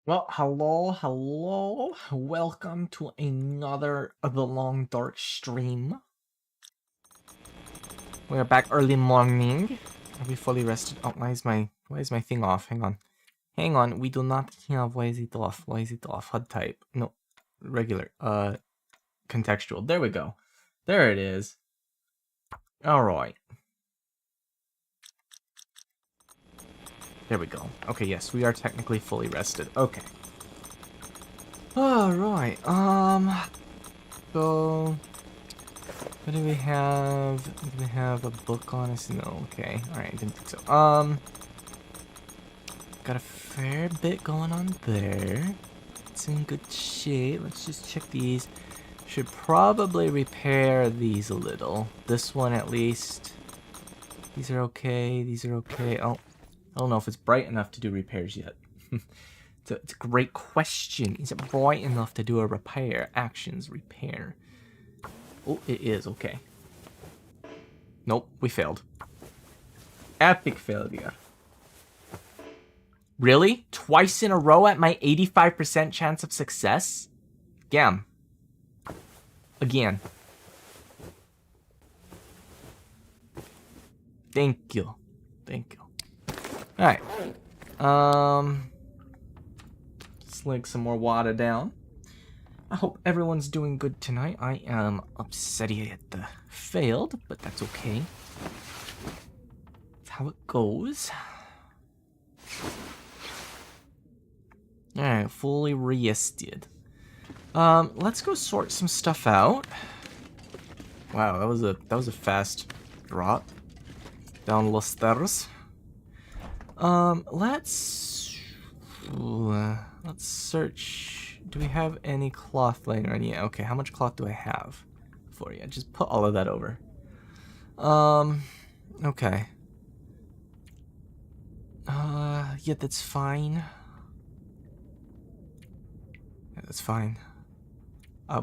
Well, hello. Welcome to another The Long Dark stream. We are back early morning. Are we fully rested? Oh, why is my thing off? Hang on. We do not have. Why is it off? HUD type. No, regular. Contextual. There we go. There it is. All right. There we go. Okay, yes, we are technically fully rested. Okay. All right. So. What do we have? Do we have a book on us? No, okay. Alright, didn't think so. Got a fair bit going on there. It's in good shape. Let's just check these. Should probably repair these a little. This one at least. These are okay. These are okay. Oh, I don't know if it's bright enough to do repairs yet. It's a great question. Is it bright enough to do a repair? Actions, repair. Oh, it is. Okay. Nope, we failed. Epic failure. Really? Twice in a row at my 85% chance of success? Damn. Again. Thank you. Thank you. Alright. Let's link some more water down. I hope everyone's doing good tonight. I am upset at the failed, but that's okay. That's how it goes. Alright, fully rested. Let's go sort some stuff out. Wow, that was a fast drop down the stairs. Let's search. Do we have any cloth laying around? Yeah, okay. How much cloth do I have for you? Just put all of that over. Okay. Yeah, that's fine. Yeah, that's fine.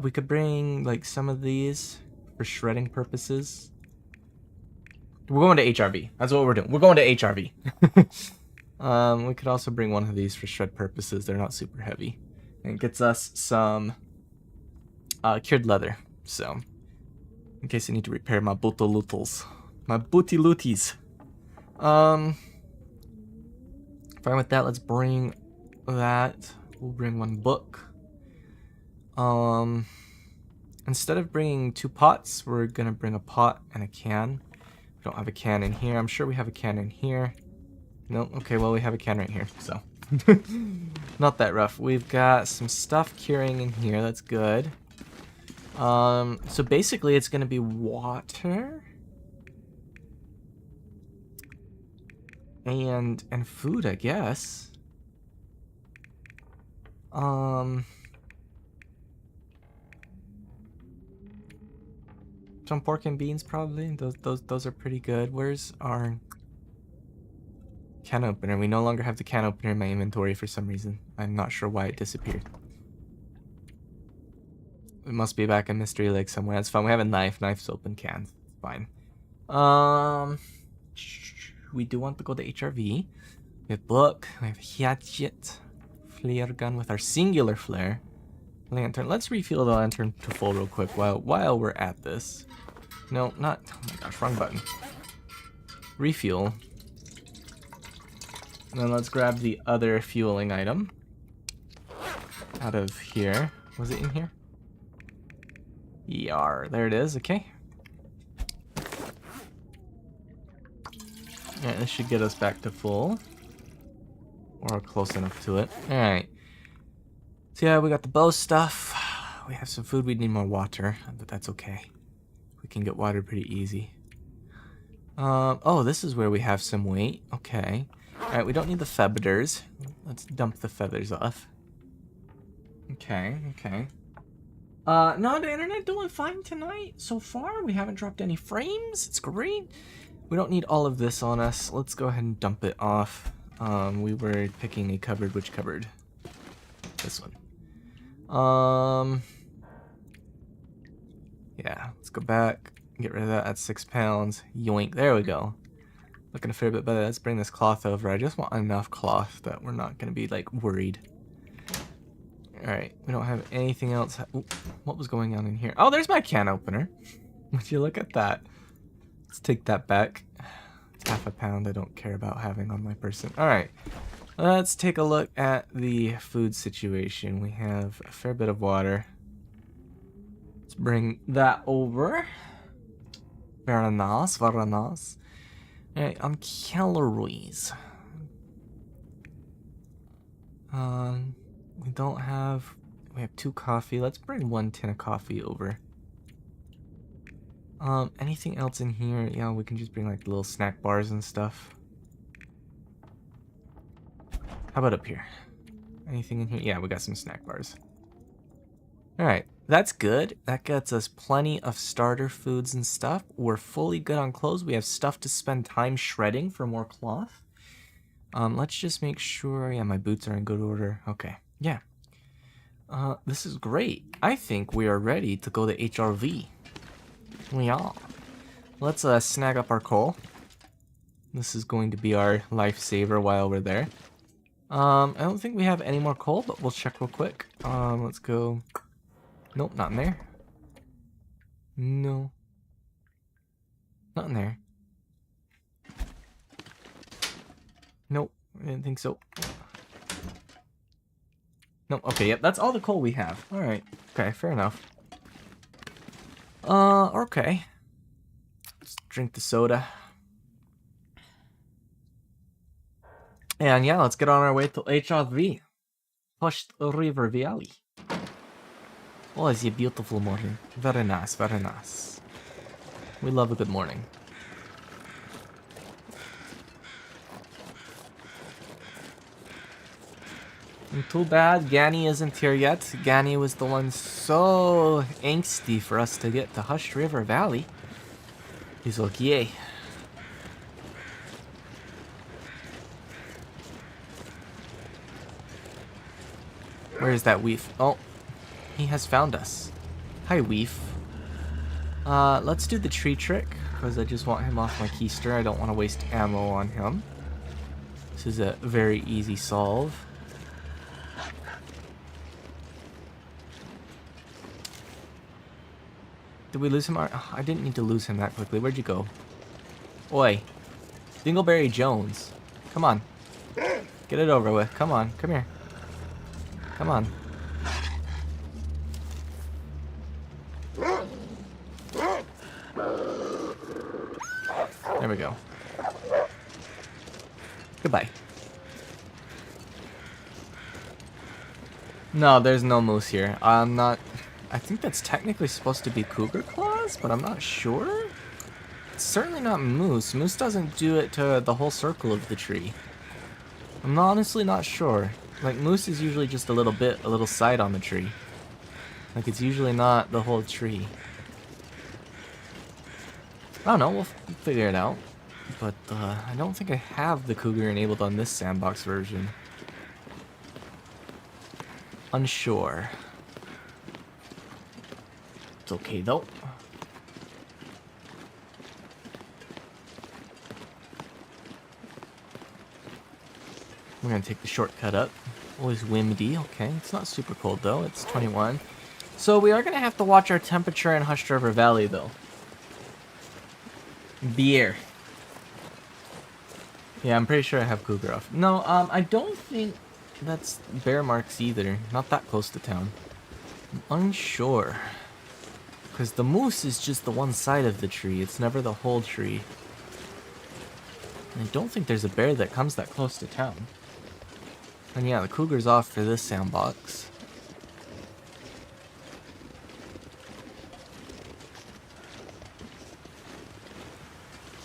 We could bring, like, some of these for shredding purposes. We're going to HRV. That's what we're doing. We're going to HRV. We could also bring one of these for shred purposes. They're not super heavy. And it gets us some cured leather. So, in case I need to repair my bootalootles. My booty looties. Fine with that, let's bring that. We'll bring one book. Instead of bringing 2 pots, we're gonna bring a pot and a can. We don't have a can in here. I'm sure we have a can in here. Nope. Okay, well, we have a can right here, so. Not that rough. We've got some stuff curing in here. That's good. So basically it's going to be water and food, I guess. Some pork and beans probably. Those are pretty good. Where's our can opener? We no longer have the can opener in my inventory for some reason. I'm not sure why it disappeared. It must be back in Mystery Lake somewhere. That's fine. We have a knife. Knives open cans. Fine. We do want to go to HRV. We have book. We have hatchet. Flare gun with our singular flare. Lantern. Let's refuel the lantern to full real quick while we're at this. No, not. Oh my gosh, wrong button. Refuel. And then let's grab the other fueling item out of here. Was it in here? Yar, there it is. Okay. Alright, this should get us back to full. Or close enough to it. Alright. So yeah, we got the bow stuff. We have some food. We need more water, but that's okay. We can get water pretty easy. Oh, this is where we have some weight. Okay. Alright, we don't need the feathers. Let's dump the feathers off. Okay. No, the internet doing fine tonight so far. We haven't dropped any frames. It's great. We don't need all of this on us. Let's go ahead and dump it off. We were picking a cupboard. Which cupboard? This one. Yeah, let's go back. Get rid of that at 6 pounds. Yoink. There we go. Looking a fair bit better. Let's bring this cloth over. I just want enough cloth that we're not going to be, like, worried. Alright, we don't have anything else. Ooh, what was going on in here? Oh, there's my can opener. Would you look at that? Let's take that back. It's half a pound I don't care about having on my person. Alright, let's take a look at the food situation. We have a fair bit of water. Let's bring that over. Very nice, very nice. Alright, on calories. We don't have... We have 2 coffee. Let's bring 1 tin of coffee over. Anything else in here? Yeah, we can just bring like little snack bars and stuff. How about up here? Anything in here? Yeah, we got some snack bars. Alright, that's good. That gets us plenty of starter foods and stuff. We're fully good on clothes. We have stuff to spend time shredding for more cloth. Let's just make sure... Yeah, my boots are in good order. Okay, yeah. This is great. I think we are ready to go to HRV. We are. Let's snag up our coal. This is going to be our lifesaver while we're there. I don't think we have any more coal, but we'll check real quick. Let's go... Nope, not in there. No. Not in there. Nope, I didn't think so. Nope, okay, yep, that's all the coal we have. Alright, okay, fair enough. Okay. Let's drink the soda. And yeah, let's get on our way to HRV. Pushed River Valley. Oh, it's a beautiful morning. Very nice, very nice. We love a good morning. And too bad Ganny isn't here yet. Ganny was the one so angsty for us to get to Hushed River Valley. He's like, yay. Where is that Weef? Oh, he has found us. Hi, Weef. Let's do the tree trick, because I just want him off my keister. I don't want to waste ammo on him. This is a very easy solve. Did we lose him? I didn't need to lose him that quickly. Where'd you go? Oi. Dingleberry Jones. Come on. Get it over with. Come on. Come here. Come on. There we go. Goodbye. No, there's no moose here. I'm not... I think that's technically supposed to be cougar claws, but I'm not sure. It's certainly not moose. Moose doesn't do it to the whole circle of the tree. I'm honestly not sure. Like, moose is usually just a little side on the tree. Like, it's usually not the whole tree. I don't know, we'll figure it out. But, I don't think I have the cougar enabled on this sandbox version. Unsure. It's okay, though. We're gonna take the shortcut up. Always windy, okay. It's not super cold, though. It's 21. So we are gonna have to watch our temperature in Hushed River Valley, though. Beer. Yeah, I'm pretty sure I have cougar off. No, I don't think that's bear marks either. Not that close to town. I'm unsure. Because the moose is just the one side of the tree. It's never the whole tree. And I don't think there's a bear that comes that close to town. And yeah, the cougar's off for this sandbox.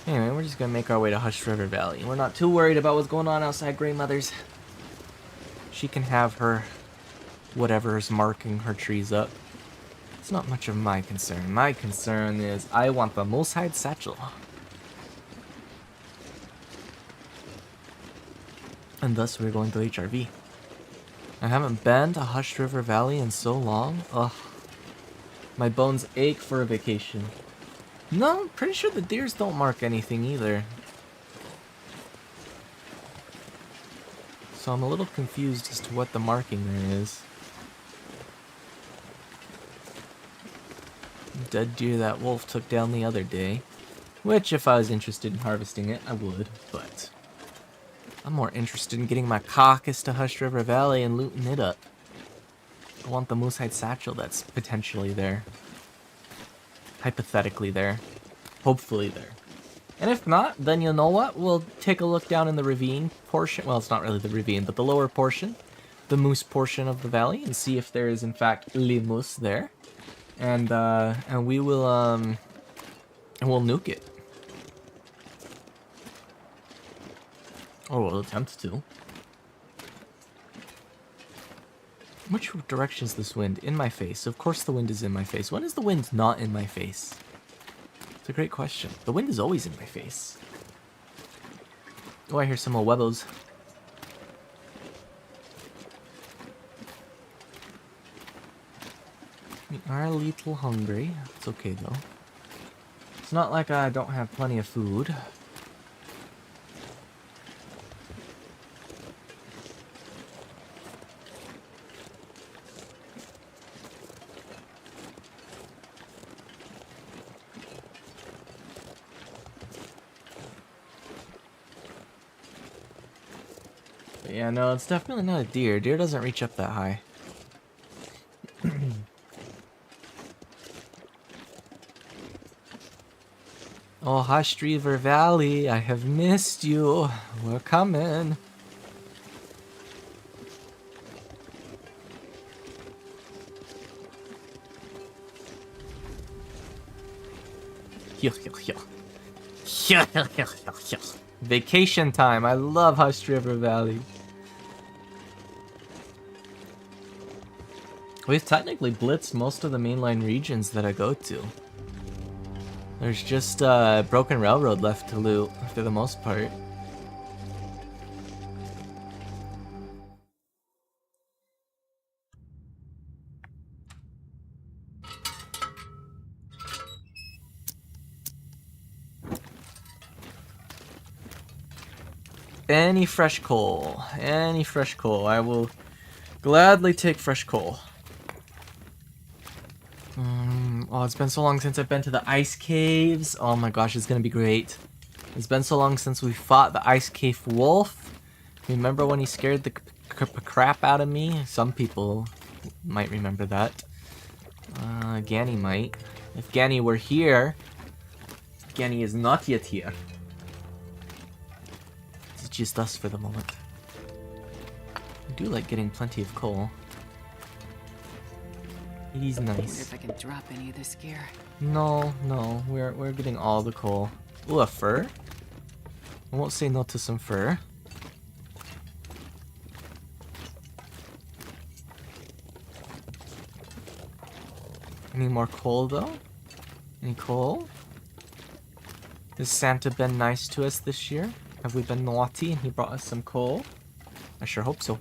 Anyway, we're just gonna make our way to Hushed River Valley. We're not too worried about what's going on outside Grey Mother's. She can have her whatever's marking her trees up. It's not much of my concern. My concern is I want the moose-hide satchel. And thus we're going to HRV. I haven't been to Hushed River Valley in so long. Ugh. My bones ache for a vacation. No, I'm pretty sure the deers don't mark anything either. So I'm a little confused as to what the marking there is. dead deer that wolf took down the other day. Which, if I was interested in harvesting it, I would, but I'm more interested in getting my carcass to Hush River Valley and looting it up. I want the moose-hide satchel that's potentially there. Hypothetically there. Hopefully there. And if not, then you know what? We'll take a look down in the ravine portion. Well, it's not really the ravine, but the lower portion. The moose portion of the valley, and see if there is in fact le moose there. And we will, and we'll nuke it. Or we'll attempt to. Which direction is this wind? In my face. Of course the wind is in my face. When is the wind not in my face? It's a great question. The wind is always in my face. Oh, I hear some more webbos. We are a little hungry. It's okay though. It's not like I don't have plenty of food. Yeah, no, it's definitely not a deer. Deer doesn't reach up that high. Oh, Hush River Valley, I have missed you. We're coming. Vacation time. I love Hush River Valley. We've technically blitzed most of the mainline regions that I go to. There's just Broken Railroad left to loot for the most part. Any fresh coal. Any fresh coal. I will gladly take fresh coal. Oh, it's been so long since I've been to the ice caves. Oh my gosh, it's gonna be great. It's been so long since we fought the ice cave wolf. Remember when he scared the crap out of me? Some people might remember that. Ganny might. If Ganny were here. Ganny is not yet here. It's just us for the moment. I do like getting plenty of coal. It is nice. I wonder if I can drop any of this gear. No, we're getting all the coal. Ooh, a fur? I won't say no to some fur. Any more coal though? Any coal? Has Santa been nice to us this year? Have we been naughty and he brought us some coal? I sure hope so.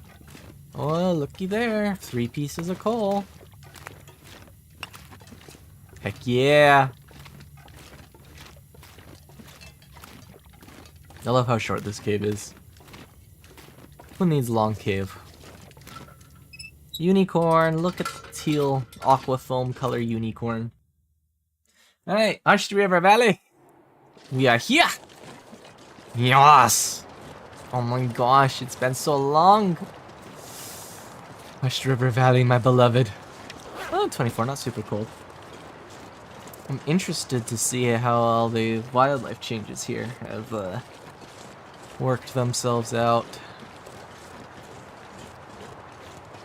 Oh, looky there. 3 pieces of coal. Heck yeah! I love how short this cave is. Who needs a long cave? Unicorn! Look at the teal aqua foam color unicorn. Alright, Hush River Valley! We are here! Yes! Oh my gosh, it's been so long! Hush River Valley, my beloved. Oh, 24, not super cold. I'm interested to see how all the wildlife changes here have worked themselves out.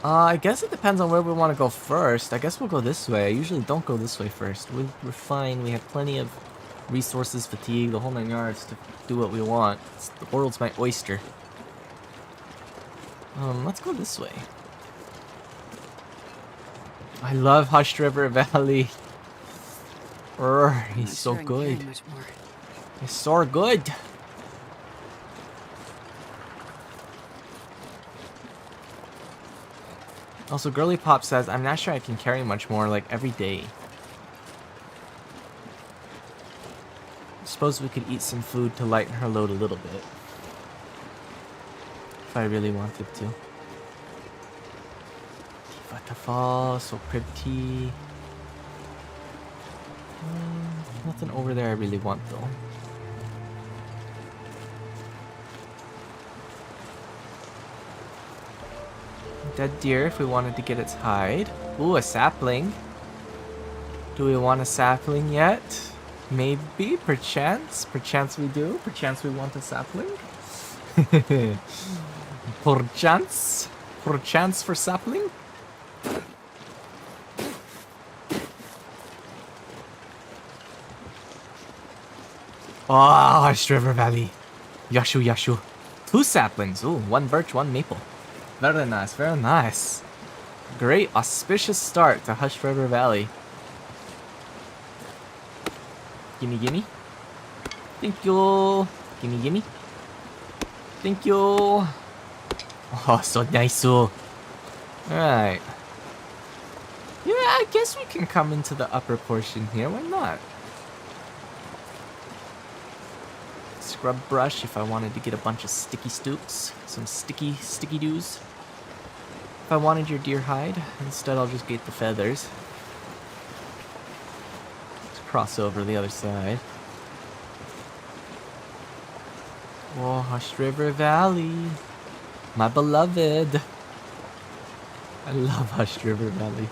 I guess it depends on where we want to go first. I guess we'll go this way. I usually don't go this way first. We're fine. We have plenty of resources, fatigue, the whole 9 yards to do what we want. The world's my oyster. Let's go this way. I love Hush River Valley. He's so good. He's so good. Also, Girly Pop says, I'm not sure I can carry much more, like, every day. I suppose we could eat some food to lighten her load a little bit. If I really wanted to. Waterfall, so pretty. nothing over there I really want though. Dead deer if we wanted to get its hide. Ooh, a sapling. Do we want a sapling yet? Maybe, perchance. Perchance we do. Perchance we want a sapling. Perchance. Perchance for sapling. Oh, Hush River Valley. Yashu, yashu. 2 saplings. Ooh, 1 birch, 1 maple. Very nice, very nice. Great, auspicious start to Hush River Valley. Gimme, gimme. Thank you. Gimme, gimme. Thank you. Oh, so nice. Alright. Yeah, I guess we can come into the upper portion here. Why not? Scrub brush if I wanted to get a bunch of sticky stooks. Some sticky doos. If I wanted your deer hide, instead I'll just get the feathers. Let's cross over to the other side. Oh, Hush River Valley. My beloved. I love Hush River Valley.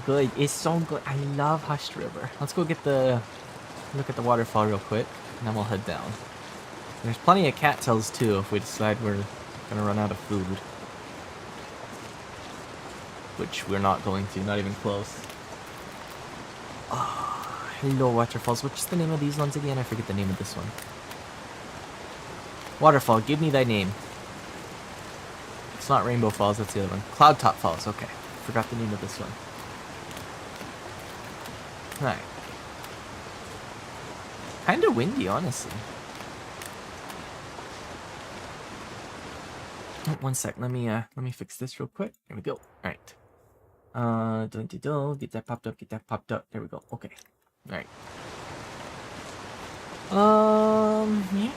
Good. It's so good. I love Hush River. Let's go get the... look at the waterfall real quick, and then we'll head down. There's plenty of cattails too if we decide we're gonna run out of food. Which we're not going to, not even close. Oh, hello waterfalls. What's the name of these ones again? I forget the name of this one. Waterfall, give me thy name. It's not Rainbow Falls, that's the other one. Cloud Top Falls, okay. Forgot the name of this one. Alright. Kinda windy, honestly. Oh, one sec, let me fix this real quick. Here we go. Alright. Get that popped up, get that popped up. There we go. Okay. Alright. Yeah.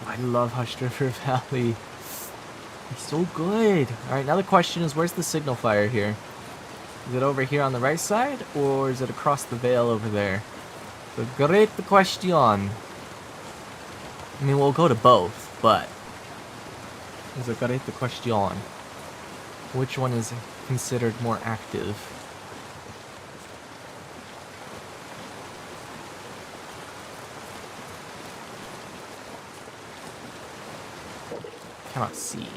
I love Hush River Valley. It's so good. Alright, now the question is, where's the signal fire here? Is it over here on the right side, or is it across the vale over there? The great question. I mean, we'll go to both, but... is a great question. Which one is considered more active? Cannot see.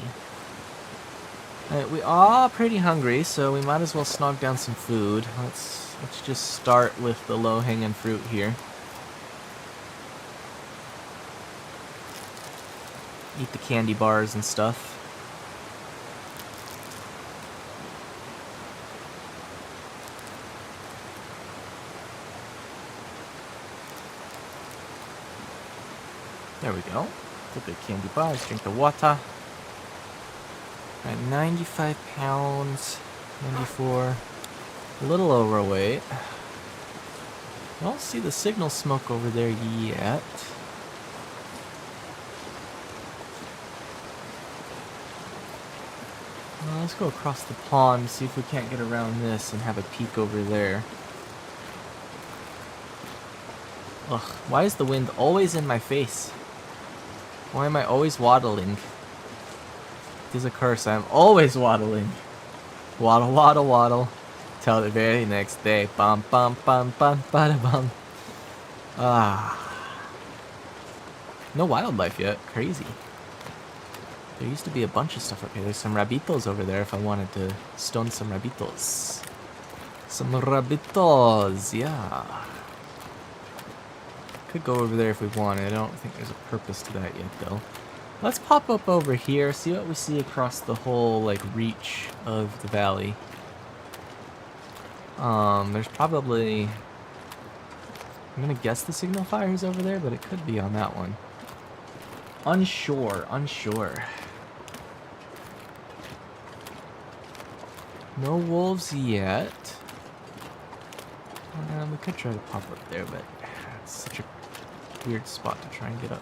We are pretty hungry, so we might as well snog down some food. Let's just start with the low-hanging fruit here. Eat the candy bars and stuff. There we go. Put the candy bars, drink the water. At 95 pounds, 94, a little overweight. I don't see the signal smoke over there yet. Well, let's go across the pond, see if we can't get around this and have a peek over there. Ugh, why is the wind always in my face? Why am I always waddling? It is a curse, I'm always waddling. Waddle, waddle, waddle. Till the very next day. Bum, bum, bum, bum, bada bum. Ah. No wildlife yet. Crazy. There used to be a bunch of stuff up here. There's some rabitos over there if I wanted to stone some rabitos. Some rabitos, yeah. Could go over there if we wanted. I don't think there's a purpose to that yet, though. Let's pop up over here, see what we see across the whole, like, reach of the valley. There's probably... I'm gonna guess the signal fire is over there, but it could be on that one. Unsure, unsure. No wolves yet. We could try to pop up there, but it's such a weird spot to try and get up.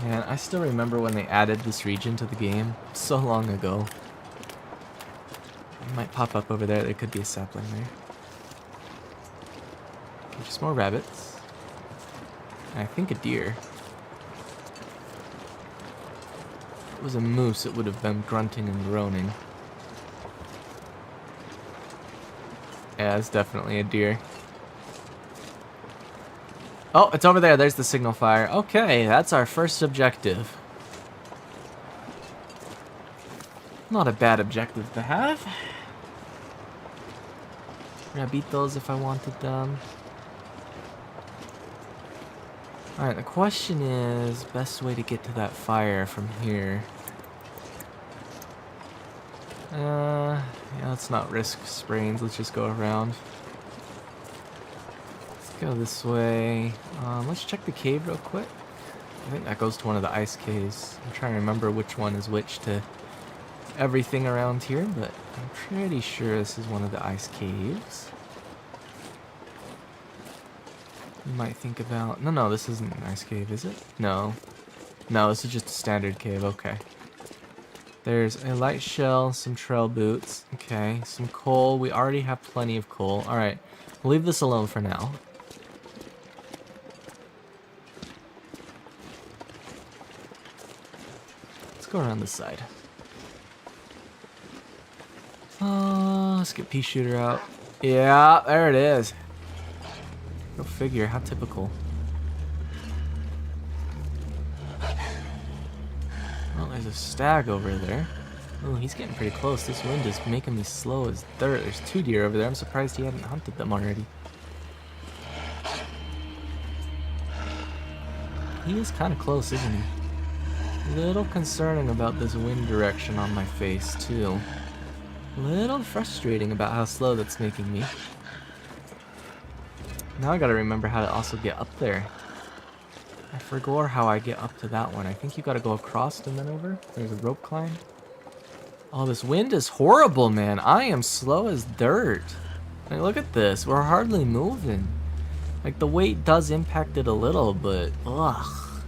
Man, I still remember when they added this region to the game so long ago. It might pop up over there. There could be a sapling there. Okay, just more rabbits. And I think a deer. If it was a moose, it would have been grunting and groaning. Yeah, it's definitely a deer. Oh, it's over there. There's the signal fire. Okay, that's our first objective. Not a bad objective to have. I'm gonna beat those if I wanted them. Alright, the question is, best way to get to that fire from here. Yeah, let's not risk sprains. Let's just go around. Let's go this way. Let's check the cave real quick. I think that goes to one of the ice caves. I'm trying to remember which one is which to everything around here, but I'm pretty sure this is one of the ice caves. You might think about... No, this isn't an ice cave, is it? No. No, this is just a standard cave. Okay. There's a light shell, some trail boots. Okay, some coal. We already have plenty of coal. Alright, we'll leave this alone for now. Let's go around this side. Let's get pea shooter out. Yeah, there it is. Go figure, how typical. Well, there's a stag over there. Oh, he's getting pretty close. This wind is making me slow as dirt. There's 2 deer over there. I'm surprised he hadn't hunted them already. He is kind of close, isn't he? Little concerning about this wind direction on my face, too. Little frustrating about how slow that's making me. Now I gotta remember how to also get up there. I forgot how I get up to that one. I think you gotta go across and then over. There's a rope climb. Oh, this wind is horrible, man. I am slow as dirt. Like, look at this. We're hardly moving. Like, the weight does impact it a little, but ugh.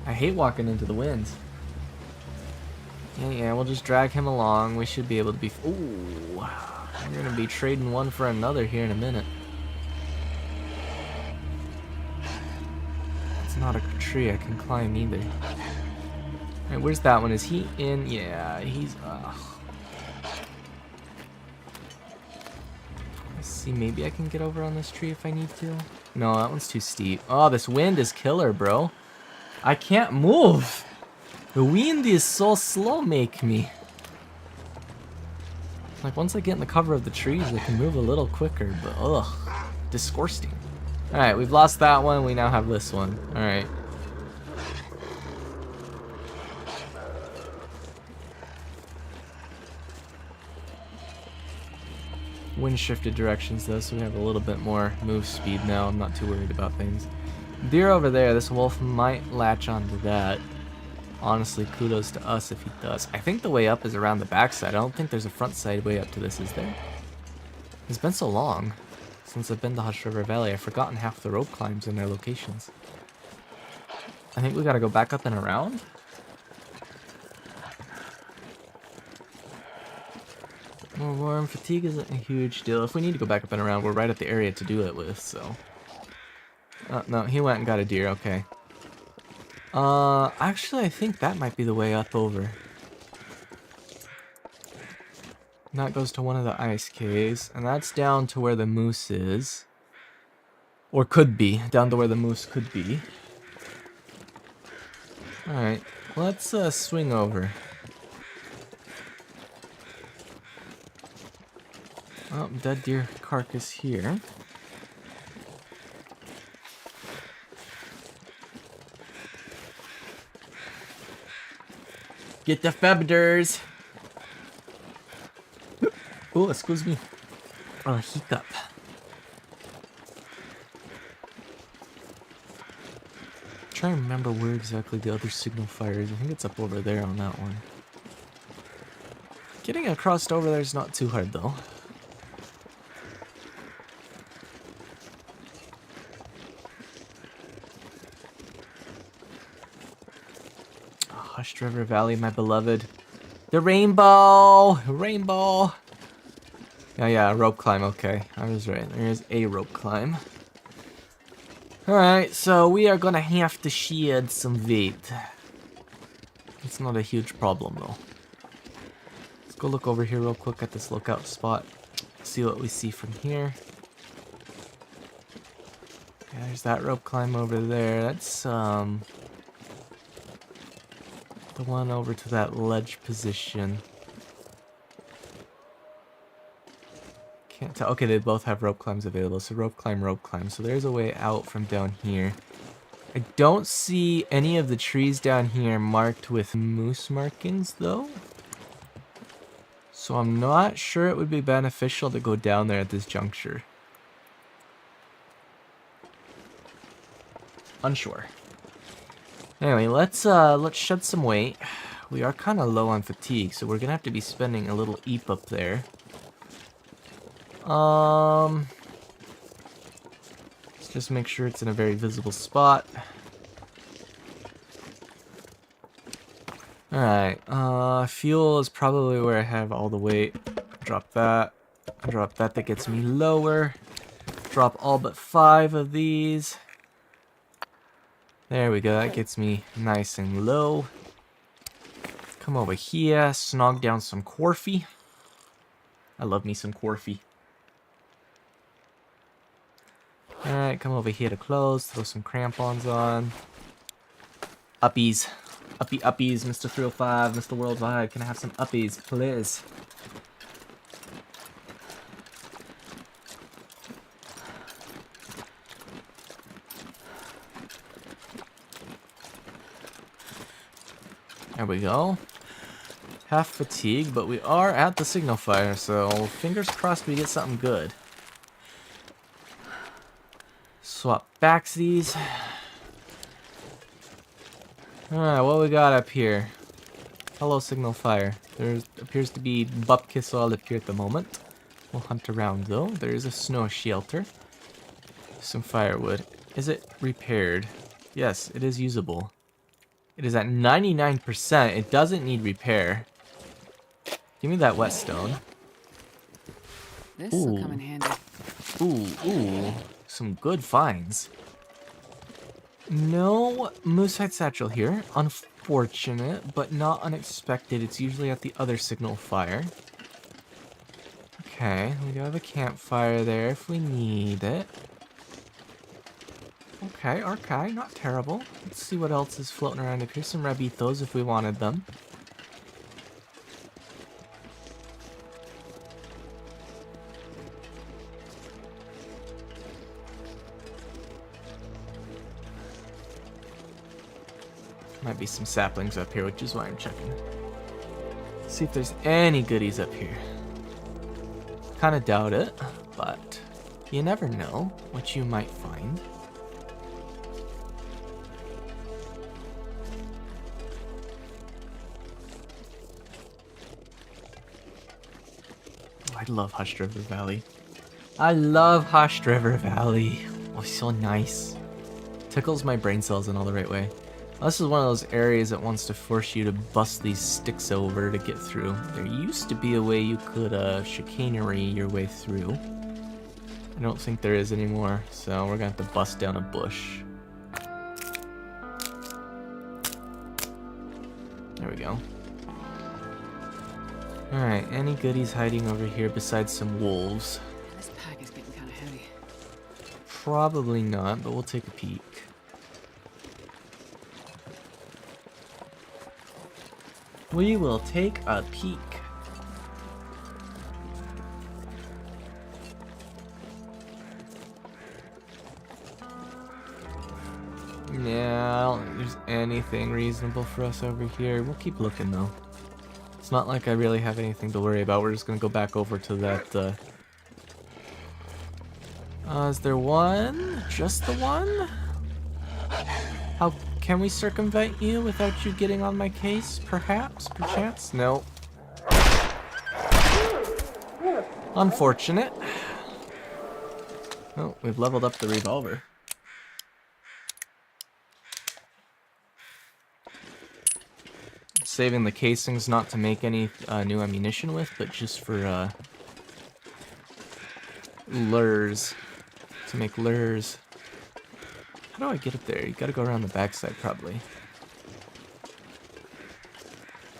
I hate walking into the wind. Yeah, we'll just drag him along. We should be able to be... Ooh, we're gonna be trading one for another here in a minute. It's not a tree I can climb either. Alright, where's that one? Is he in? Yeah, he's... Let's see, maybe I can get over on this tree if I need to. No, that one's too steep. Oh, this wind is killer, bro. I can't move. The wind is so slow, make me. Like, once I get in the cover of the trees, I can move a little quicker, but ugh. Disgusting. Alright, we've lost that one. We now have this one. Alright. Wind shifted directions though, so we have a little bit more move speed now. I'm not too worried about things. Deer over there, this wolf might latch onto that. Honestly, kudos to us if he does. I think the way up is around the backside. I don't think there's a front side way up to this, is there? It's been so long since I've been to Hush River Valley, I've forgotten half the rope climbs and their locations. I think we gotta go back up and around. More warm. Fatigue isn't a huge deal. If we need to go back up and around, we're right at the area to do it with, so... no, he went and got a deer, okay. Actually, I think that might be the way up over. And that goes to one of the ice caves, and that's down to where the moose is. Or could be, down to where the moose could be. Alright, let's swing over. Oh, dead deer carcass here. Get the feathers! Oh, excuse me. Oh, hiccup. Trying to remember where exactly the other signal fire is. I think it's up over there on that one. Getting across over there is not too hard though. Hushed River Valley, my beloved. The rainbow! Rainbow! Yeah, rope climb, okay. I was right. There is a rope climb. Alright, so we are gonna have to shed some weight. It's not a huge problem, though. Let's go look over here real quick at this lookout spot. See what we see from here. Yeah, there's that rope climb over there. That's, the one over to that ledge position. Can't tell. Okay, they both have rope climbs available. So rope climb. So there's a way out from down here. I don't see any of the trees down here marked with moose markings, though. So I'm not sure it would be beneficial to go down there at this juncture. Unsure. Anyway, let's shed some weight. We are kind of low on fatigue, so we're gonna have to be spending a little eep up there. Let's just make sure it's in a very visible spot. Alright, fuel is probably where I have all the weight. Drop that. Drop that, that gets me lower. Drop all but 5 of these. There we go, that gets me nice and low. Come over here, snog down some Corfy. I love me some Corfy. Alright, come over here to close, throw some crampons on. Uppies. Uppies, Mr. 305, Mr. Worldwide. Can I have some uppies, please? There we go. Half fatigue, but we are at the signal fire, so fingers crossed we get something good. Swap backsies. Alright, what we got up here? Hello, signal fire. There appears to be bupkis all up here at the moment. We'll hunt around though. There is a snow shelter. Some firewood. Is it repaired? Yes, it is usable. It is at 99%. It doesn't need repair. Give me that whetstone. This will come in handy. Ooh. Some good finds. No moosehide satchel here. Unfortunate, but not unexpected. It's usually at the other signal fire. Okay, we do have a campfire there if we need it. Okay, not terrible. Let's see what else is floating around up here. Some rabitos if we wanted them. Might be some saplings up here, which is why I'm checking. See if there's any goodies up here. Kind of doubt it, but you never know what you might find. Oh, I love Hushed River Valley. I love Hushed River Valley. Oh, so nice. Tickles my brain cells in all the right way. This is one of those areas that wants to force you to bust these sticks over to get through. There used to be a way you could chicanery your way through. I don't think there is anymore, so we're gonna have to bust down a bush. There we go. Alright, any goodies hiding over here besides some wolves? This pack is getting kind of heavy. Probably not, but we'll take a peek. We will take a peek. Yeah, I don't think there's anything reasonable for us over here. We'll keep looking though. It's not like I really have anything to worry about. We're just gonna go back over to that, is there one? Just the one? How can we circumvent you without you getting on my case? Perhaps? Perchance? No. Unfortunate. Oh, we've leveled up the revolver. saving the casings not to make any new ammunition with, but just for lures. To make lures. How do I get up there? You gotta go around the backside, probably.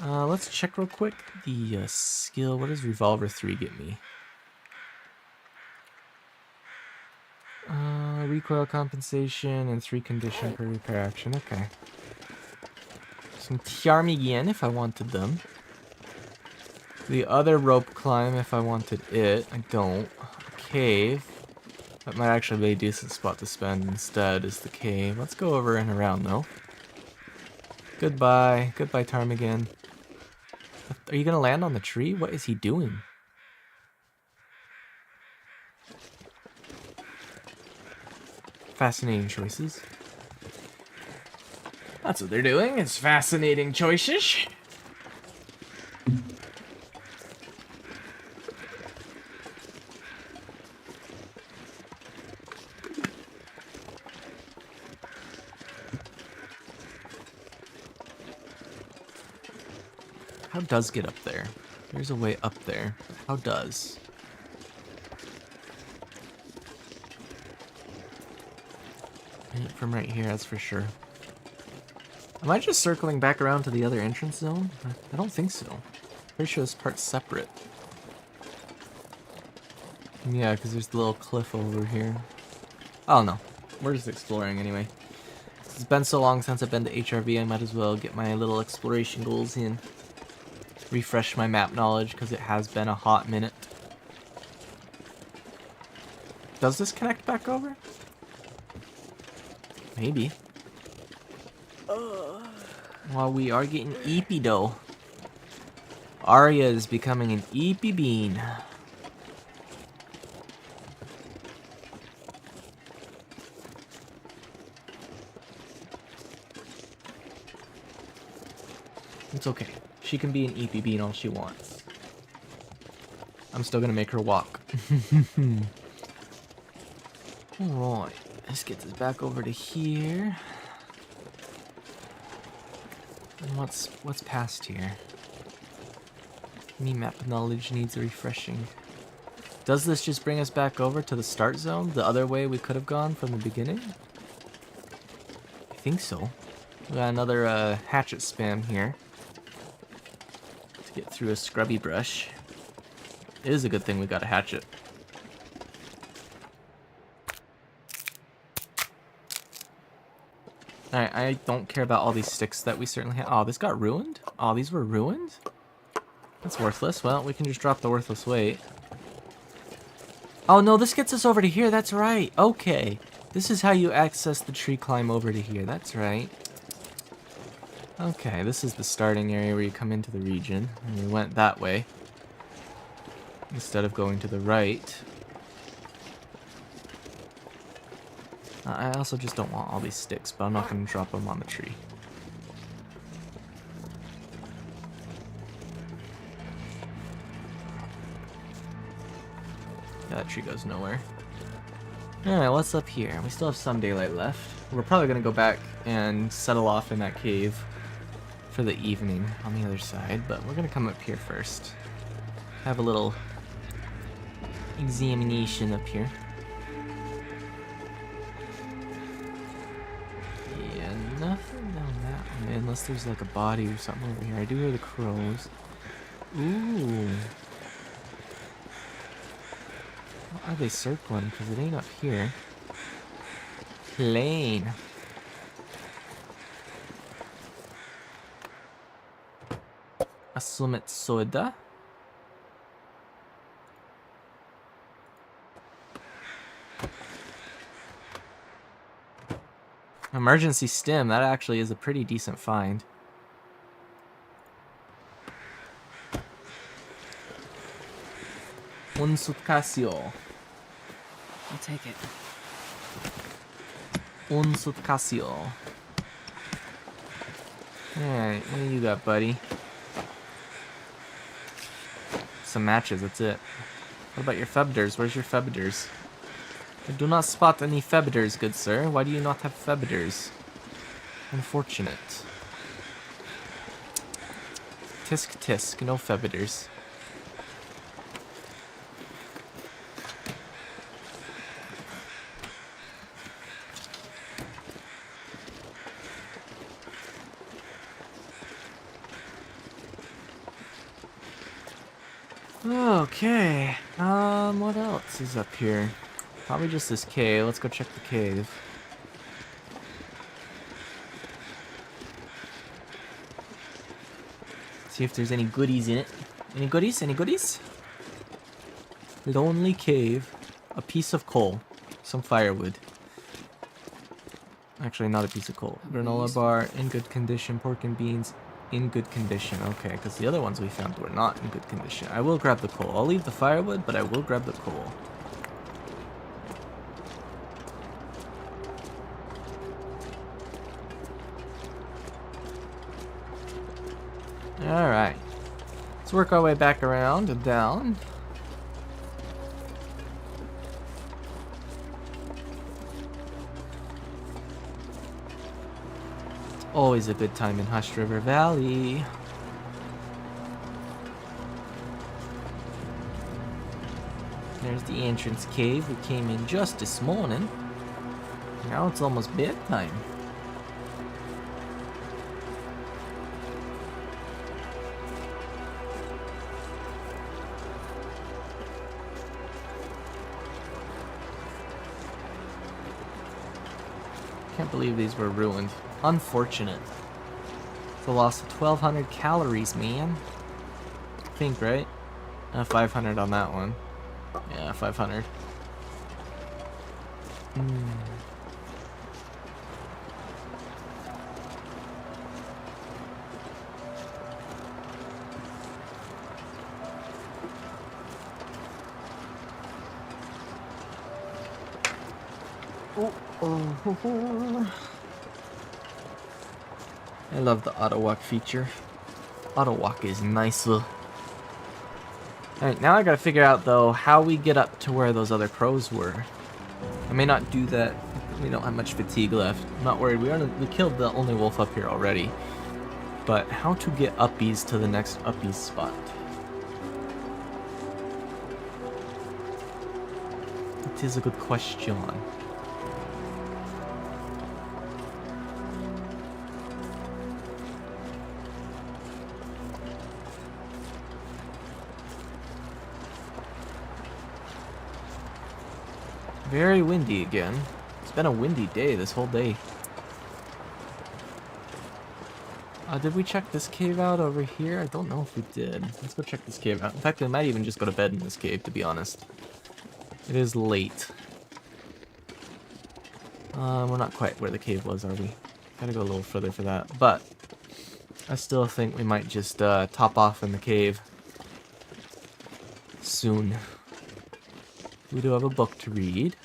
Let's check real quick the skill. What does Revolver 3 get me? Recoil compensation and 3 condition per repair action. Okay. Some Ptarmigan if I wanted them. The other rope climb if I wanted it. I don't. A cave. That might actually be a decent spot to spend instead, is the cave. Let's go over and around though. Goodbye. Goodbye, Ptarmigan. Are you gonna land on the tree? What is he doing? Fascinating choices. That's what they're doing, is fascinating choices. How does get up there? There's a way up there. How does? Ain't from right here, that's for sure. Am I just circling back around to the other entrance zone? I don't think so. Pretty sure this part's separate. Yeah, because there's the little cliff over here. Oh no, we're just exploring anyway. It's been so long since I've been to HRV, I might as well get my little exploration goals in. Refresh my map knowledge, because it has been a hot minute. Does this connect back over? Maybe. Well, we are getting eepy though. Arya is becoming an eepy bean. It's okay. She can be an eepy bean all she wants. I'm still gonna make her walk. Alright, let's get this back over to here. And what's past here? Me map knowledge needs a refreshing. Does this just bring us back over to the start zone? The other way we could have gone from the beginning? I think so. We got another hatchet spam here. To get through a scrubby brush. It is a good thing we got a hatchet. Alright, I don't care about all these sticks that we certainly have. Oh, this got ruined? Oh, these were ruined? That's worthless. Well, we can just drop the worthless weight. Oh no, this gets us over to here. That's right. Okay. This is how you access the tree climb over to here. That's right. Okay, this is the starting area where you come into the region. And we went that way. Instead of going to the right. I also just don't want all these sticks, but I'm not going to drop them on the tree. Yeah, that tree goes nowhere. Alright, what's up here? We still have some daylight left. We're probably going to go back and settle off in that cave for the evening on the other side, but we're going to come up here first. Have a little examination up here. Yeah, nothing down that way, unless there's like a body or something over here. I do hear the crows. Ooh. What are they circling? Because it ain't up here. Plane. A summit soda. Emergency stim, that actually is a pretty decent find. Un suitcasio. I'll take it. Un suitcasio. Alright, what do you got, buddy? Some matches, that's it. What about your febders? Where's your febders? I do not spot any febders, good sir. Why do you not have febders? Unfortunate. Tisk tisk, no feathers. Okay, what else is up here? Probably just this cave. Let's go check the cave. See if there's any goodies in it. Any goodies? Any goodies? Lonely cave. A piece of coal. Some firewood. Actually, not a piece of coal. Granola bar, in good condition. Pork and beans, in good condition. Okay, because the other ones we found were not in good condition. I will grab the coal. I'll leave the firewood, but I will grab the coal. Alright. Let's work our way back around and down. Always a good time in Hushed River Valley. There's the entrance cave we came in just this morning. Now it's almost bedtime. Can't believe these were ruined. Unfortunate. It's a loss of 1,200 calories, man. I think, right? 500 on that one. Yeah, 500. I love the auto walk feature. Auto walk is nicer. Alright, now I gotta figure out though how we get up to where those other crows were. I may not do that. We don't have much fatigue left. I'm not worried. We killed the only wolf up here already. But how to get uppies to the next uppies spot? It is a good question. Very windy again. It's been a windy day this whole day. Did we check this cave out over here? I don't know if we did. Let's go check this cave out. In fact, I might even just go to bed in this cave, to be honest. It is late. We're not quite where the cave was, are we? Gotta go a little further for that. But I still think we might just top off in the cave soon. We do have a book to read,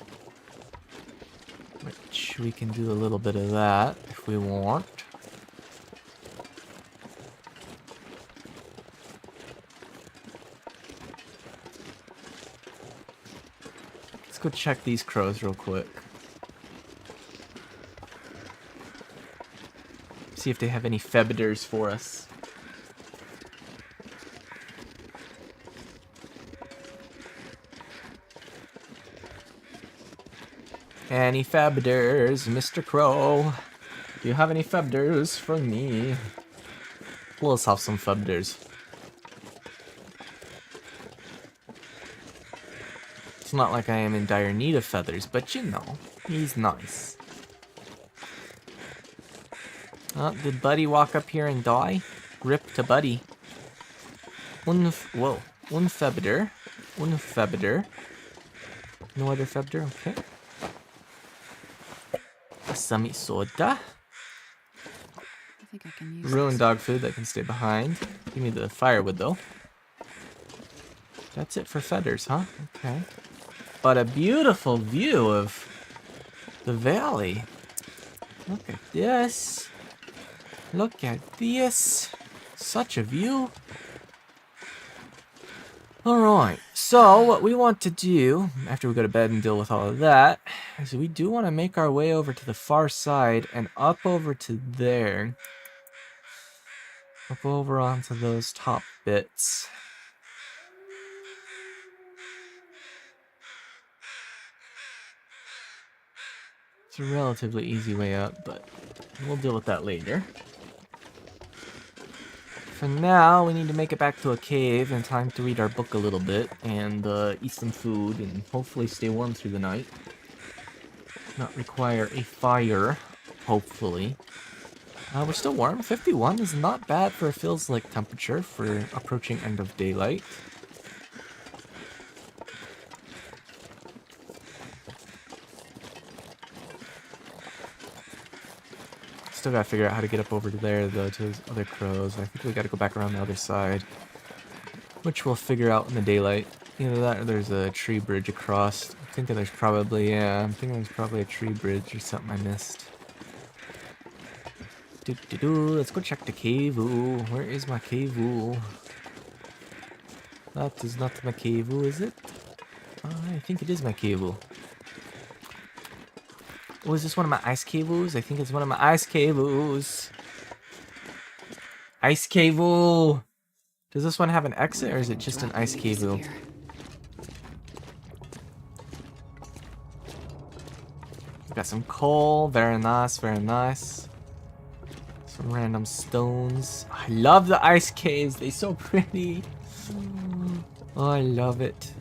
which we can do a little bit of that if we want. Let's go check these crows real quick. See if they have any feathers for us. Any feathers, Mr. Crow? Do you have any feathers for me? Let's have some feathers. It's not like I am in dire need of feathers, but you know, he's nice. Did Buddy walk up here and die? Rip to Buddy. One feather. One feather. No other feather, okay. Some soda. I think I can use Ruined dog food that can stay behind. Give me the firewood though. That's it for feathers, huh? Okay. But a beautiful view of the valley. Look at this. Look at this. Such a view. Alright, so what we want to do, after we go to bed and deal with all of that, is we do want to make our way over to the far side and up over to there. Up over onto those top bits. It's a relatively easy way up, but we'll deal with that later. For now, we need to make it back to a cave in time to read our book a little bit and eat some food and hopefully stay warm through the night. Not require a fire, hopefully. We're still warm. 51 is not bad for a feels-like temperature for approaching end of daylight. Still gotta figure out how to get up over to there, though, to those other crows. I think we gotta go back around the other side, which we'll figure out in the daylight. Either that or there's a tree bridge across. I'm thinking there's probably a tree bridge or something I missed. Let's go check the cave. Ooh, where is my cave? Ooh. That is not my cave, is it? I think it is my cave. Oh, is this one of my ice caves? I think it's one of my ice caves. Ice cave. Does this one have an exit or is it just an ice cave? Got some coal. Very nice, very nice. Some random stones. I love the ice caves. They're so pretty. Oh, I love it.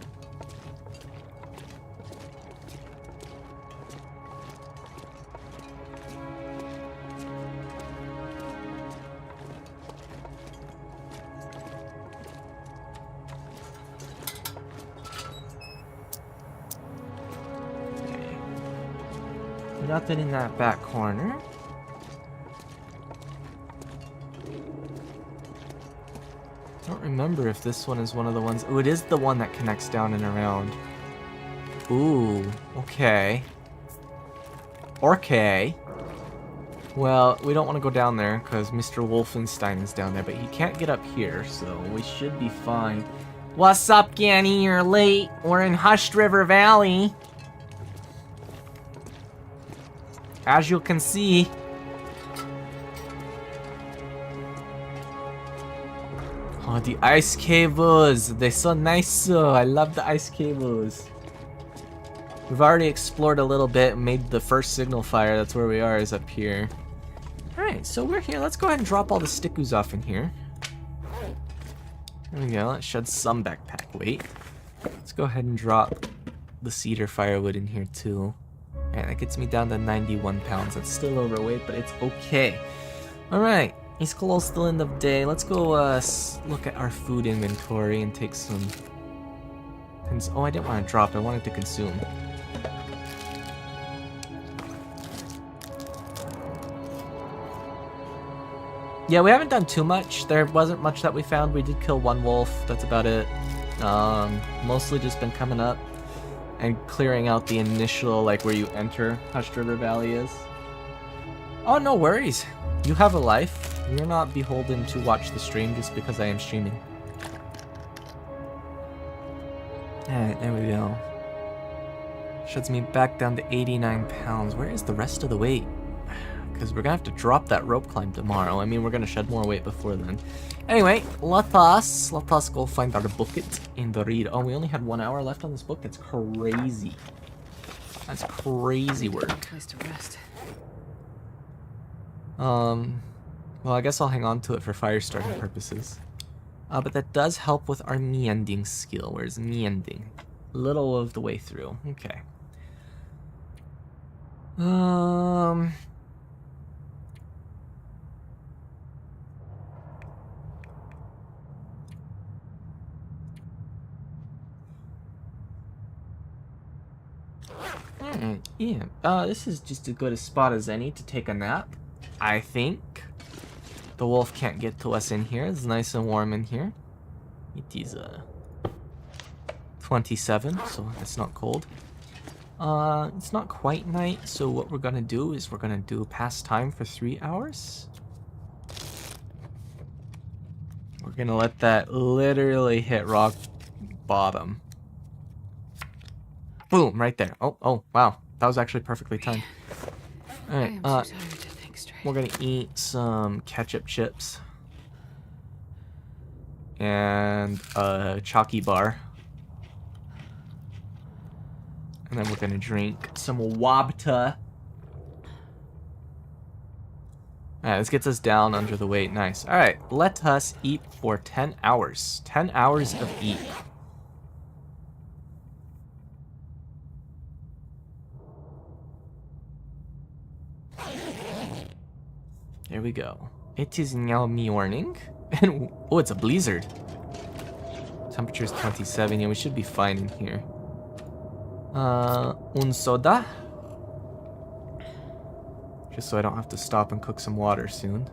Nothing in that back corner. I don't remember if this one is one of the ones. Oh, it is the one that connects down and around. Ooh, okay. Okay. Well, we don't want to go down there because Mr. Wolfenstein is down there, but he can't get up here, so we should be fine. What's up, Ganny? You're late. We're in Hushed River Valley. As you can see. Oh, the ice caves. They're so nice. I love the ice caves. We've already explored a little bit and made the first signal fire. That's where we are, is up here. Alright, so we're here. Let's go ahead and drop all the stickus off in here. There we go. Let's shed some backpack weight. Let's go ahead and drop the cedar firewood in here too. Alright, that gets me down to 91 pounds. That's still overweight, but it's okay. Alright, it's close to the end of day. Let's go look at our food inventory and take some... Oh, I didn't want to drop. I wanted to consume. Yeah, we haven't done too much. There wasn't much that we found. We did kill one wolf. That's about it. Mostly just been coming up and clearing out the initial, like, where you enter Hushed River Valley is. Oh, no worries. You have a life. You're not beholden to watch the stream just because I am streaming. Alright, there we go. Sheds me back down to 89 pounds. Where is the rest of the weight? Because we're gonna have to drop that rope climb tomorrow. I mean, we're gonna shed more weight before then. Anyway, let us go find our bucket and read. Oh, we only had 1 hour left on this book. That's crazy. That's crazy work. Place to rest. Well, I guess I'll hang on to it for fire starting purposes. But that does help with our mending skill. Where's mending? Little of the way through. Okay. Yeah. This is just as good a spot as any to take a nap, I think. The wolf can't get to us in here. It's nice and warm in here. It is 27, so it's not cold. It's not quite night, so what we're gonna do is we're gonna do past time for 3 hours. We're gonna let that literally hit rock bottom. Boom, right there. Oh, wow. That was actually perfectly timed. Alright, I am too tired to think straight. we're gonna eat some ketchup chips. and a chalky bar. And then we're gonna drink some Wabta. Alright, this gets us down under the weight. Nice. Alright, let us eat for 10 hours. 10 hours of eat. There we go. It is now morning. And oh, it's a blizzard. Temperature is 27. Yeah, we should be fine in here. Un soda. Just so I don't have to stop and cook some water soon.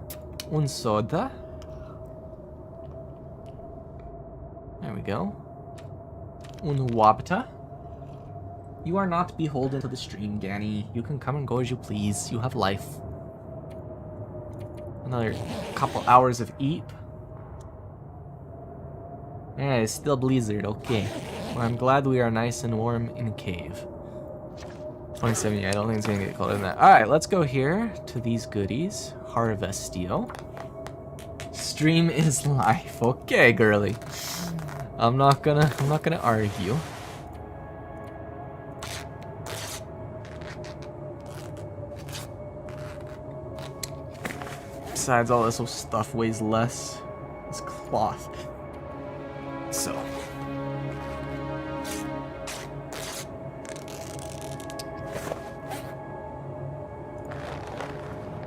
Un soda. There we go. Un wabta. You are not beholden to the stream, Danny. You can come and go as you please. You have life. Another couple hours of eat. Yeah, it's still blizzard. Okay. Well, I'm glad we are nice and warm in a cave. 27, yeah, I don't think it's gonna get colder than that. Alright, let's go here to these goodies. Harvestio. Stream is life. Okay, girly. I'm not gonna argue. Besides, all this stuff weighs less. It's cloth. So.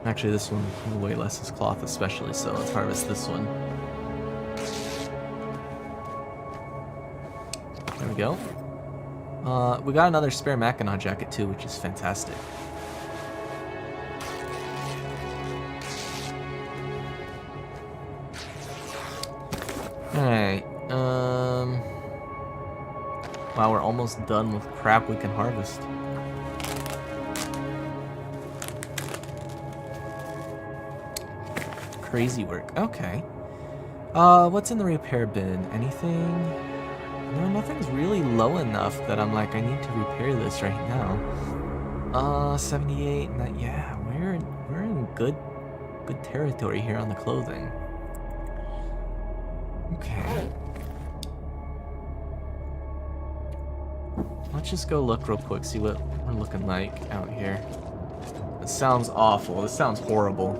Actually, this one will weigh less as cloth, especially, so let's harvest this one. There we go. We got another spare Mackinac jacket, too, which is fantastic. Alright, wow, we're almost done with crap we can harvest. Crazy work. Okay. What's in the repair bin? Anything? No, nothing's really low enough that I'm like, I need to repair this right now. 78. Yeah, we're in good territory here on the clothing. Okay. Let's just go look real quick, see what we're looking like out here. This sounds awful. This sounds horrible.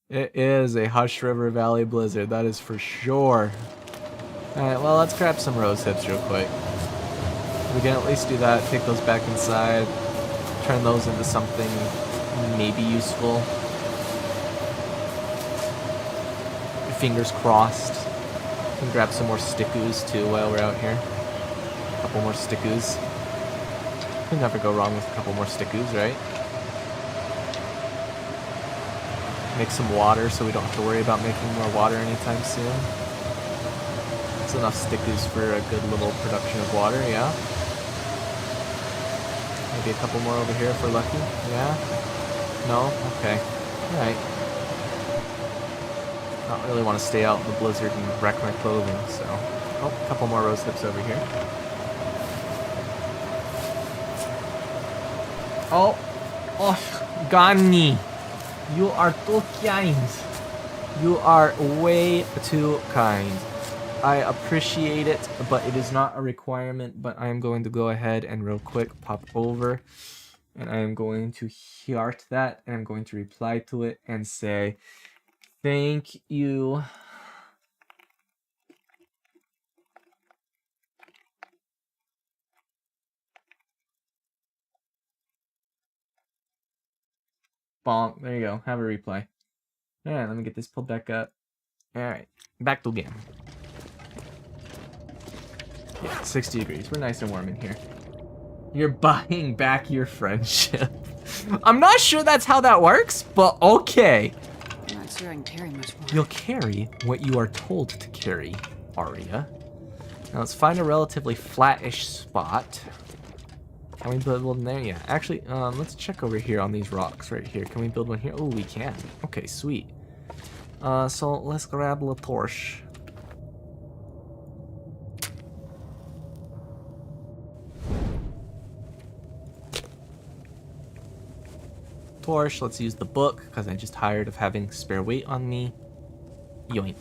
It is a Hush River Valley blizzard, that is for sure. Alright, well, let's grab some rose hips real quick. We can at least do that, take those back inside, turn those into something maybe useful. Fingers crossed. We can grab some more stickoos too while we're out here. A couple more stickoos. Can never go wrong with a couple more stickoos, right? Make some water so we don't have to worry about making more water anytime soon. That's enough stickoos for a good little production of water, yeah. Maybe a couple more over here if we're lucky, yeah? No? Okay. Alright. I don't really want to stay out in the blizzard and wreck my clothing, so... Oh, a couple more rose hips over here. Oh! Oh, Gani! You are too kind. You are way too kind. I appreciate it, but it is not a requirement. But I am going to go ahead and real quick pop over. And I am going to heart that. And I'm going to reply to it and say, thank you. Bonk. There you go. Have a replay. Alright, let me get this pulled back up. Alright. Back to game. Yeah, 60 degrees. We're nice and warm in here. You're buying back your friendship. I'm not sure that's how that works, but okay. I'm not sure I can carry much more. You'll carry what you are told to carry, Aria. Now let's find a relatively flat-ish spot. Can we build one there? Yeah. Actually, let's check over here on these rocks right here. Can we build one here? Oh, we can. Okay, sweet. So let's grab a torch. torch. Let's use the book, because I'm just tired of having spare weight on me. Yoink.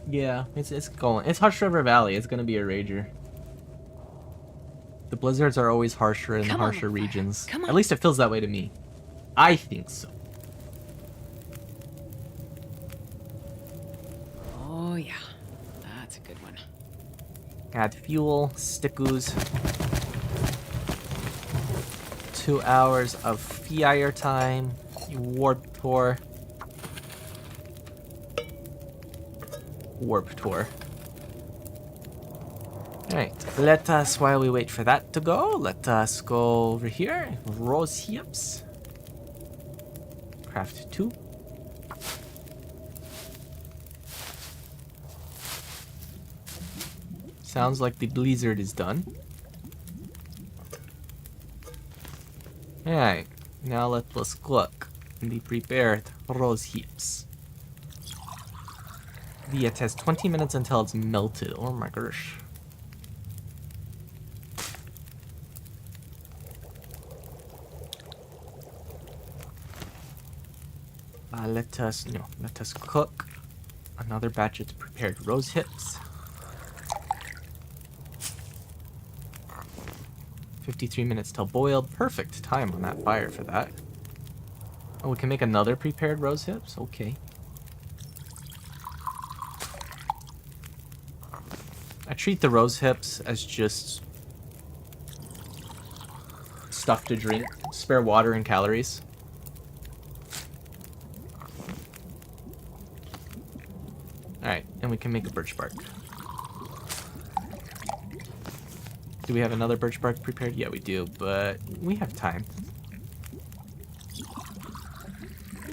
Yeah, it's going. It's Hush River Valley. It's gonna be a rager. The blizzards are always harsher in the harsher regions. Come on. At least it feels that way to me. I think so. Oh yeah, that's a good one. Add fuel, stickoos. 2 hours of fire time. Warp tour. Warp tour. Alright, let us, while we wait for that to go, let us go over here. Rose hips. Craft 2. Sounds like the blizzard is done. Alright, now let us cook the prepared rose hips. It has 20 minutes until it's melted. Oh my gosh. Let us cook another batch of prepared rose hips. 53 minutes till boiled. Perfect time on that fire for that. Oh, we can make another prepared rose hips? Okay. I treat the rose hips as just stuff to drink, spare water and calories. Alright, and we can make a birch bark. Do we have another birch bark prepared? Yeah, we do, but we have time.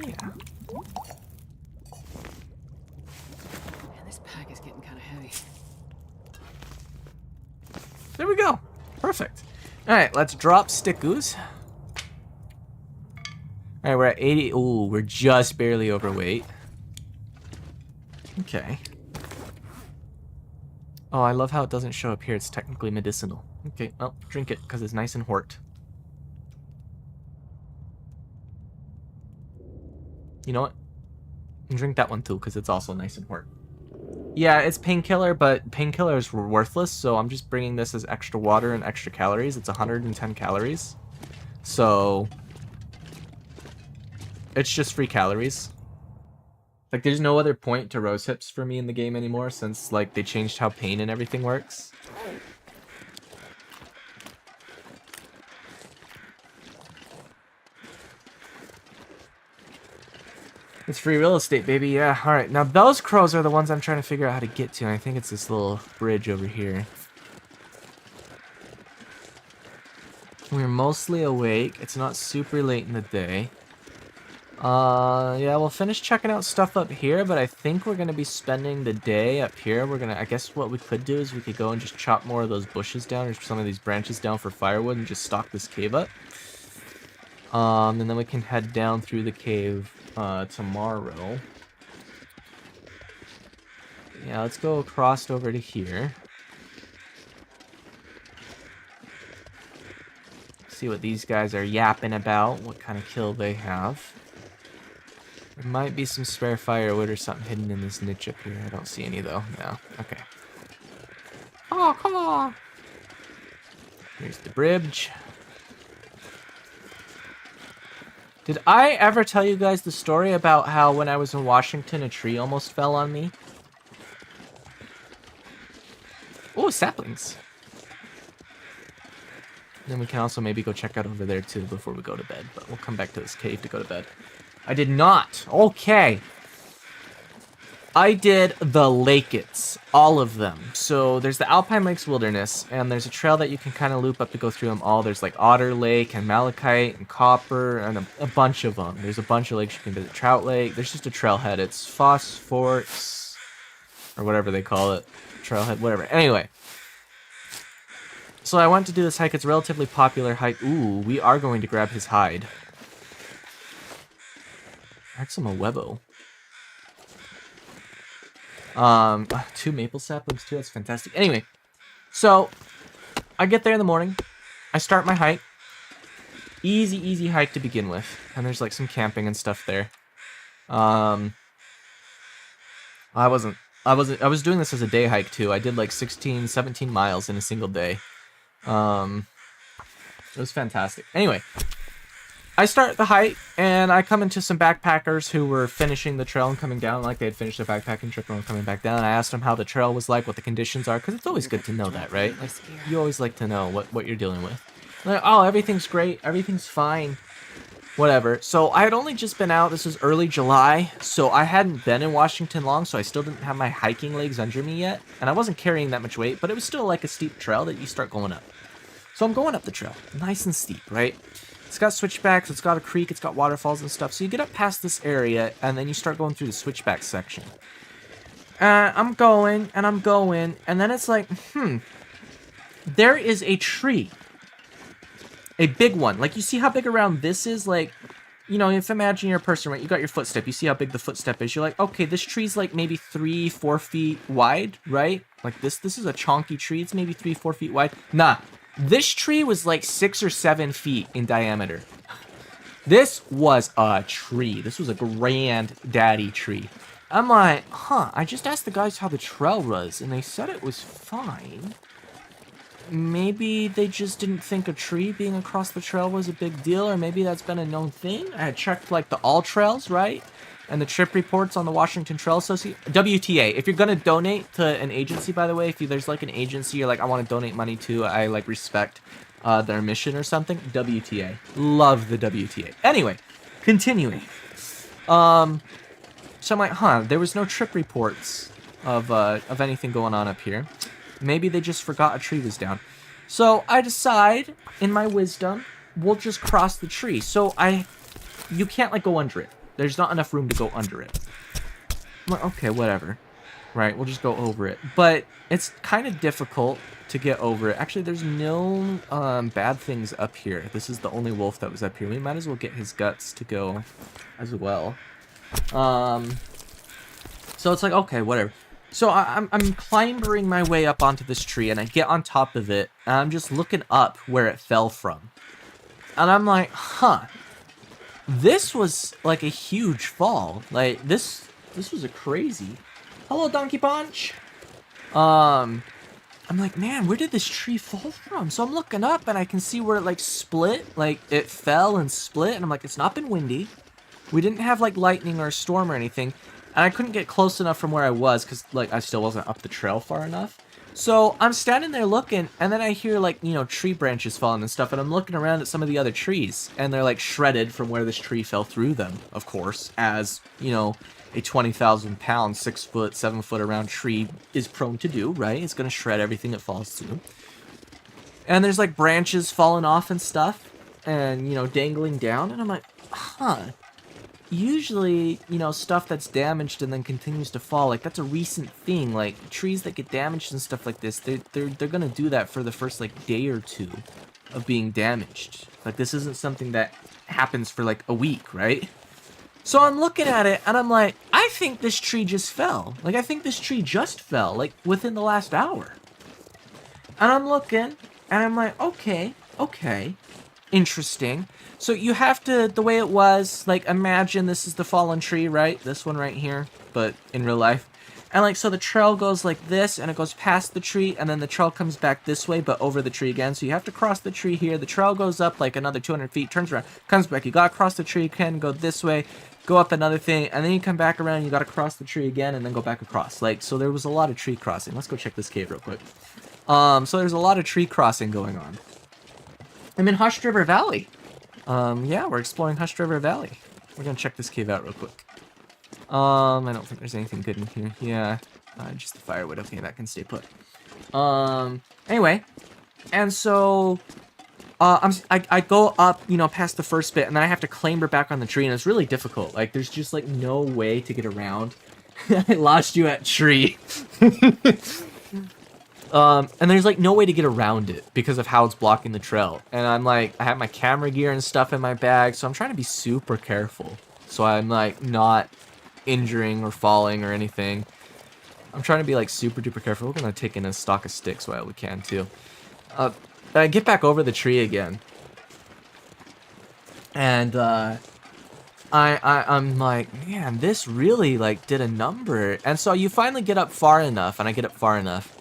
Yeah. Man, this pack is getting kind of heavy. There we go. Perfect. Alright, let's drop stickoos. Alright, we're at 80. Ooh, we're just barely overweight. Okay. Oh, I love how it doesn't show up here. It's technically medicinal. Okay, well, drink it, because it's nice and hort. You know what? Drink that one too, because it's also nice and hort. Yeah, it's painkiller, but painkillers were worthless, so I'm just bringing this as extra water and extra calories. It's 110 calories. So it's just free calories. Like, there's no other point to rose hips for me in the game anymore since, like, they changed how pain and everything works. It's free real estate, baby. Yeah, alright. Now, those crows are the ones I'm trying to figure out how to get to. And I think it's this little bridge over here. We're mostly awake. It's not super late in the day. Yeah, we'll finish checking out stuff up here, but I think we're gonna be spending the day up here. I guess what we could do is we could go and just chop more of those bushes down, or some of these branches down for firewood, and just stock this cave up. And then we can head down through the cave, tomorrow. Yeah, let's go across over to here. See what these guys are yapping about, what kind of kill they have. There might be some spare firewood or something hidden in this niche up here. I don't see any, though. No. Okay. Oh, come on! Here's the bridge. Did I ever tell you guys the story about how when I was in Washington, a tree almost fell on me? Oh, saplings. Then we can also maybe go check out over there, too, before we go to bed. But we'll come back to this cave to go to bed. I did not. Okay. I did the Lakets. All of them. So there's the Alpine Lakes Wilderness, and there's a trail that you can kind of loop up to go through them all. There's like Otter Lake and Malachite and Copper and a bunch of them. There's a bunch of lakes you can visit. Trout Lake. There's just a trailhead. It's Phosphorus or whatever they call it. Trailhead, whatever. Anyway. So I went to do this hike. It's a relatively popular hike. Ooh, we are going to grab his hide. I heard some Awebo. 2 maple saplings too. That's fantastic. Anyway, so I get there in the morning. I start my hike. Easy hike to begin with. And there's like some camping and stuff there. I was doing this as a day hike too. I did like 16, 17 miles in a single day. It was fantastic. Anyway, I start the hike and I come into some backpackers who were finishing the trail and coming down, like they had finished their backpacking trip and were coming back down. I asked them how the trail was like, what the conditions are, because it's always good to know that, right? Like, you always like to know what you're dealing with. Like, oh, everything's great, everything's fine. Whatever. So I had only just been out. This was early July, so I hadn't been in Washington long, so I still didn't have my hiking legs under me yet, and I wasn't carrying that much weight, but it was still like a steep trail that you start going up. So I'm going up the trail, nice and steep, right? It's got switchbacks, it's got a creek, it's got waterfalls and stuff. So you get up past this area, and then you start going through the switchback section. I'm going, and then it's like, there is a tree. A big one. Like, you see how big around this is? Like, you know, if imagine you're a person, right? You got your footstep. You see how big the footstep is. You're like, okay, this tree's like maybe 3-4 feet wide, right? Like, this is a chonky tree. It's maybe 3-4 feet wide. Nah. This tree was like 6 or 7 feet in diameter. This was a tree. This was a granddaddy tree. I'm like, I just asked the guys how the trail was, and they said it was fine. Maybe they just didn't think a tree being across the trail was a big deal, or maybe that's been a known thing. I had checked, like, the all trails, right? And the trip reports on the Washington Trail Association. WTA. If you're going to donate to an agency, by the way, if there's, like, an agency you're like, I want to donate money to, I, like, respect their mission or something, WTA. Love the WTA. Anyway, continuing. So I'm like, there was no trip reports of anything going on up here. Maybe they just forgot a tree was down. So I decide, in my wisdom, we'll just cross the tree. So you can't, like, go under it. There's not enough room to go under it. I'm like, okay, whatever. Right, we'll just go over it. But it's kind of difficult to get over it. Actually, there's no bad things up here. This is the only wolf that was up here. We might as well get his guts to go as well. So it's like, okay, whatever. So I'm clambering my way up onto this tree, and I get on top of it, and I'm just looking up where it fell from. And I'm like, this was like a huge fall. Like, this was a crazy. Hello, Donkey Punch. I'm like, man, where did this tree fall from? So I'm looking up, and I can see where it, like, split. Like, it fell and split, and I'm like, it's not been windy. We didn't have, like, lightning or a storm or anything. And I couldn't get close enough from where I was because, like, I still wasn't up the trail far enough. So I'm standing there looking, and then I hear, like, you know, tree branches falling and stuff, and I'm looking around at some of the other trees, and they're, like, shredded from where this tree fell through them, of course, as, you know, a 20,000-pound, 6-foot, 7-foot around tree is prone to do, right? It's going to shred everything it falls through. And there's, like, branches falling off and stuff, and, you know, dangling down, and I'm like, usually, you know, stuff that's damaged and then continues to fall, like, that's a recent thing. Like, trees that get damaged and stuff like this, they're gonna do that for the first, like, day or two of being damaged. Like, this isn't something that happens for, like, a week, right? So I'm looking at it, and I'm like, I think this tree just fell. Like, I think this tree just fell, like, within the last hour. And I'm looking, and I'm like, okay, interesting. So you have to, the way it was, like, imagine this is the fallen tree, right? This one right here, but in real life. And, like, so the trail goes like this, and it goes past the tree, and then the trail comes back this way, but over the tree again. So you have to cross the tree here. The trail goes up, like, another 200 feet, turns around, comes back. You gotta cross the tree again, go this way, go up another thing, and then you come back around, and you gotta cross the tree again, and then go back across. Like, so there was a lot of tree crossing. Let's go check this cave real quick. So there's a lot of tree crossing going on. I'm in Hushed River Valley. Yeah, we're exploring Hushed River Valley. We're gonna check this cave out real quick. I don't think there's anything good in here. Yeah, just the firewood. Okay, that can stay put. Anyway, and so, I go up, you know, past the first bit, and then I have to clamber back on the tree, and it's really difficult. Like, there's just, like, no way to get around. I lost you at tree. And there's, like, no way to get around it because of how it's blocking the trail. And I'm, like, I have my camera gear and stuff in my bag, so I'm trying to be super careful. So I'm, like, not injuring or falling or anything. I'm trying to be, like, super duper careful. We're gonna take in a stock of sticks while we can, too. I get back over the tree again. And I'm like, man, this really like did a number. And so you finally get up far enough, and I get up far enough,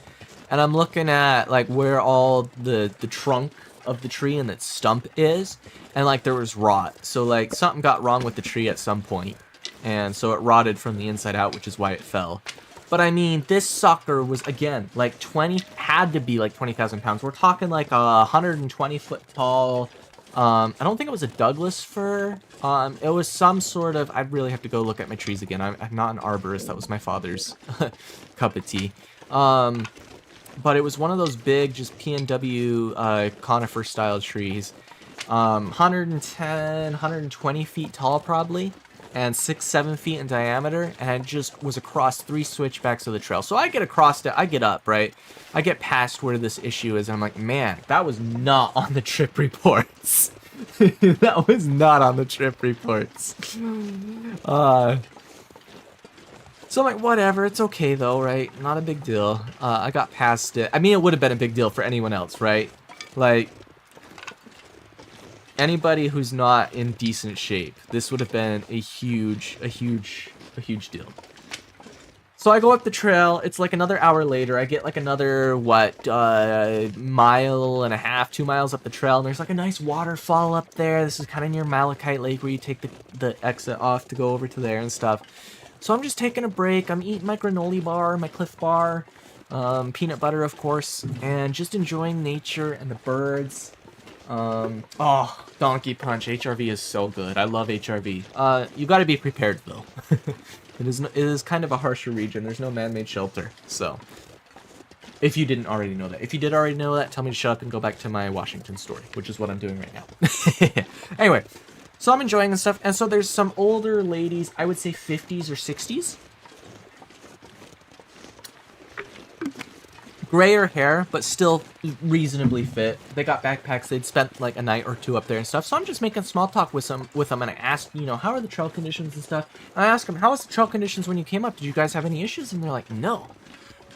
and I'm looking at like where all the trunk of the tree and its stump is, and like there was rot. So like something got wrong with the tree at some point, and so it rotted from the inside out, which is why it fell. But I mean, this sucker was, again, like had to be like 20,000 pounds. We're talking like a 120-foot tall. I don't think it was a Douglas fir. It was some sort of. I'd really have to go look at my trees again. I'm not an arborist. That was my father's cup of tea. But it was one of those big, just PNW conifer style trees. 110, 120 feet tall probably, and 6-7 feet in diameter, and it just was across 3 switchbacks of the trail. So I get across it, I get up, right? I get past where this issue is, and I'm like, man, that was not on the trip reports. That was not on the trip reports. So I'm like, whatever, it's okay though, right? Not a big deal. I got past it. I mean, it would have been a big deal for anyone else, right? Like, anybody who's not in decent shape, this would have been a huge deal. So I go up the trail. It's like another hour later. I get like another, mile and a half, 2 miles up the trail. And there's like a nice waterfall up there. This is kind of near Malachite Lake where you take the exit off to go over to there and stuff. So I'm just taking a break. I'm eating my granola bar, my Cliff Bar, peanut butter, of course, and just enjoying nature and the birds. Oh, Donkey Punch. HRV is so good. I love HRV. You gotta be prepared, though. It is kind of a harsher region. There's no man-made shelter, so. If you didn't already know that. If you did already know that, tell me to shut up and go back to my Washington story, which is what I'm doing right now. Anyway, so I'm enjoying this stuff, and so there's some older ladies, I would say 50s or 60s. Grayer hair, but still reasonably fit. They got backpacks. They'd spent like a night or two up there and stuff. So I'm just making small talk with them, and I asked, how are the trail conditions and stuff. And I asked them, how was the trail conditions when you came up? Did you guys have any issues? And they're like, no.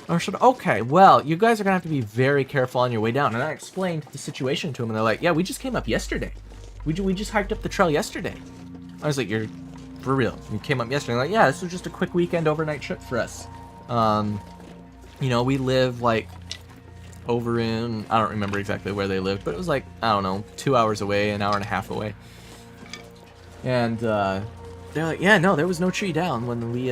I said, okay, well, you guys are gonna have to be very careful on your way down. And I explained the situation to them, and they're like, yeah, we just came up yesterday. We just hiked up the trail yesterday. I was like, you're for real? You came up yesterday? They're like, yeah, this was just a quick weekend overnight trip for us. We live like over in, I don't remember exactly where they lived, but it was like, I don't know, 2 hours away, an hour and a half away. And they're like, yeah, no, there was no tree down when we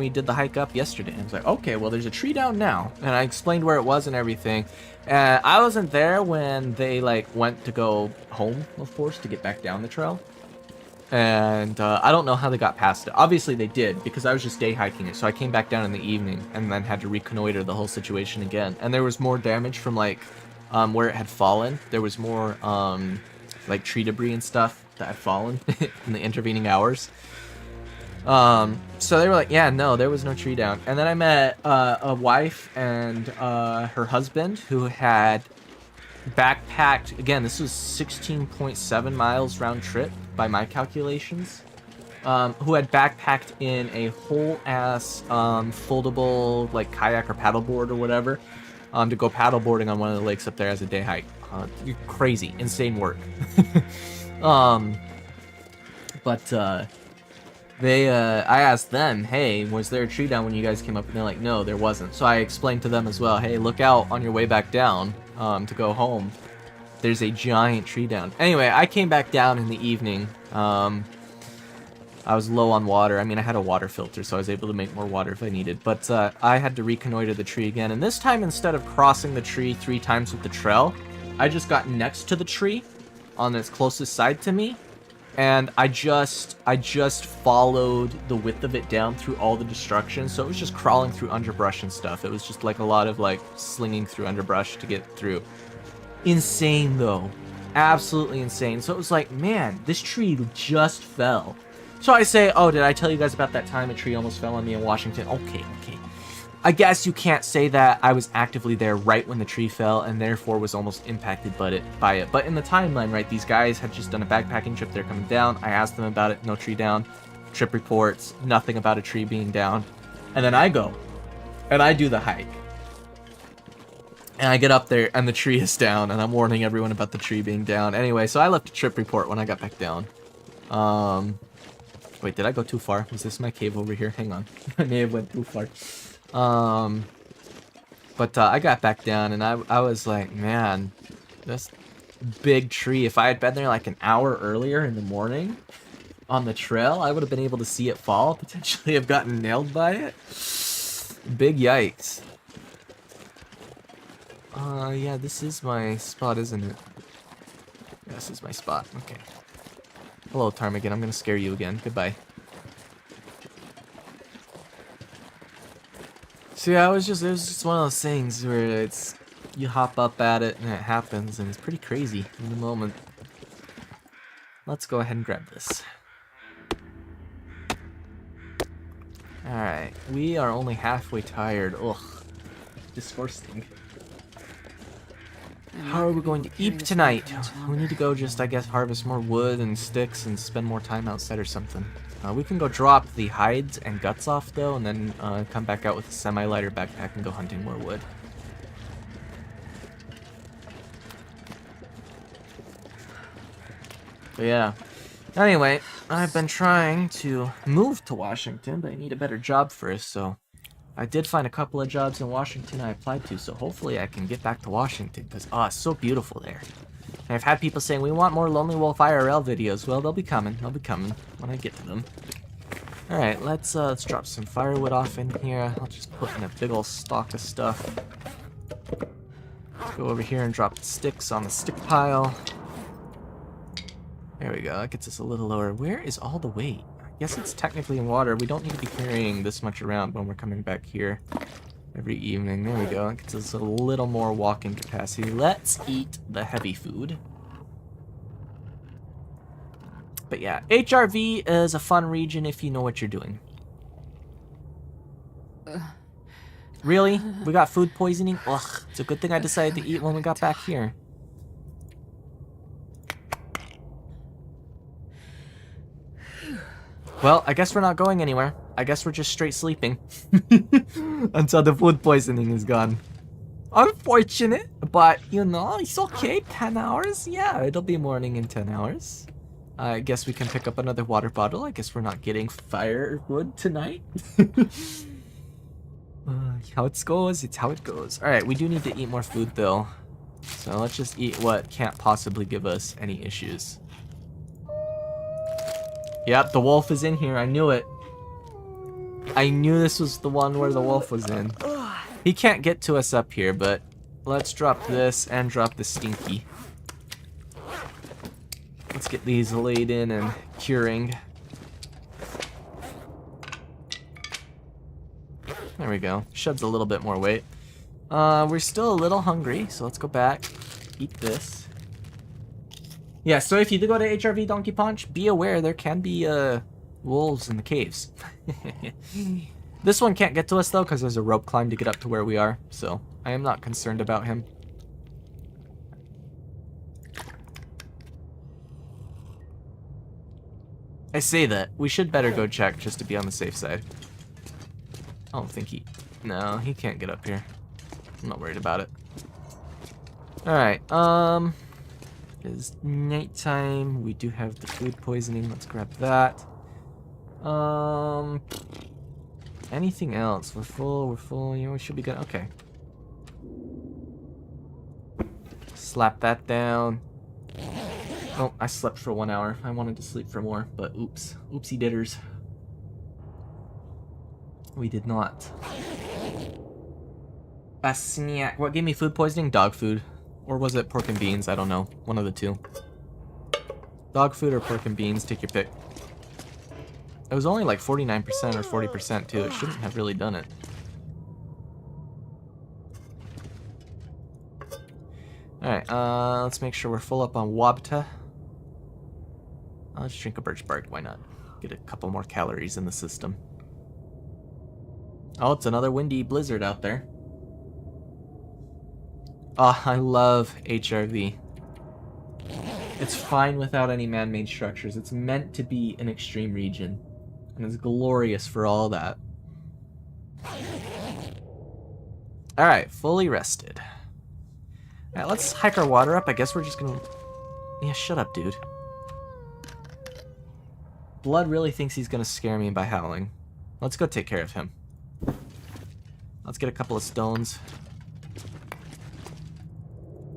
did the hike up yesterday. And I was like, okay, well, there's a tree down now. And I explained where it was and everything. And I wasn't there when they like went to go home, of course, to get back down the trail. And I don't know how they got past it. Obviously they did, because I was just day hiking it. So I came back down in the evening and then had to reconnoiter the whole situation again. And there was more damage from like where it had fallen. There was more like tree debris and stuff that had fallen in the intervening hours. So they were like, yeah, no, there was no tree down. And then I met a wife and her husband who had backpacked, again, this was 16.7 miles round trip by my calculations, who had backpacked in a whole ass foldable like kayak or paddleboard or whatever to go paddleboarding on one of the lakes up there as a day hike. Crazy, insane work. I asked them, hey, was there a tree down when you guys came up? And they're like, no, there wasn't. So I explained to them as well, hey, look out on your way back down to go home. There's a giant tree down. Anyway, I came back down in the evening. I was low on water. I mean, I had a water filter, so I was able to make more water if I needed. But I had to reconnoiter the tree again. And this time, instead of crossing the tree 3 times with the trail, I just got next to the tree on its closest side to me. And I just followed the width of it down through all the destruction. So it was just crawling through underbrush and stuff. It was just like a lot of like slinging through underbrush to get through. Insane though. Absolutely insane. So it was like, man, this tree just fell. So I say, oh, did I tell you guys about that time a tree almost fell on me in Washington? Okay. I guess you can't say that I was actively there right when the tree fell and therefore was almost impacted by it. But in the timeline, right, these guys had just done a backpacking trip. They're coming down. I asked them about it. No tree down. Trip reports. Nothing about a tree being down. And then I go and I do the hike. And I get up there, and the tree is down, and I'm warning everyone about the tree being down. Anyway, so I left a trip report when I got back down. Wait, did I go too far? Was this my cave over here? Hang on. I may have went too far. But I got back down, and I was like, man, this big tree. If I had been there like an hour earlier in the morning on the trail, I would have been able to see it fall, potentially have gotten nailed by it. Big yikes. Yeah, this is my spot, isn't it? Yeah, this is my spot. Okay. Hello, Ptarmigan. I'm gonna scare you again. Goodbye. So yeah, it was just one of those things where it's you hop up at it and it happens, and it's pretty crazy in the moment. Let's go ahead and grab this. Alright, we are only halfway tired. Ugh. Disgusting. How are we going to eat tonight? We need to go just, I guess, harvest more wood and sticks and spend more time outside or something. We can go drop the hides and guts off, though, and then come back out with a semi-lighter backpack and go hunting more wood. But yeah. Anyway, I've been trying to move to Washington, but I need a better job first, so I did find a couple of jobs in Washington I applied to, so hopefully I can get back to Washington, because, it's so beautiful there. And I've had people saying, we want more Lonely Wolf IRL videos. Well, they'll be coming. They'll be coming when I get to them. Alright, let's drop some firewood off in here. I'll just put in a big old stock of stuff. Go over here and drop the sticks on the stick pile. There we go. That gets us a little lower. Where is all the weight? I guess it's technically in water. We don't need to be carrying this much around when we're coming back here every evening. There we go. That gets us a little more walking capacity. Let's eat the heavy food. But yeah, HRV is a fun region if you know what you're doing. Really? We got food poisoning? Ugh, it's a good thing I decided to eat when we got back here. Well, I guess we're not going anywhere. I guess we're just straight sleeping. Until the food poisoning is gone. Unfortunate, but you know, it's okay. 10 hours? Yeah, it'll be morning in 10 hours. I guess we can pick up another water bottle. I guess we're not getting firewood tonight. How it goes, it's how it goes. Alright, we do need to eat more food though. So let's just eat what can't possibly give us any issues. Yep, the wolf is in here. I knew it. I knew this was the one where the wolf was in. He can't get to us up here, but let's drop this and drop the stinky. Let's get these laid in and curing. There we go. Sheds a little bit more weight. We're still a little hungry, so let's go back. Eat this. Yeah, so if you do go to HRV Donkey Punch, be aware there can be wolves in the caves. This one can't get to us though, because there's a rope climb to get up to where we are, so I am not concerned about him. I say that. We should better go check just to be on the safe side. I don't think he... No, he can't get up here. I'm not worried about it. Alright, it's nighttime. We do have the food poisoning. Let's grab that. Anything else? We're full. You know, we should be good. Okay. Slap that down. Oh, I slept for 1 hour. I wanted to sleep for more, but oops. Oopsie ditters. We did not. A snack. What gave me food poisoning? Dog food. Or was it pork and beans? I don't know. One of the two. Dog food or pork and beans, take your pick. It was only like 49% or 40% too. It shouldn't have really done it. Alright, let's make sure we're full up on Wabta. Let's drink a birch bark, why not? Get a couple more calories in the system. Oh, it's another windy blizzard out there. Oh, I love HRV. It's fine without any man-made structures. It's meant to be an extreme region. And it's glorious for all that. Alright, fully rested. Alright, let's hike our water up. I guess we're just gonna... Yeah, shut up, dude. Blood really thinks he's gonna scare me by howling. Let's go take care of him. Let's get a couple of stones.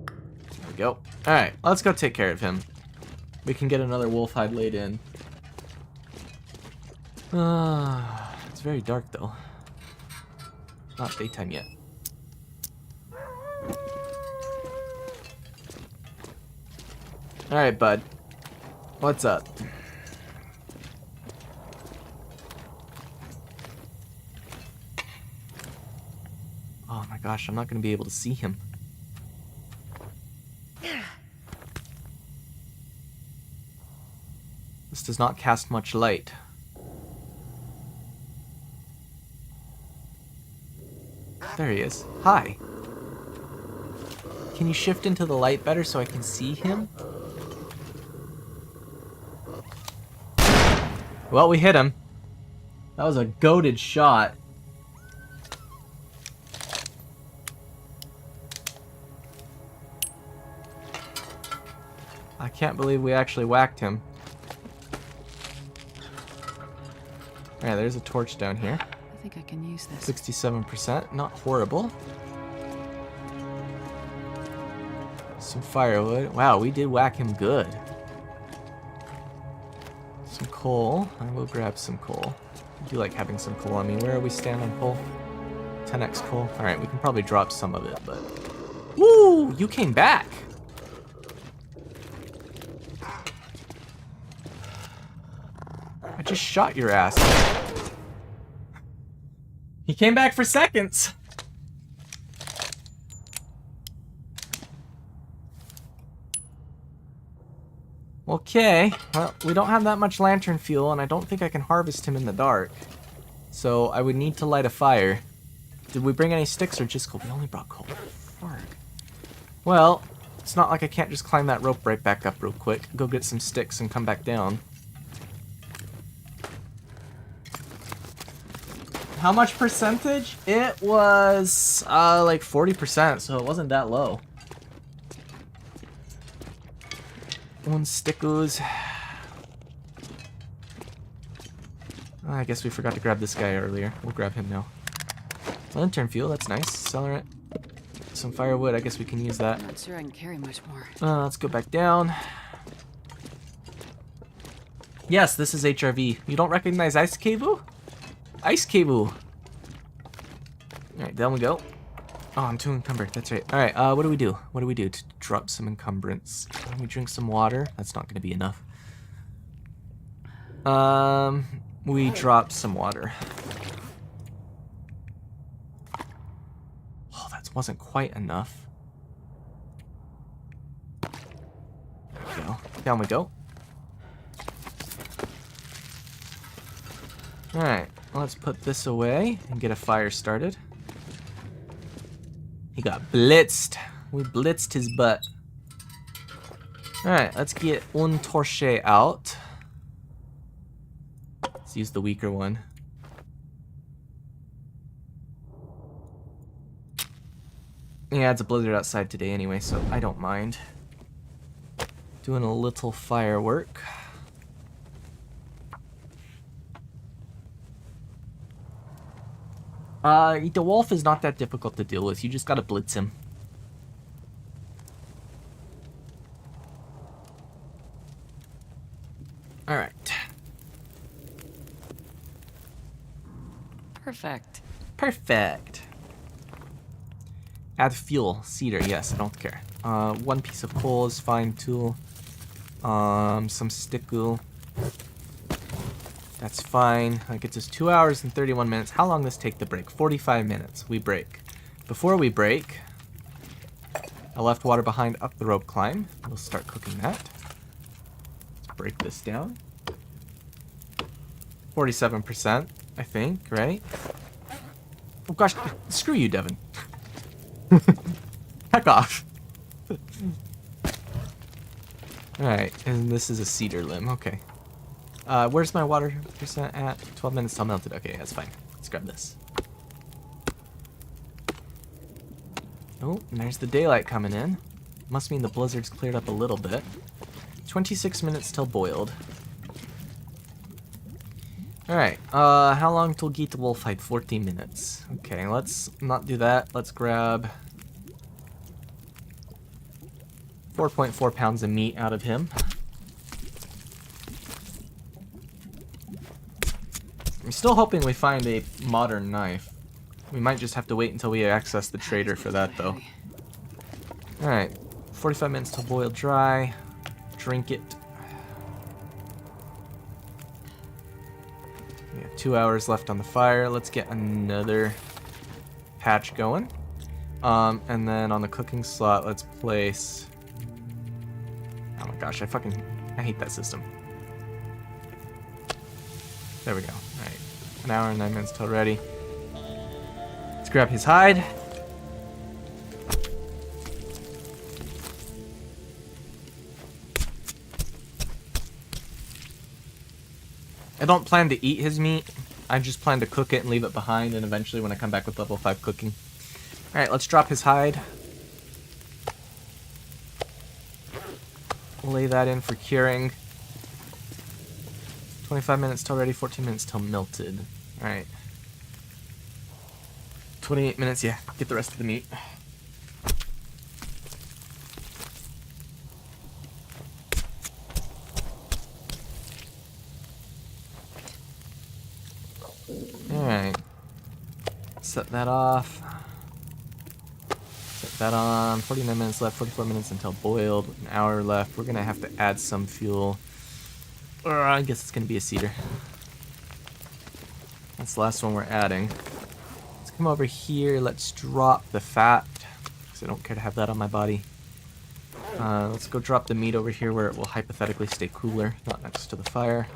There we go. Alright, let's go take care of him. We can get another wolf hide laid in. It's very dark though. Not daytime yet. Alright, bud. What's up? Oh my gosh, I'm not going to be able to see him. This does not cast much light. There he is. Hi. Can you shift into the light better so I can see him? Well, we hit him. That was a goated shot. I can't believe we actually whacked him. Alright, there's a torch down here. I think I can use this. 67%, not horrible. Some firewood. Wow, we did whack him good. Some coal. I will grab some coal. I do like having some coal on me. Where are we standing on coal? 10x coal. Alright, we can probably drop some of it, but... Woo! You came back! I just shot your ass. He came back for seconds! Okay, well, we don't have that much lantern fuel, and I don't think I can harvest him in the dark. So, I would need to light a fire. Did we bring any sticks or just coal? We only brought coal. Fuck. Well, it's not like I can't just climb that rope right back up real quick, go get some sticks and come back down. How much percentage? It was, like 40%, so it wasn't that low. One stickos. I guess we forgot to grab this guy earlier. We'll grab him now. Lantern fuel, that's nice. Celerant. Some firewood, I guess we can use that. I'm not sure I can carry much more. Let's go back down. Yes, this is HRV. You don't recognize Ice Cable? Ice Cable! Alright, down we go. Oh, I'm too encumbered. That's right. Alright, what do we do? What do we do to drop some encumbrance? We drink some water. That's not going to be enough. We drop some water. Oh, that wasn't quite enough. There we go. Down we go. Alright, let's put this away and get a fire started. He got blitzed. We blitzed his butt. Alright, let's get one torche out. Let's use the weaker one. Yeah, it's a blizzard outside today anyway, so I don't mind. Doing a little firework. The wolf is not that difficult to deal with. You just gotta blitz him. Alright. Perfect. Perfect. Add fuel. Cedar. Yes, I don't care. One piece of coal is fine too. Some stick wool. That's fine. That gets us 2 hours and 31 minutes. How long does this take to break? 45 minutes. We break. Before we break, I left water behind up the rope climb. We'll start cooking that. Let's break this down. 47%, I think, right? Oh gosh, screw you, Devin. Heck off. Alright, and this is a cedar limb, okay. Where's my water percent at? 12 minutes till melted. Okay, that's fine. Let's grab this. Oh, and there's the daylight coming in. Must mean the blizzard's cleared up a little bit. 26 minutes till boiled. Alright, how long till get the wolf hide? 14 minutes. Okay, let's not do that. Let's grab 4.4 pounds of meat out of him. I'm still hoping we find a modern knife. We might just have to wait until we access the trader for that, though. Alright, 45 minutes till boil dry. Drink it. We have 2 hours left on the fire. Let's get another patch going. And then on the cooking slot, let's place... Oh my gosh, I hate that system. There we go. Alright. 1 hour and 9 minutes till ready. Let's grab his hide. I don't plan to eat his meat. I just plan to cook it and leave it behind, and eventually when I come back with level 5 cooking. Alright, let's drop his hide. We'll lay that in for curing. 25 minutes till ready, 14 minutes till melted. Alright. 28 minutes, yeah. Get the rest of the meat. Alright. Set that off. Set that on. 49 minutes left, 44 minutes until boiled. An hour left. We're gonna have to add some fuel. Or I guess it's gonna be a cedar. That's the last one we're adding. Let's come over here. Let's drop the fat, because I don't care to have that on my body. Let's go drop the meat over here where it will hypothetically stay cooler, not next to the fire.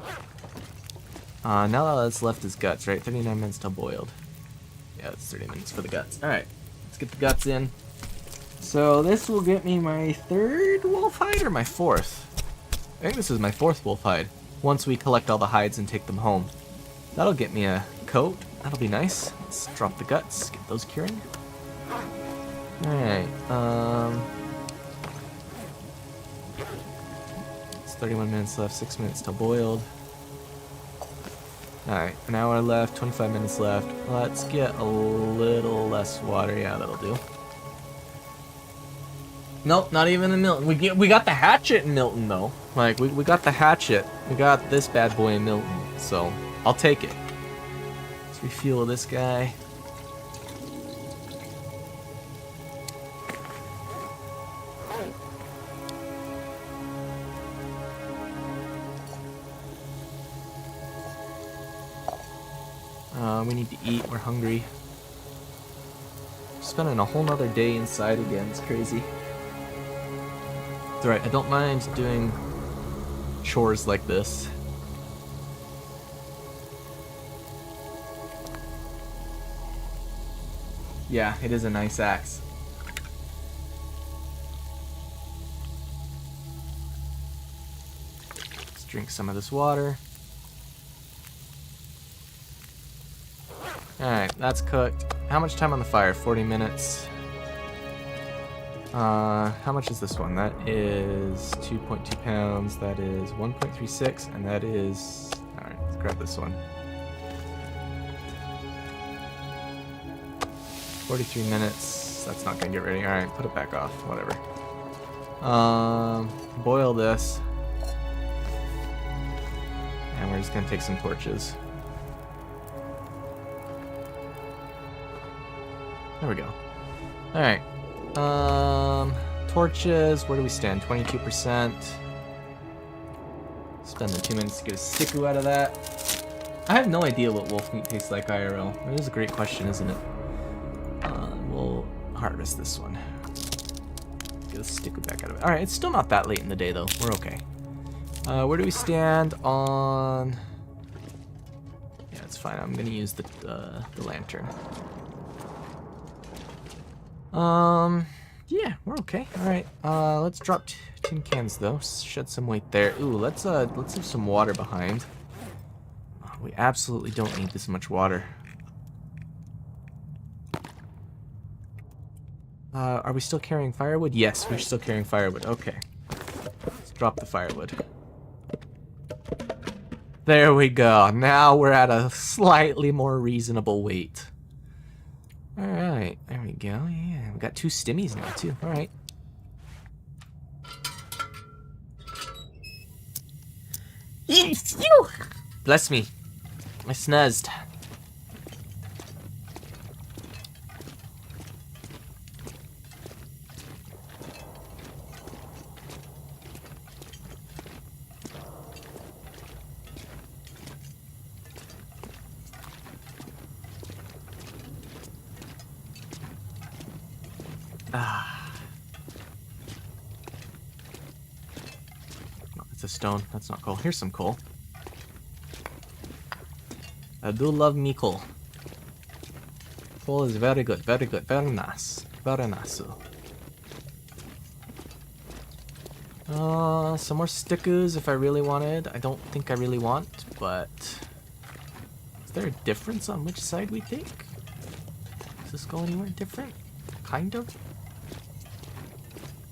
Now all that's left is guts, right? 39 minutes till boiled. Yeah, it's 30 minutes for the guts. Alright, let's get the guts in. So this will get me my 3rd wolf hide or my 4th? I think this is my 4th wolf hide. Once we collect all the hides and take them home. That'll get me a coat. That'll be nice. Let's drop the guts, get those curing. Alright, it's 31 minutes left, 6 minutes till boiled. Alright, an hour left, 25 minutes left. Let's get a little less water. Yeah, that'll do. Nope, not even in Milton. We got the hatchet in Milton, though. Like, we got the hatchet. We got this bad boy in Milton, so I'll take it. Let's refuel this guy. We need to eat. We're hungry. Spending a whole nother day inside again. It's crazy. It's alright. I don't mind doing chores like this. Yeah, it is a nice axe. Let's drink some of this water. Alright, that's cooked. How much time on the fire? 40 minutes. How much is this one? That is 2.2 pounds. That is 1.36, and that is... Alright, let's grab this one. 43 minutes. That's not gonna get ready. Alright, put it back off. Whatever. Boil this. And we're just gonna take some torches. There we go. Alright. Torches, where do we stand? 22%. Spending 2 minutes to get a sticku out of that. I have no idea what wolf meat tastes like IRL. It is a great question, isn't it? We'll harvest this one. Get a sticku back out of it. Alright, it's still not that late in the day, though. We're okay. Where do we stand on... Yeah, it's fine. I'm gonna use the lantern. Yeah, we're okay. Alright, let's drop tin cans, though. Shed some weight there. Ooh, let's leave some water behind. We absolutely don't need this much water. Are we still carrying firewood? Yes, we're still carrying firewood. Okay. Let's drop the firewood. There we go. Now we're at a slightly more reasonable weight. Alright, there we go. Yeah, we got 2 stimmies now, too. Alright. Bless me. I snuzzed. Ah. Oh, it's a stone. That's not coal. Here's some coal. I do love me coal. Coal is very good, very good, very nice. Very nice. Some more stickers if I really wanted. I don't think I really want, but... Is there a difference on which side we take? Does this go anywhere different? Kind of?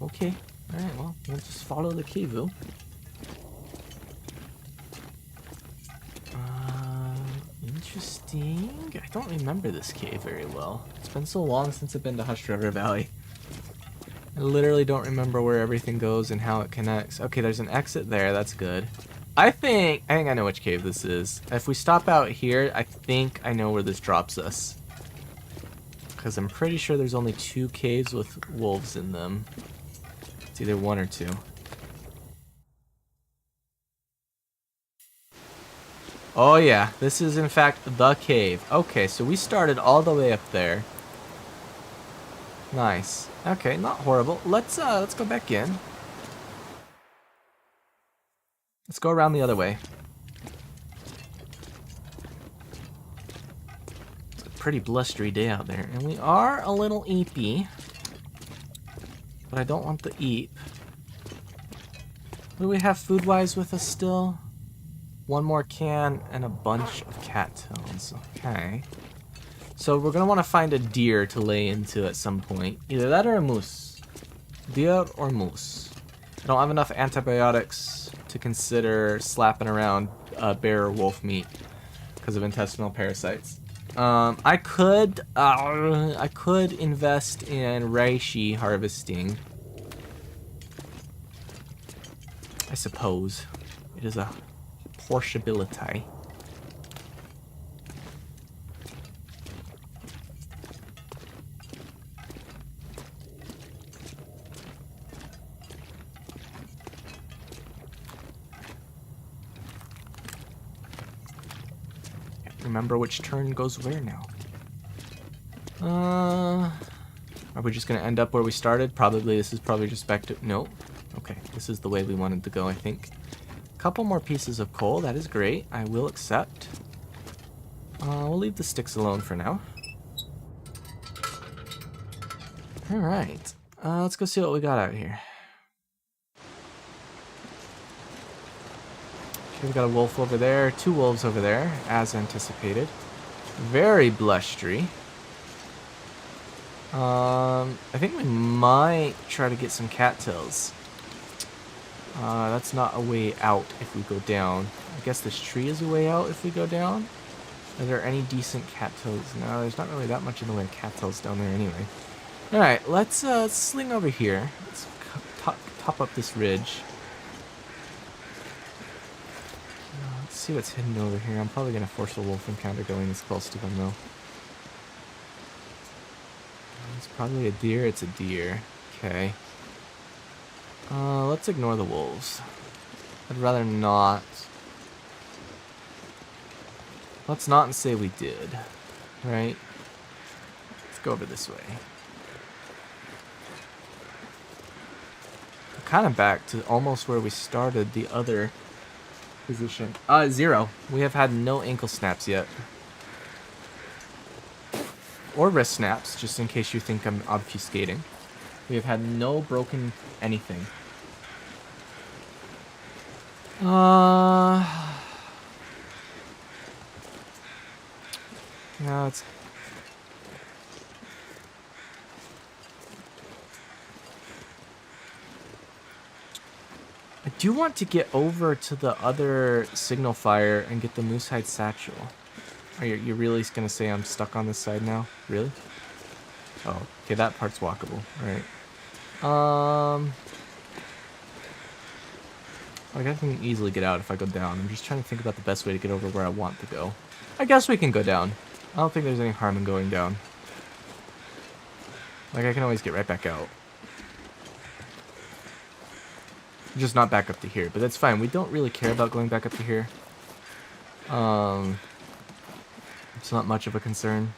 Okay. Alright, well, we'll just follow the cave, though. Interesting. I don't remember this cave very well. It's been so long since I've been to Hush River Valley. I literally don't remember where everything goes and how it connects. Okay, there's an exit there. That's good. I think I know which cave this is. If we stop out here, I think I know where this drops us. Because I'm pretty sure there's only 2 caves with wolves in them. It's either 1 or 2. Oh yeah, this is in fact the cave. Okay, so we started all the way up there. Nice. Okay, not horrible. Let's go back in. Let's go around the other way. It's a pretty blustery day out there, and we are a little eepy. But I don't want the eep. What do we have food-wise with us still? 1 more can and a bunch of cattails. Okay. So we're going to want to find a deer to lay into at some point. Either that or a moose. Deer or moose. I don't have enough antibiotics to consider slapping around bear or wolf meat because of intestinal parasites. I could invest in reishi harvesting. I suppose. It is a portability. Remember which turn goes where now. Are we just gonna end up where we started? Probably. This is probably just back to... No. Okay, this is the way we wanted to go, I think. Couple more pieces of coal. That is great. I will accept. We'll leave the sticks alone for now. Alright. Let's go see what we got out here. Okay, we got a wolf over there. 2 wolves over there, as anticipated. Very blustery. I think we might try to get some cattails. That's not a way out if we go down. I guess this tree is a way out if we go down. Are there any decent cattails? No, there's not really that much in the way of cattails down there anyway. Alright, let's sling over here. Let's top up this ridge. Let's see what's hidden over here. I'm probably going to force a wolf encounter going this close to them though. It's probably a deer. It's a deer. Okay. Let's ignore the wolves. I'd rather not. Let's not and say we did. Right? Let's go over this way. We're kind of back to almost where we started the other position. 0. We have had no ankle snaps yet. Or wrist snaps, just in case you think I'm obfuscating. We have had no broken anything. No, it's... I do want to get over to the other signal fire and get the moose hide satchel. Are you really gonna say I'm stuck on this side now? Really? Oh, okay, that part's walkable. Alright. I can easily get out if I go down. I'm just trying to think about the best way to get over where I want to go. I guess we can go down. I don't think there's any harm in going down. Like, I can always get right back out. Just not back up to here, but that's fine. We don't really care about going back up to here. It's not much of a concern.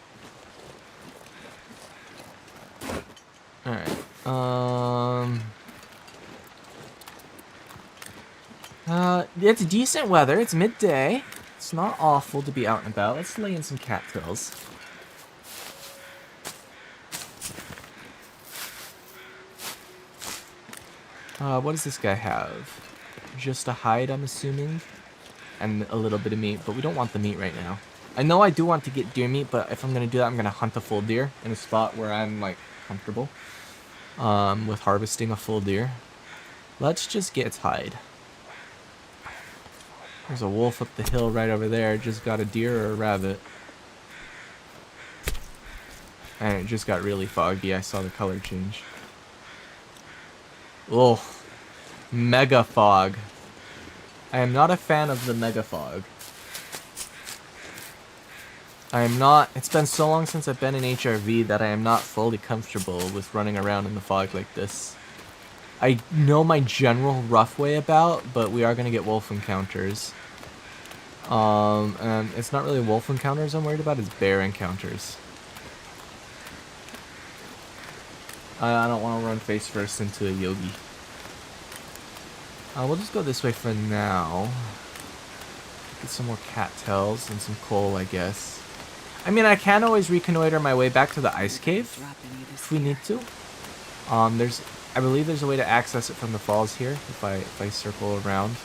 Alright. It's decent weather. It's midday. It's not awful to be out and about. Let's lay in some cattails. What does this guy have? Just a hide, I'm assuming? And a little bit of meat, but we don't want the meat right now. I know I do want to get deer meat, but if I'm going to do that, I'm going to hunt a full deer in a spot where I'm, like, comfortable with harvesting a full deer. Let's just get its hide. There's a wolf up the hill right over there. Just got a deer or a rabbit. And it just got really foggy. I saw the color change. Oh, mega fog. I am not a fan of the mega fog. I am not. It's been so long since I've been in HRV that I am not fully comfortable with running around in the fog like this. I know my general rough way about, but we are going to get wolf encounters. And it's not really wolf encounters I'm worried about, it's bear encounters. I don't want to run face first into a yogi. We'll just go this way for now. Get some more cattails and some coal, I guess. I mean, I can always reconnoiter my way back to the ice cave if we need to. I believe there's a way to access it from the falls here if I circle around.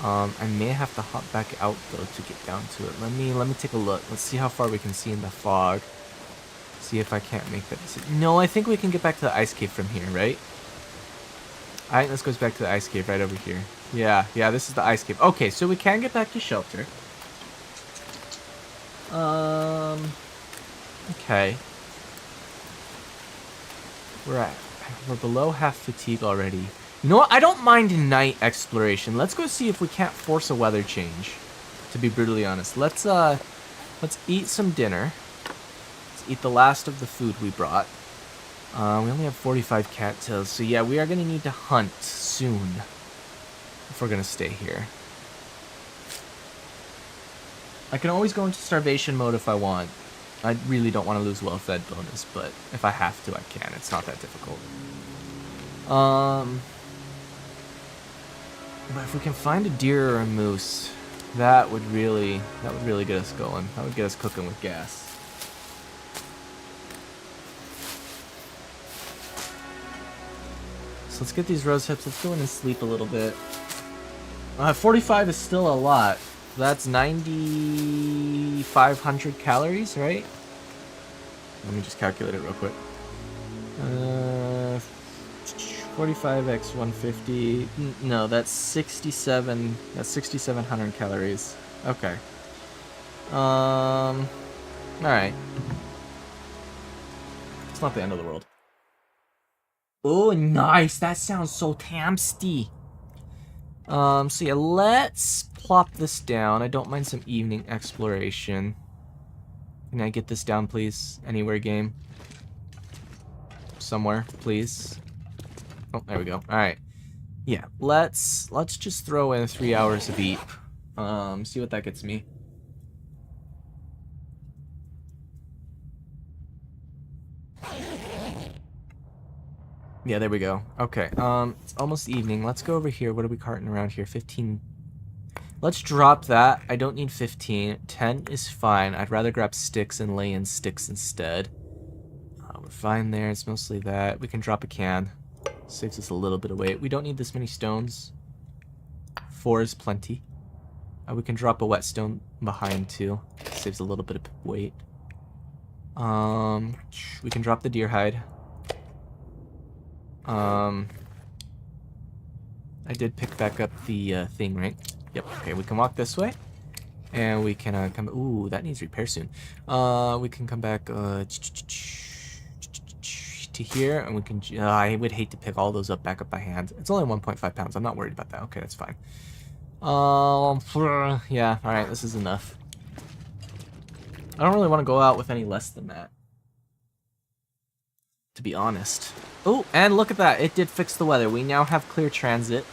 I may have to hop back out though to get down to it. Let me take a look. Let's see how far we can see in the fog. See if I can't make that decision. No, I think we can get back to the ice cave from here, right? I think this goes back to the ice cave right over here. Yeah, this is the ice cave. Okay, so we can get back to shelter. Okay. We're below half fatigue already. You know what? I don't mind night exploration. Let's go see if we can't force a weather change. To be brutally honest, let's eat some dinner. Let's eat the last of the food we brought. We only have 45 cattails, so yeah, we are gonna need to hunt soon if we're gonna stay here. I can always go into starvation mode if I want. I really don't want to lose well-fed bonus, but if I have to, I can. It's not that difficult. But if we can find a deer or a moose, that would really get us going. That would get us cooking with gas. So let's get these rose hips. Let's go in and sleep a little bit. 45 is still a lot. That's 9,500 calories, right? Let me just calculate it real quick. 45x 150. No, that's 67. That's 6,700 calories. Okay. All right. It's not the end of the world. Oh, nice. That sounds so tasty. So yeah, let's plop this down. I don't mind some evening exploration. Can I get this down, please? Anywhere, game? Somewhere, please. Oh, there we go. All right. Yeah, let's just throw in 3 hours of eat. See what that gets me. Yeah, there we go. Okay, it's almost evening. Let's go over here. What are we carting around here? 15. Let's drop that. I don't need 15. 10 is fine. I'd rather grab sticks and lay in sticks instead. We're fine there. It's mostly that. We can drop a can. Saves us a little bit of weight. We don't need this many stones. 4 is plenty. We can drop a whetstone behind too. Saves a little bit of weight. We can drop the deer hide. I I did pick back up the thing, right? Yep. Okay, we can walk this way. And we can come... Ooh, that needs repair soon. We can come back to here, and we can... I would hate to pick all those up back up by hand. It's only 1.5 pounds. I'm not worried about that. Okay, that's fine. Yeah, alright, this is enough. I don't really want to go out with any less than that, to be honest. Oh, and look at that. It did fix the weather. We now have clear transit.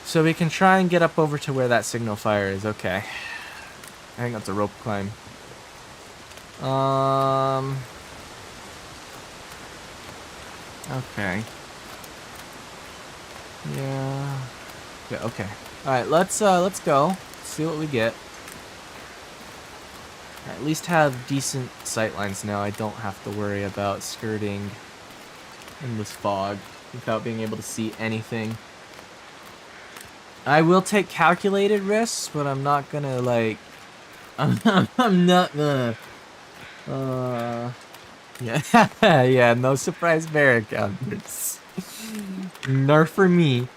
So we can try and get up over to where that signal fire is. Okay. I think that's a rope climb. Okay. Yeah. Okay. Alright, let's go. See what we get. I at least have decent sightlines now. I don't have to worry about skirting in this fog without being able to see anything. I will take calculated risks, but I'm not gonna, like... I'm not gonna... Yeah, yeah, no surprise bear encounters. Nor for me.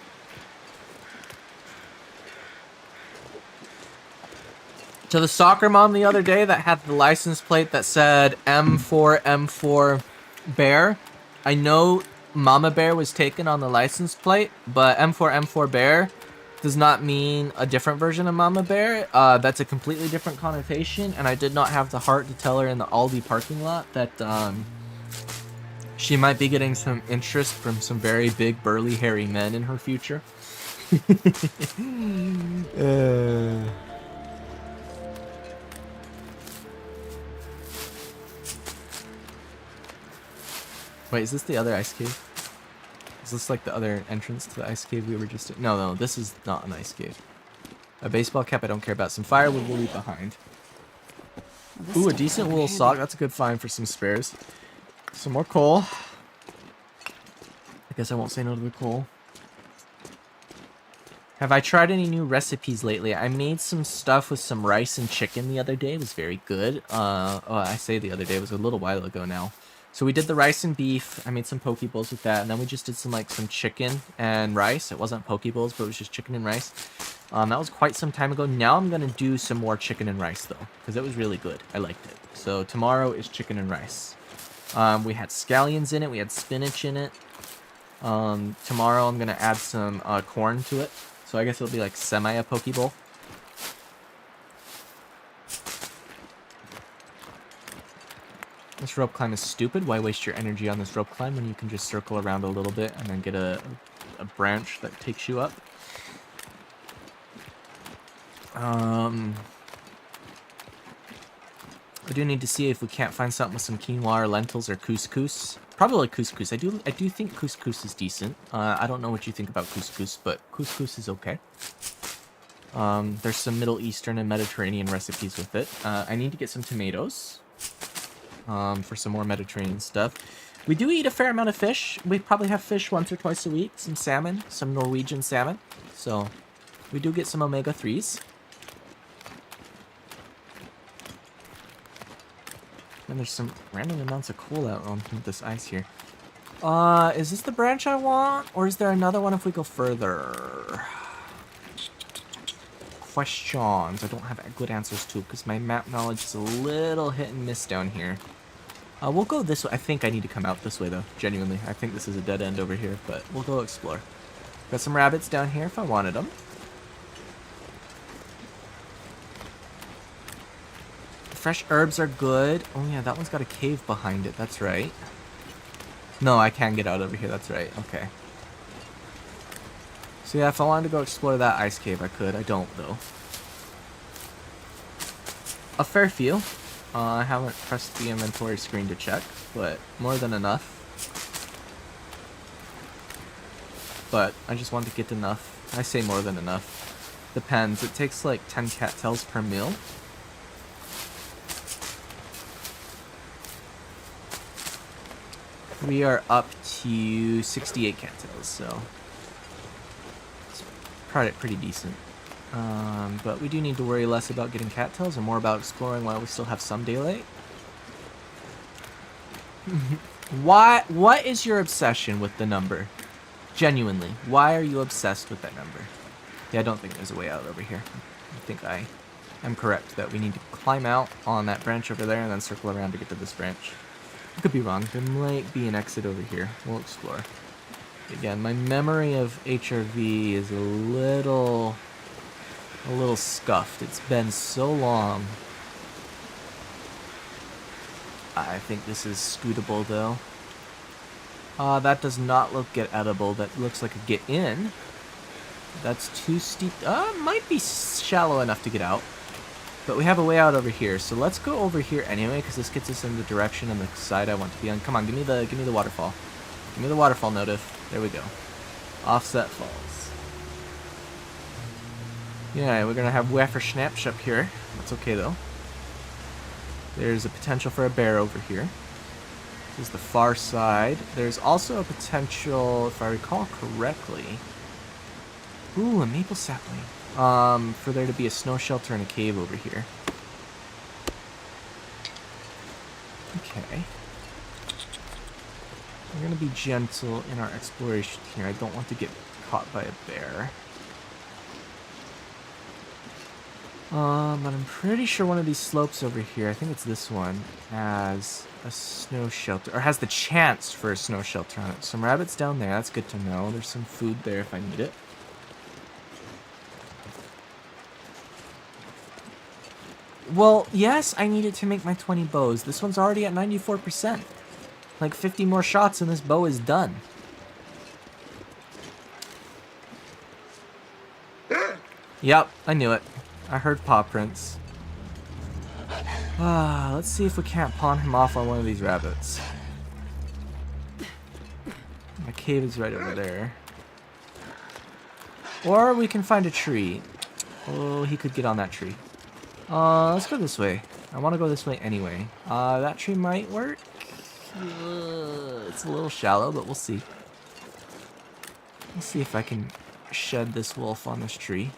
To the soccer mom the other day that had the license plate that said M4 bear, I know Mama Bear was taken on the license plate, but M4 bear does not mean a different version of Mama Bear. That's a completely different connotation, and I did not have the heart to tell her in the Aldi parking lot that she might be getting some interest from some very big, burly, hairy men in her future. Wait, is this the other ice cave? Is this like the other entrance to the ice cave we were just in? No, this is not an ice cave. A baseball cap I don't care about. Some firewood will leave behind. Ooh, a decent wool sock. That's a good find for some spares. Some more coal. I guess I won't say no to the coal. Have I tried any new recipes lately? I made some stuff with some rice and chicken the other day. It was very good. Oh, I say the other day. It was a little while ago now. So we did the rice and beef. I made some poke bowls with that, and then we just did some chicken and rice. It wasn't poke bowls, but it was just chicken and rice. That was quite some time ago. Now I'm gonna do some more chicken and rice though, because it was really good. I liked it. So tomorrow is chicken and rice. We had scallions in it. We had spinach in it. Tomorrow I'm gonna add some corn to it. So I guess it'll be like semi a poke bowl. This rope climb is stupid. Why waste your energy on this rope climb when you can just circle around a little bit and then get a branch that takes you up? I do need to see if we can't find something with some quinoa or lentils or couscous. Probably couscous. I do think couscous is decent. I don't know what you think about couscous, but couscous is okay. There's some Middle Eastern and Mediterranean recipes with it. I need to get some tomatoes. For some more Mediterranean stuff. We do eat a fair amount of fish. We probably have fish once or twice a week. Some salmon, some Norwegian salmon. So we do get some omega-3s. And there's some random amounts of coal out on this ice here. Is this the branch I want? Or is there another one if we go further? Questions I don't have good answers to because my map knowledge is a little hit and miss down here. We'll go this way. I think I need to come out this way though, genuinely. I think this is a dead end over here, but we'll go explore. Got some rabbits down here if I wanted them. Fresh herbs are good. Oh yeah, that one's got a cave behind it. That's right. No, I can get out over here. That's right. Okay. So yeah, if I wanted to go explore that ice cave, I could. I don't, though. A fair few. I haven't pressed the inventory screen to check, but more than enough. But I just want to get enough. I say more than enough. Depends. It takes like 10 cattails per meal. We are up to 68 cattails, so it's pretty decent. But we do need to worry less about getting cattails and more about exploring while we still have some daylight. What is your obsession with the number? Genuinely, why are you obsessed with that number? Yeah, I don't think there's a way out over here. I think I am correct that we need to climb out on that branch over there and then circle around to get to this branch. I could be wrong. There might be an exit over here. We'll explore. Again, my memory of HRV is a little scuffed. It's been so long. I think this is scootable though. That does not look get edible. That looks like a get in. That's too steep. Might be shallow enough to get out. But we have a way out over here. So let's go over here anyway, because this gets us in the direction and the side I want to be on. Come on, give me the waterfall. Give me the waterfall notif. There we go. Offset falls. Yeah, we're gonna have Waff snaps up here. That's okay though. There's a potential for a bear over here. This is the far side. There's also a potential, if I recall correctly. Ooh, a maple sapling. For there to be a snow shelter and a cave over here. Okay. We're gonna be gentle in our exploration here. I don't want to get caught by a bear. But I'm pretty sure one of these slopes over here, I think it's this one, has a snow shelter, or has the chance for a snow shelter on it. Some rabbits down there, that's good to know. There's some food there if I need it. Well, yes, I need it to make my 20 bows. This one's already at 94%. Like 50 more shots and this bow is done. Yep, I knew it. I heard paw prints. Let's see if we can't pawn him off on one of these rabbits. My cave is right over there. Or we can find a tree. Oh, he could get on that tree. Let's go this way. I want to go this way anyway. That tree might work. It's a little shallow, but we'll see. Let's see if I can shed this wolf on this tree.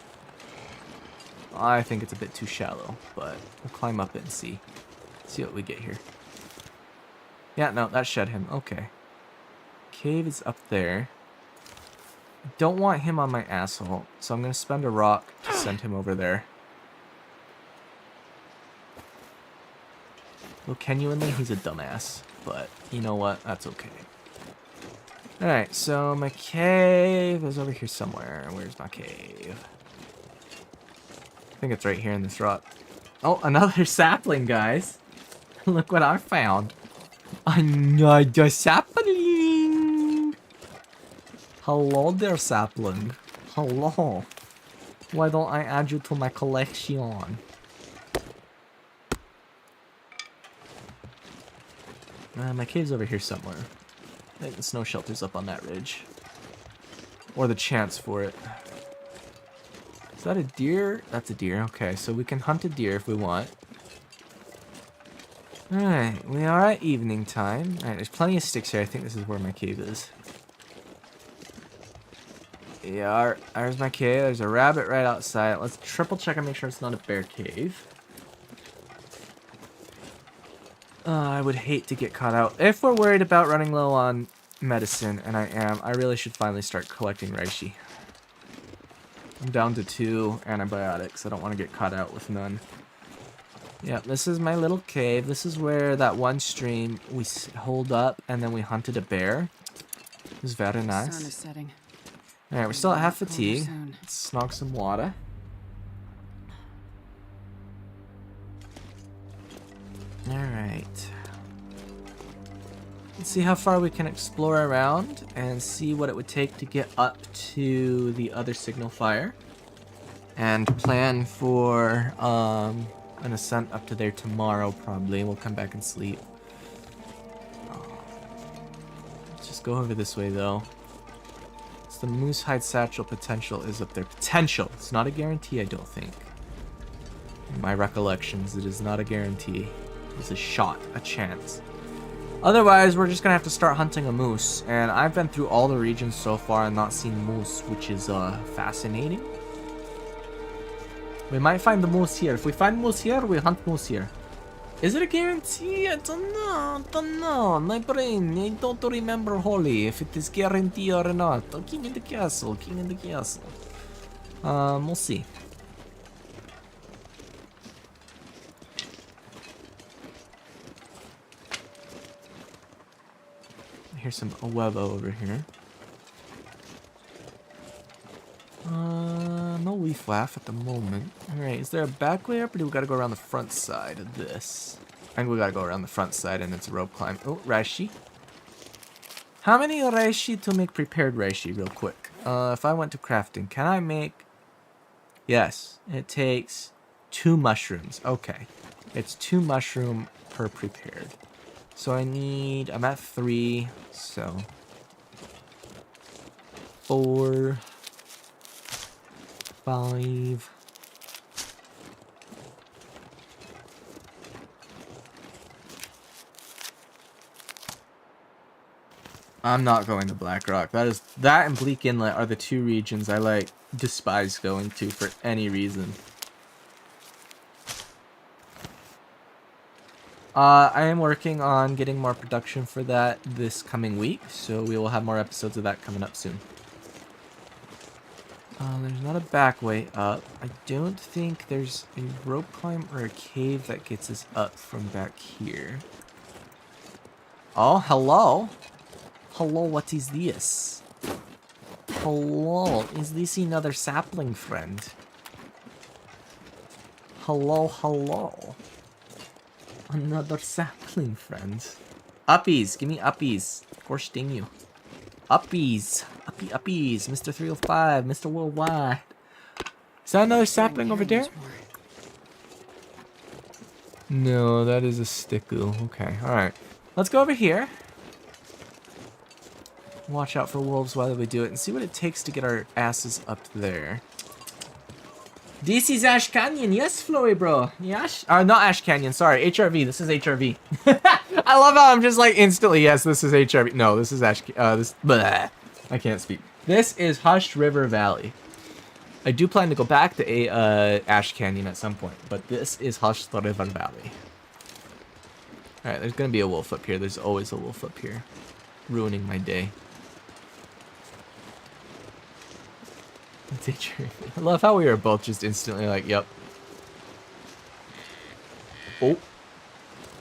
I think it's a bit too shallow, but we'll climb up it and see. See what we get here. Yeah, no, that shed him. Okay. Cave is up there. I don't want him on my asshole, so I'm going to spend a rock to send him over there. Well, genuinely, he's a dumbass, but you know what? That's okay. Alright, so my cave is over here somewhere. Where's my cave? I think it's right here in this rock. Oh, another sapling, guys. Look what I found. Another sapling. Hello there, sapling. Hello. Why don't I add you to my collection? My cave's over here somewhere. I think the snow shelter's up on that ridge. Or the chance for it. Is that a deer? That's a deer. Okay, so we can hunt a deer if we want. Alright, we are at evening time. Alright, there's plenty of sticks here. I think this is where my cave is. Yeah, there's my cave. There's a rabbit right outside. Let's triple check and make sure it's not a bear cave. I would hate to get caught out. If we're worried about running low on medicine, and I am, I really should finally start collecting reishi. I'm down to 2 antibiotics. I don't want to get caught out with none. Yeah, this is my little cave. This is where that one stream we holed up and then we hunted a bear. It was very nice. Sun is setting. Alright, we're still at half fatigue. Let's snog some water. Alright. Let's see how far we can explore around and see what it would take to get up to the other signal fire. And plan for an ascent up to there tomorrow probably. We'll come back and sleep. Let's just go over this way though. It's the moose hide satchel potential is up there. Potential! It's not a guarantee, I don't think. In my recollections, it is not a guarantee. It's a shot, a chance. Otherwise, we're just gonna have to start hunting a moose. And I've been through all the regions so far and not seen moose, which is fascinating. We might find the moose here. If we find moose here, we hunt moose here. Is it a guarantee? I don't know. Don't know. My brain, I don't remember wholly if it is guarantee or not. Oh, king in the castle. King in the castle. We'll see. Here's some Awebo over here. No leaf laugh at the moment. Alright, is there a back way up or do we gotta go around the front side of this? I think we gotta go around the front side and it's a rope climb. Oh, reishi. How many reishi to make prepared reishi real quick? If I went to crafting, can I make... Yes, it takes 2 mushrooms. Okay. It's 2 mushroom per prepared. So I need... I'm at 3, so... 4... 5... I'm not going to Blackrock. That and Bleak Inlet are the 2 regions I like despise going to for any reason. I am working on getting more production for that this coming week, so we will have more episodes of that coming up soon. There's not a back way up. I don't think there's a rope climb or a cave that gets us up from back here. Oh, hello. Hello, what is this? Hello, is this another sapling friend? Hello, hello. Another sapling friend. Uppies, give me uppies. Gosh dang you. Uppies. Uppies. Mr. 305, Mr. Worldwide. Is that another sapling over there? No, that is a stickle. Okay, alright. Let's go over here. Watch out for wolves while we do it and see what it takes to get our asses up there. This is Ash Canyon, yes, Flowy bro. Yes, not Ash Canyon. Sorry, HRV. This is HRV. I love how I'm just like instantly. Yes, this is HRV. No, this is Ash. This. Bleh. I can't speak. This is Hushed River Valley. I do plan to go back to Ash Canyon at some point, but this is Hushed River Valley. All right, there's gonna be a wolf up here. There's always a wolf up here, ruining my day. I love how we were both just instantly like, yep. Oh.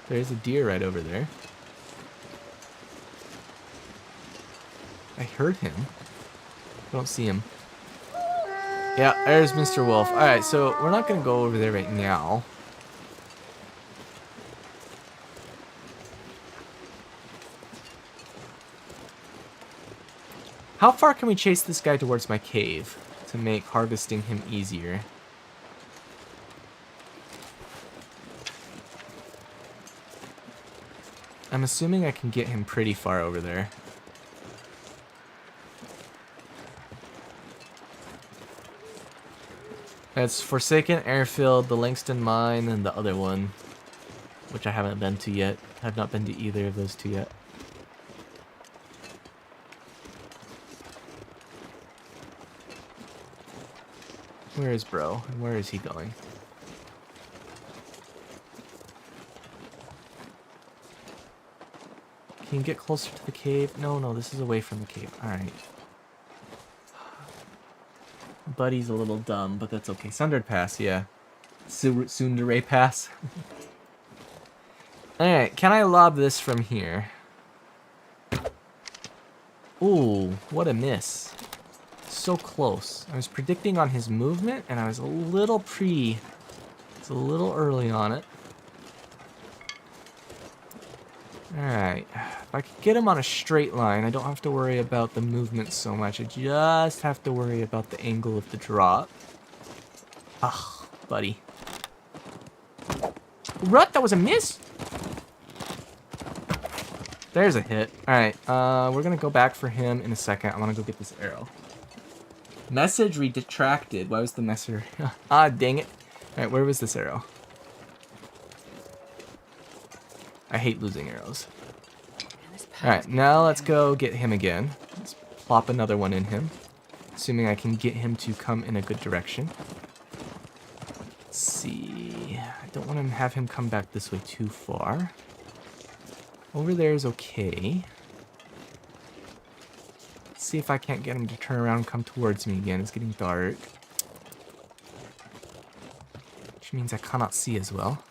There's a deer right over there. I heard him. I don't see him. Yeah, there's Mr. Wolf. Alright, so we're not going to go over there right now. How far can we chase this guy towards my cave to make harvesting him easier? I'm assuming I can get him pretty far over there. It's Forsaken Airfield, the Langston Mine, and the other one, which I haven't been to yet. I've not been to either of those 2 yet. Where is bro? And where is he going? Can you get closer to the cave? No, this is away from the cave. Alright. Buddy's a little dumb, but that's okay. Sundered Pass, yeah. Tsundere Pass. Alright, can I lob this from here? Ooh, what a miss. So close. I was predicting on his movement, and I was a little it's a little early on it. Alright. If I could get him on a straight line, I don't have to worry about the movement so much. I just have to worry about the angle of the drop. Ugh, buddy. What? That was a miss? There's a hit. Alright, we're gonna go back for him in a second. I wanna go get this arrow. Message retracted. Why was the message? Ah, dang it. Alright, where was this arrow? I hate losing arrows. Alright, now let's go get him again. Let's plop another one in him. Assuming I can get him to come in a good direction. Let's see. I don't want to have him come back this way too far. Over there is okay. Let's see if I can't get him to turn around and come towards me again. It's getting dark. Which means I cannot see as well.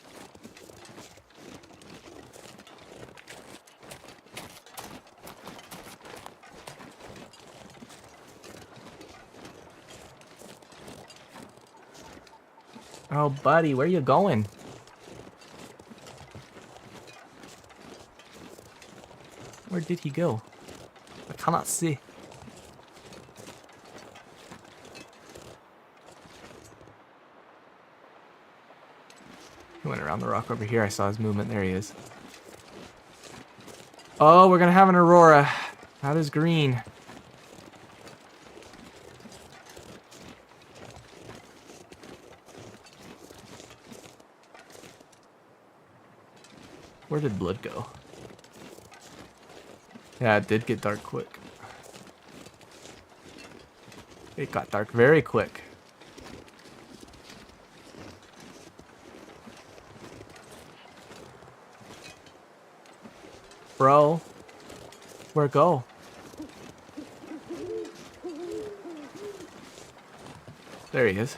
Oh, buddy, where are you going? Where did he go? I cannot see. He went around the rock over here. I saw his movement. There he is. Oh, we're gonna have an aurora. That is green. Where did blood go? Yeah, it did get dark quick. It got dark very quick. Bro, where go? There he is.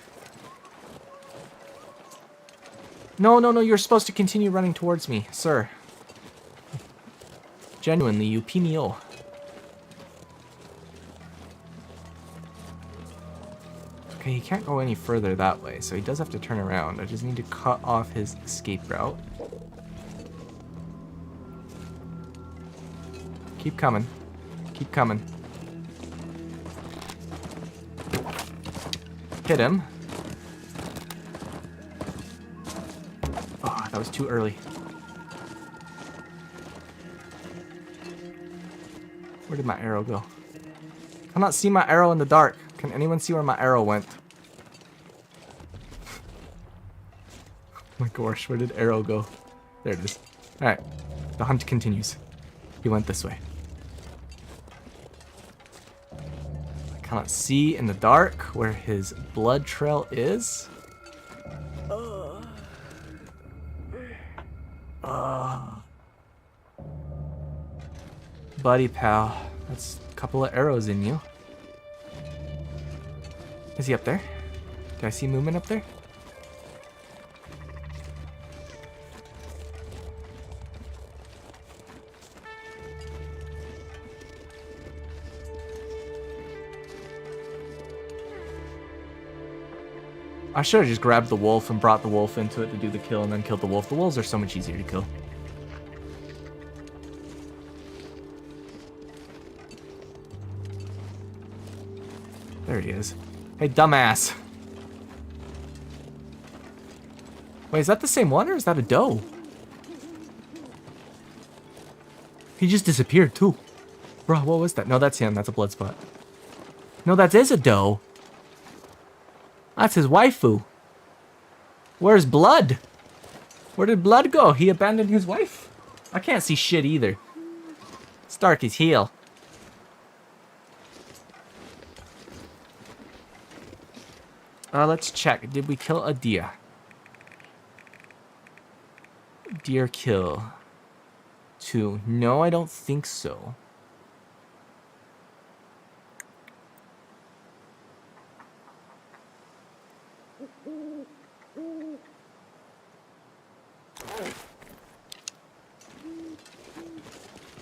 No, no, no, you're supposed to continue running towards me, sir. Genuinely, you PMO. Okay, he can't go any further that way, so he does have to turn around. I just need to cut off his escape route. Keep coming. Keep coming. Hit him. Oh, that was too early. Where did my arrow go? I cannot see my arrow in the dark. Can anyone see where my arrow went? Oh my gosh, where did arrow go? There it is. Alright, the hunt continues. He went this way. I cannot see in the dark where his blood trail is. Buddy pal, that's a couple of arrows in you. Is he up there? Do I see movement up there? I should have just grabbed the wolf and brought the wolf into it to do the kill and then killed the wolf. The wolves are so much easier to kill. There he is. Hey, dumbass. Wait, is that the same one or is that a doe? He just disappeared too. Bro, what was that? No, that's him. That's a blood spot. No, that is a doe. That's his waifu. Where's blood? Where did blood go? He abandoned his wife? I can't see shit either. It's dark as hell. Let's check. Did we kill a deer? Deer kill. 2. No, I don't think so.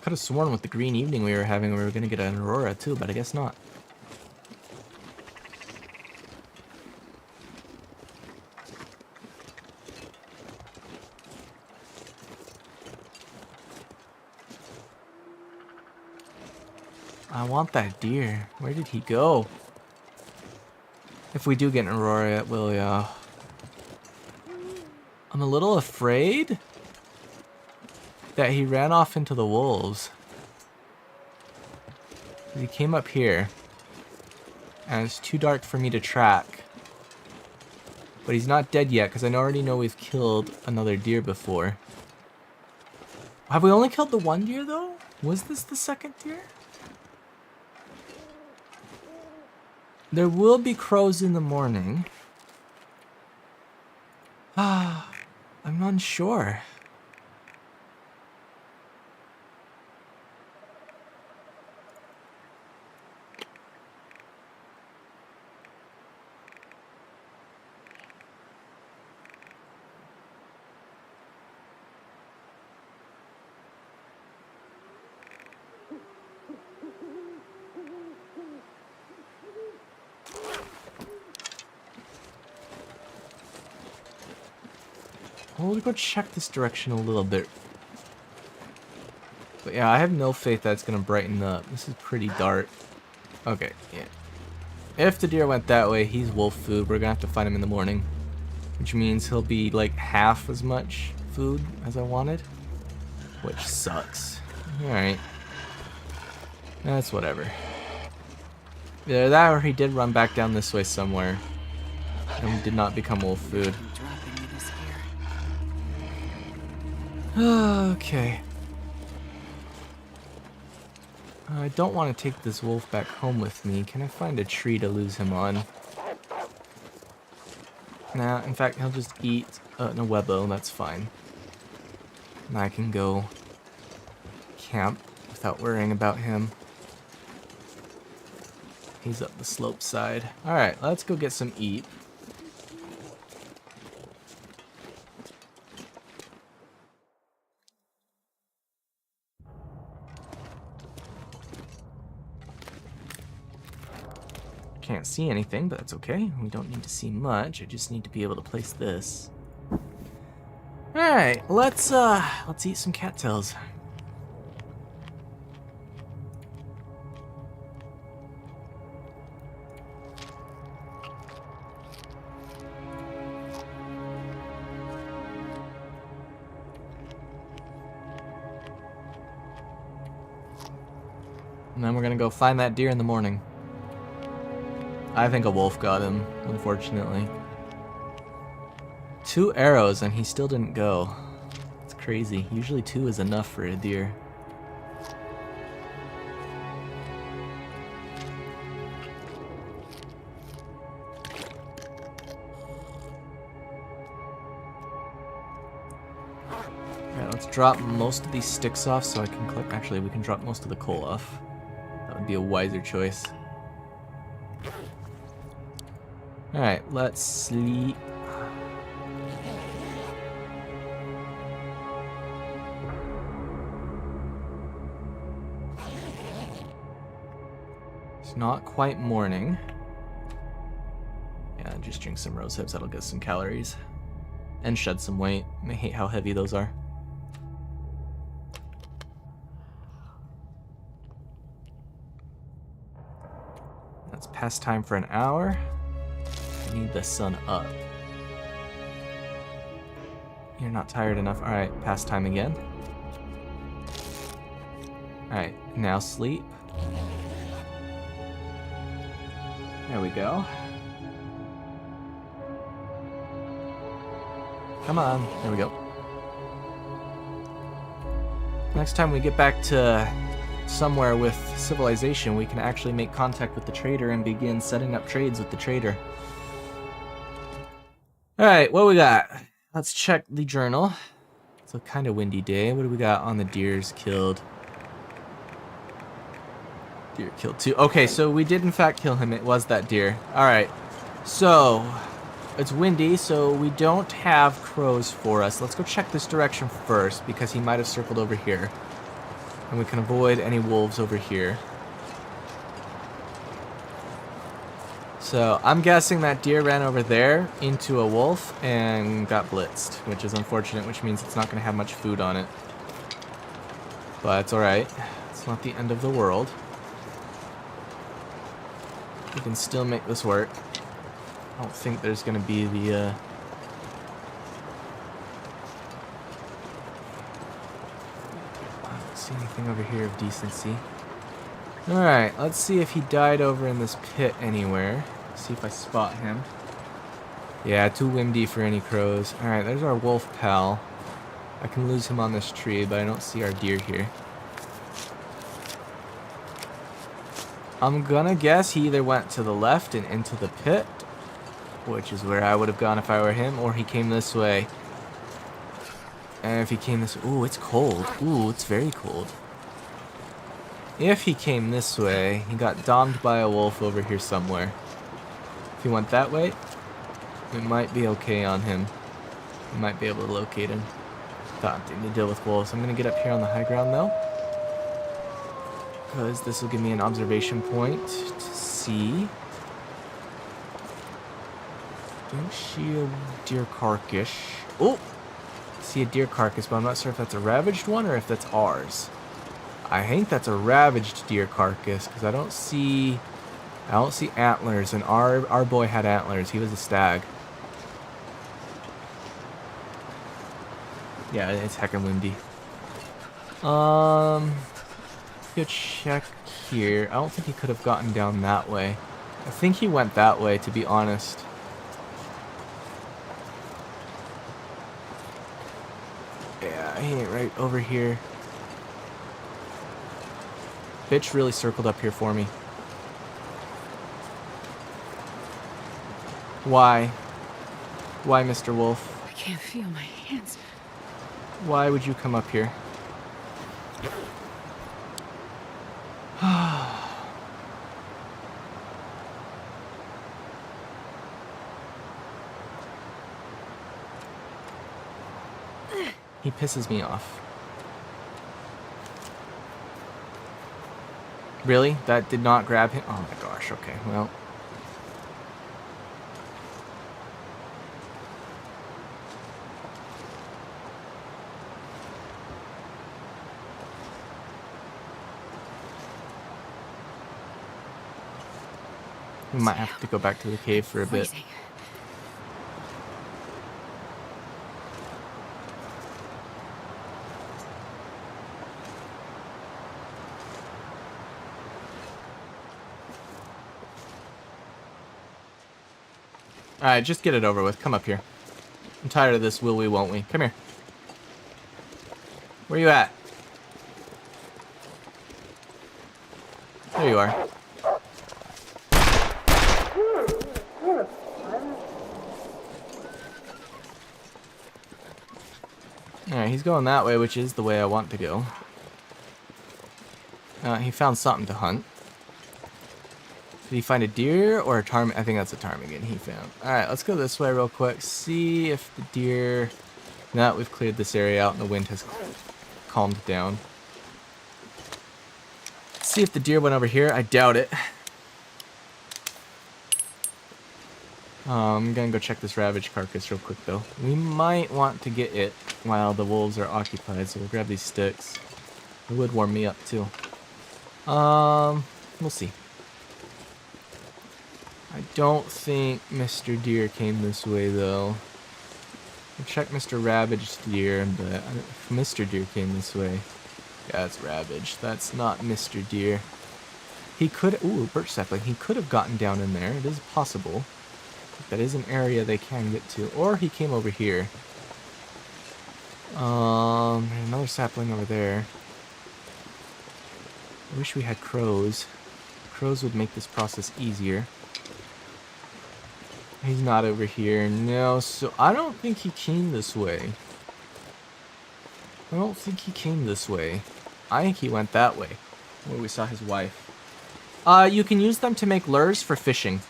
Could have sworn with the green evening we were having we were going to get an aurora too, but I guess not. I want that deer. Where did he go? If we do get an aurora, it will, yeah. I'm a little afraid that he ran off into the wolves. He came up here, and it's too dark for me to track. But he's not dead yet, because I already know we've killed another deer before. Have we only killed the one deer, though? Was this the second deer? There will be crows in the morning. I'm unsure. We'll go check this direction a little bit. But yeah, I have no faith that it's gonna brighten up. This is pretty dark. Okay, yeah. If the deer went that way, he's wolf food. We're gonna have to find him in the morning. Which means he'll be like half as much food as I wanted. Which sucks. Alright. That's whatever. Either that or he did run back down this way somewhere. And did not become wolf food. Okay. I don't want to take this wolf back home with me. Can I find a tree to lose him on? Nah, in fact, he'll just eat no webbo, that's fine. And I can go camp without worrying about him. He's up the slope side. Alright, let's go get some eat. Can't see anything, but that's okay. We don't need to see much. I just need to be able to place this. Alright, let's eat some cattails. And then we're gonna go find that deer in the morning. I think a wolf got him, unfortunately. 2 arrows and he still didn't go. It's crazy. Usually 2 is enough for a deer. Alright, let's drop most of these sticks off so I can collect. Actually, we can drop most of the coal off. That would be a wiser choice. Alright, let's sleep. It's not quite morning. Yeah, just drink some rose hips, that'll get some calories. And shed some weight. I hate how heavy those are. That's past time for an hour. I need the sun up. You're not tired enough. Alright, past time again. Alright, now sleep. There we go. Come on. There we go. Next time we get back to somewhere with civilization, we can actually make contact with the trader and begin setting up trades with the trader. Alright, what we got? Let's check the journal. It's a kind of windy day. What do we got on the deers killed? Deer killed 2. Okay, so we did in fact kill him. It was that deer. Alright, so it's windy, so we don't have crows for us. Let's go check this direction first because he might have circled over here. And we can avoid any wolves over here. So I'm guessing that deer ran over there into a wolf and got blitzed, which is unfortunate, which means it's not going to have much food on it. But it's alright. It's not the end of the world. We can still make this work. I don't think there's going to be the... I don't see anything over here of decency. Alright, let's see if he died over in this pit anywhere. See if I spot him. Yeah, too windy for any crows. Alright, there's our wolf pal. I can lose him on this tree, but I don't see our deer here. I'm gonna guess he either went to the left and into the pit, which is where I would have gone if I were him, or he came this way. And if he came this... Ooh, it's cold. Ooh, it's very cold. If he came this way, he got domed by a wolf over here somewhere. If he went that way, we might be okay on him. We might be able to locate him. Daunting to deal with wolves. I'm going to get up here on the high ground, though. Because this will give me an observation point to see. Don't see a deer carcass. Oh! See a deer carcass, but I'm not sure if that's a ravaged one or if that's ours. I think that's a ravaged deer carcass because I don't see antlers, and our boy had antlers. He was a stag. Yeah, it's heckin' windy. Go check here. I don't think he could have gotten down that way. I think he went that way, to be honest. Yeah, he ain't right over here. Bitch really circled up here for me. Why? Why, Mr. Wolf? I can't feel my hands. Why would you come up here? He pisses me off. Really? That did not grab him? Oh my gosh, okay, well. We might have to go back to the cave for a bit. Freezing. Alright, just get it over with. Come up here. I'm tired of this will we, won't we. Come here. Where you at? There you are. Alright, he's going that way, which is the way I want to go. He found something to hunt. Did he find a deer or a ptarmigan? I think that's a ptarmigan he found. Alright, let's go this way real quick. See if the deer... Now that we've cleared this area out and the wind has calmed down. See if the deer went over here. I doubt it. I'm gonna go check this ravaged carcass real quick though. We might want to get it while the wolves are occupied, so we'll grab these sticks. It would warm me up too. We'll see. I don't think Mr. Deer came this way though. I'll check Mr. Ravaged Deer, but if Mr. Deer came this way. Yeah, it's ravaged. That's not Mr. Deer. He could... Ooh, birch sapling. He could have gotten down in there. It is possible. That is an area they can get to. Or he came over here. There's another sapling over there. I wish we had crows. Crows would make this process easier. He's not over here. No, so I don't think he came this way. I don't think he came this way. I think he went that way, where we saw his wife. You can use them to make lures for fishing.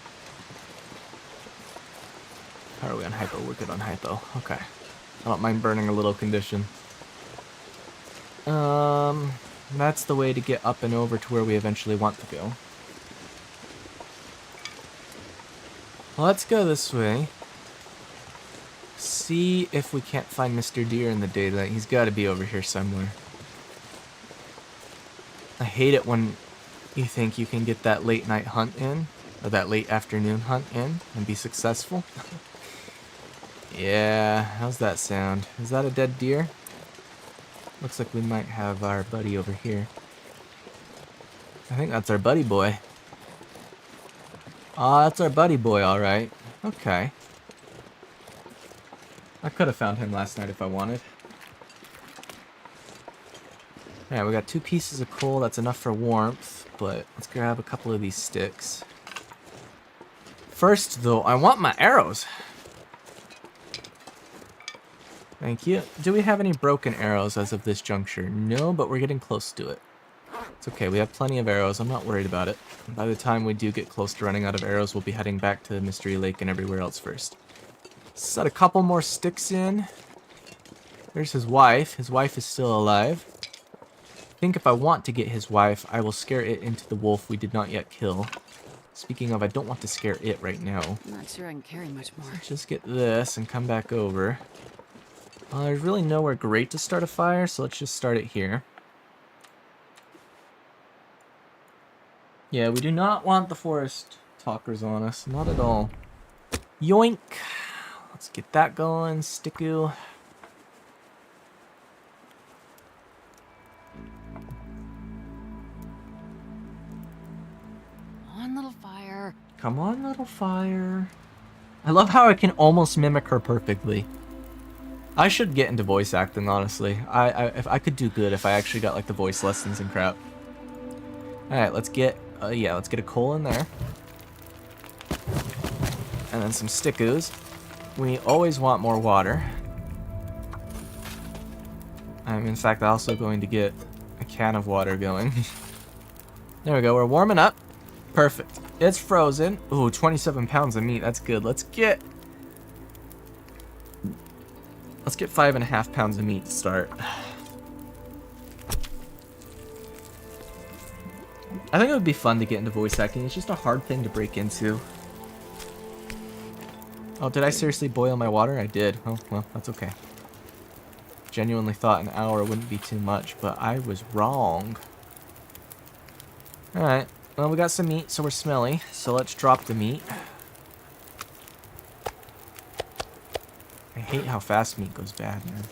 How are we on hypo? We're good on hypo. Okay. I don't mind burning a little condition. That's the way to get up and over to where we eventually want to go. Well, let's go this way. See if we can't find Mr. Deer in the daylight. He's got to be over here somewhere. I hate it when you think you can get that late night hunt in, or that late afternoon hunt in, and be successful. Yeah, how's that sound? Is that a dead deer? Looks like we might have our buddy over here. I think that's our buddy boy. Ah, that's our buddy boy, alright. Okay. I could have found him last night if I wanted. Alright, we got 2 pieces of coal. That's enough for warmth, but let's grab a couple of these sticks. First, though, I want my arrows. Thank you. Do we have any broken arrows as of this juncture? No, but we're getting close to it. It's okay, we have plenty of arrows. I'm not worried about it. By the time we do get close to running out of arrows, we'll be heading back to Mystery Lake and everywhere else first. Set a couple more sticks in. There's his wife. His wife is still alive. I think if I want to get his wife, I will scare it into the wolf we did not yet kill. Speaking of, I don't want to scare it right now. I'm not sure I can carry much more. Just get this and come back over. There's really nowhere great to start a fire, so let's just start it here. Yeah, we do not want the forest talkers on us. Not at all. Yoink! Let's get that going. Sticku. On, little fire. Come on, little fire. I love how I can almost mimic her perfectly. I should get into voice acting, honestly. If I could do good if I actually got like the voice lessons and crap. All right, let's get let's get a coal in there, and then some stickus. We always want more water. I'm in fact also going to get a can of water going. There we go. We're warming up. Perfect. It's frozen. Ooh, 27 pounds of meat. That's good. Let's get 5.5 pounds of meat to start. I think it would be fun to get into voice acting. It's just a hard thing to break into. Oh, did I seriously boil my water? I did. Oh, well, that's okay. Genuinely thought an hour wouldn't be too much, but I was wrong. Alright. Well, we got some meat, so we're smelly. So let's drop the meat. I hate how fast meat goes bad, man.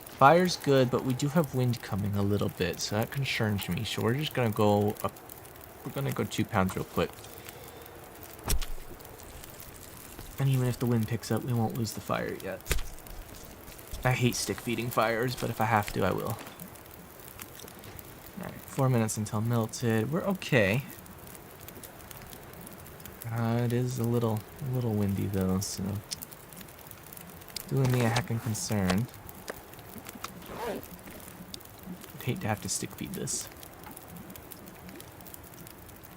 Fire's good, but we do have wind coming a little bit, so that concerns me. So we're just gonna go up. We're gonna go 2 pounds real quick. And even if the wind picks up, we won't lose the fire yet. I hate stick feeding fires, but if I have to, I will. Alright, 4 minutes until melted. We're okay. It is a little windy though, so doing me a heckin' concern. I'd hate to have to stick feed this.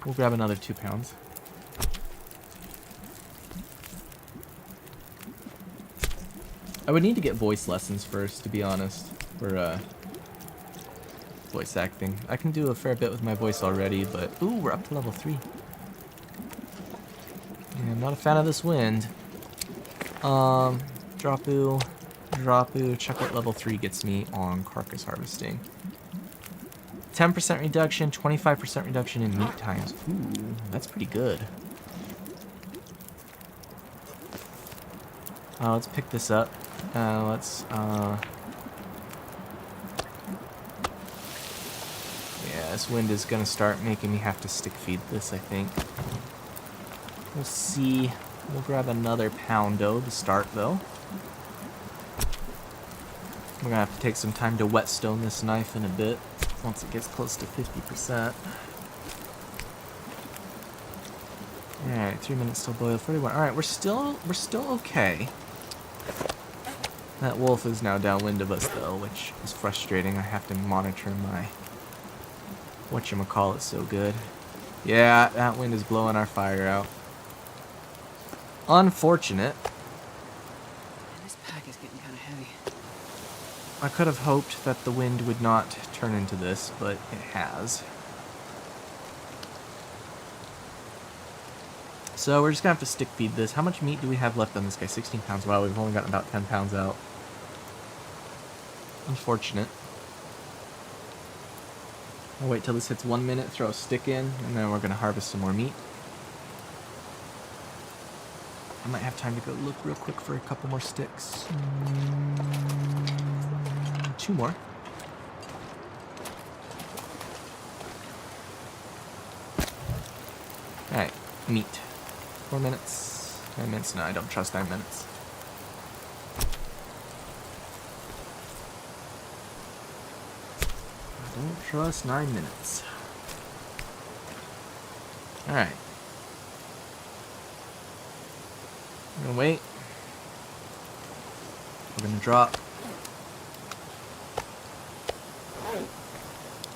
We'll grab another 2 pounds. I would need to get voice lessons first, to be honest, for voice acting. I can do a fair bit with my voice already, but ooh, we're up to level 3. Yeah, I'm not a fan of this wind. Dropu. Check what level 3 gets me on carcass harvesting. 10% reduction, 25% reduction in meat times. Ooh, that's pretty good. Let's pick this up. Yeah, this wind is gonna start making me have to stick feed this, I think. We'll see. We'll grab another poundo to start, though. We're gonna have to take some time to whetstone this knife in a bit, once it gets close to 50%. Alright, 3 minutes till boil, 41. Alright, we're still okay. That wolf is now downwind of us, though, which is frustrating. I have to monitor my whatchamacallit so good. Yeah, that wind is blowing our fire out. Unfortunate. This pack is getting kind of heavy. I could have hoped that the wind would not turn into this, but it has. So we're just gonna have to stick feed this. How much meat do we have left on this guy? 16 pounds. Wow, we've only gotten about 10 pounds out. Unfortunate. I'll wait till this hits 1 minute, throw a stick in, and then we're gonna harvest some more meat. I might have time to go look real quick for a couple more sticks. 2 more. Alright, meat. 4 minutes. 9 minutes. No, I don't trust 9 minutes. I don't trust 9 minutes. Alright. We're gonna wait. We're gonna drop.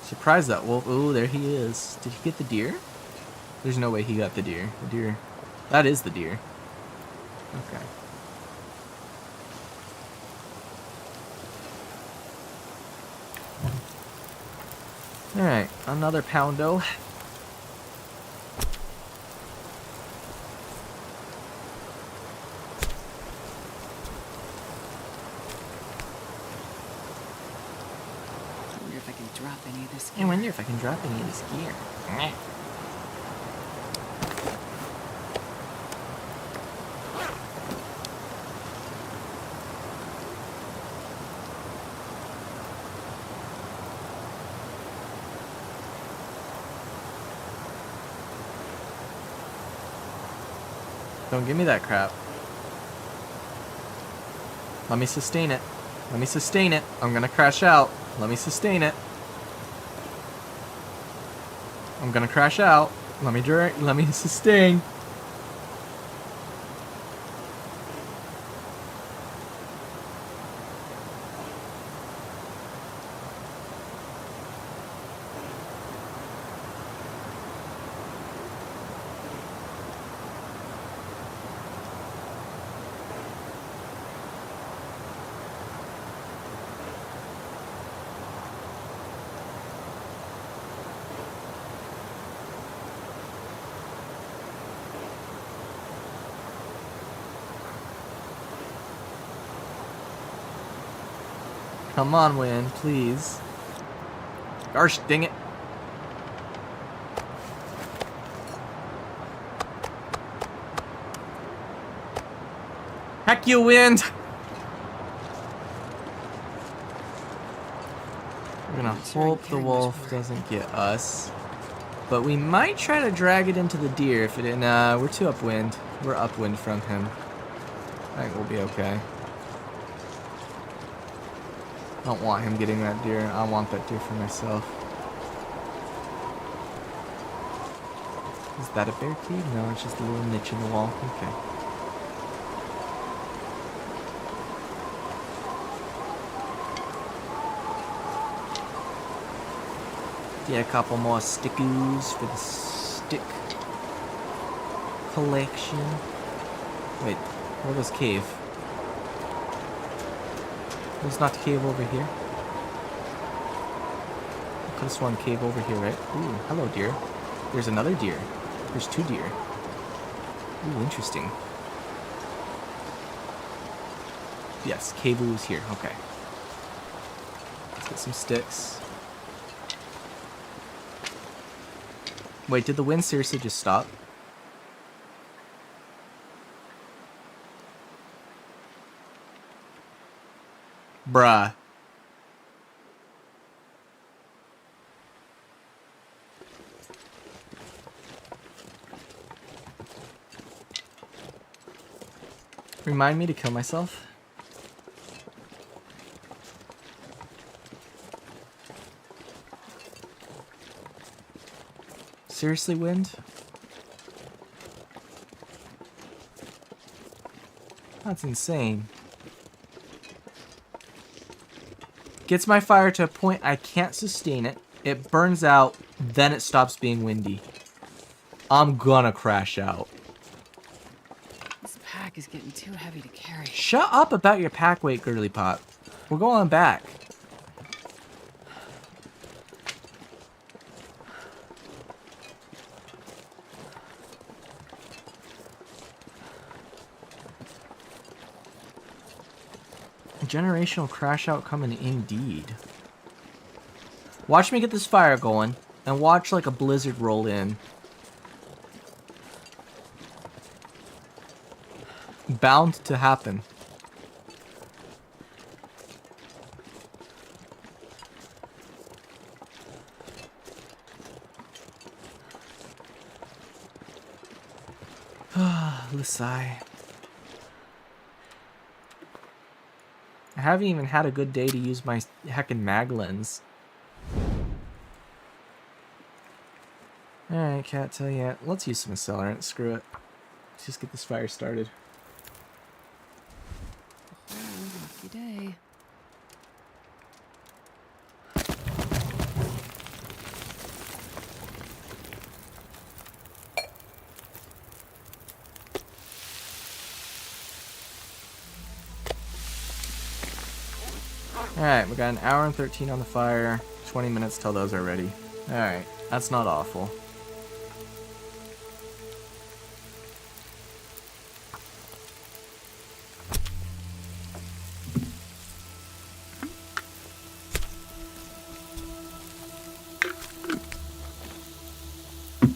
Surprise that wolf. Ooh, there he is. Did he get the deer? There's no way he got the deer. The deer. That is the deer. Okay. Alright, another poundo. I wonder if I can drop any of this I gear. wonder if I can drop any of this gear. Meh. Don't give me that crap. Let me sustain it. Let me sustain it. I'm gonna crash out. Let me sustain it. I'm gonna crash out. Let me sustain. Come on, wind, please. Gosh, dang it. Heck you, wind! We're gonna hope the wolf doesn't get us. But we might try to drag it into the deer if it... Nah, we're too upwind. We're upwind from him. I think we'll be okay. I don't want him getting that deer. I want that deer for myself. Is that a bear cave? No, it's just a little niche in the wall. Okay. Get a couple more stickoos for the stick collection. Wait, where was cave? There's not cave over here. I could have sworn cave over here, right? Ooh, hello deer. There's another deer. There's two deer. Ooh, interesting. Yes, cave is here. Okay. Let's get some sticks. Wait, did the wind seriously just stop? Bruh. Remind me to kill myself. Seriously, wind? That's insane. Gets my fire to a point I can't sustain it. It burns out, then it stops being windy. I'm gonna crash out. This pack is getting too heavy to carry. Shut up about your pack weight, girly pop. We're going back. Generational crash out coming indeed. Watch me get this fire going and watch like a blizzard roll in. Bound to happen. The sigh. I haven't even had a good day to use my heckin' mag lens. Alright, can't tell yet. Let's use some accelerant. Screw it. Let's just get this fire started. Alright, we got an hour and 13 on the fire. 20 minutes till those are ready. Alright, that's not awful.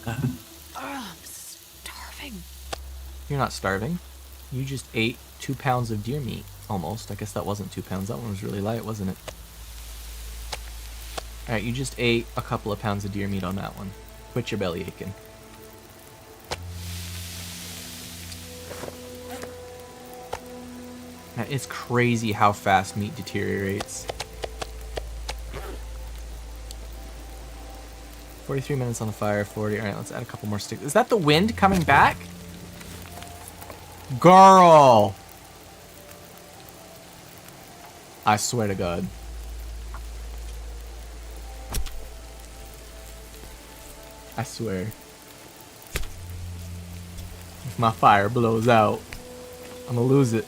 I'm starving. You're not starving. You just ate 2 pounds of deer meat. Almost. I guess that wasn't 2 pounds. That one was really light, wasn't it? Alright, you just ate a couple of pounds of deer meat on that one. Quit your belly aching. Now, it's crazy how fast meat deteriorates. 43 minutes on the fire, 40. Alright, let's add a couple more sticks. Is that the wind coming back? Girl! I swear to God. I swear. If my fire blows out, I'm gonna lose it.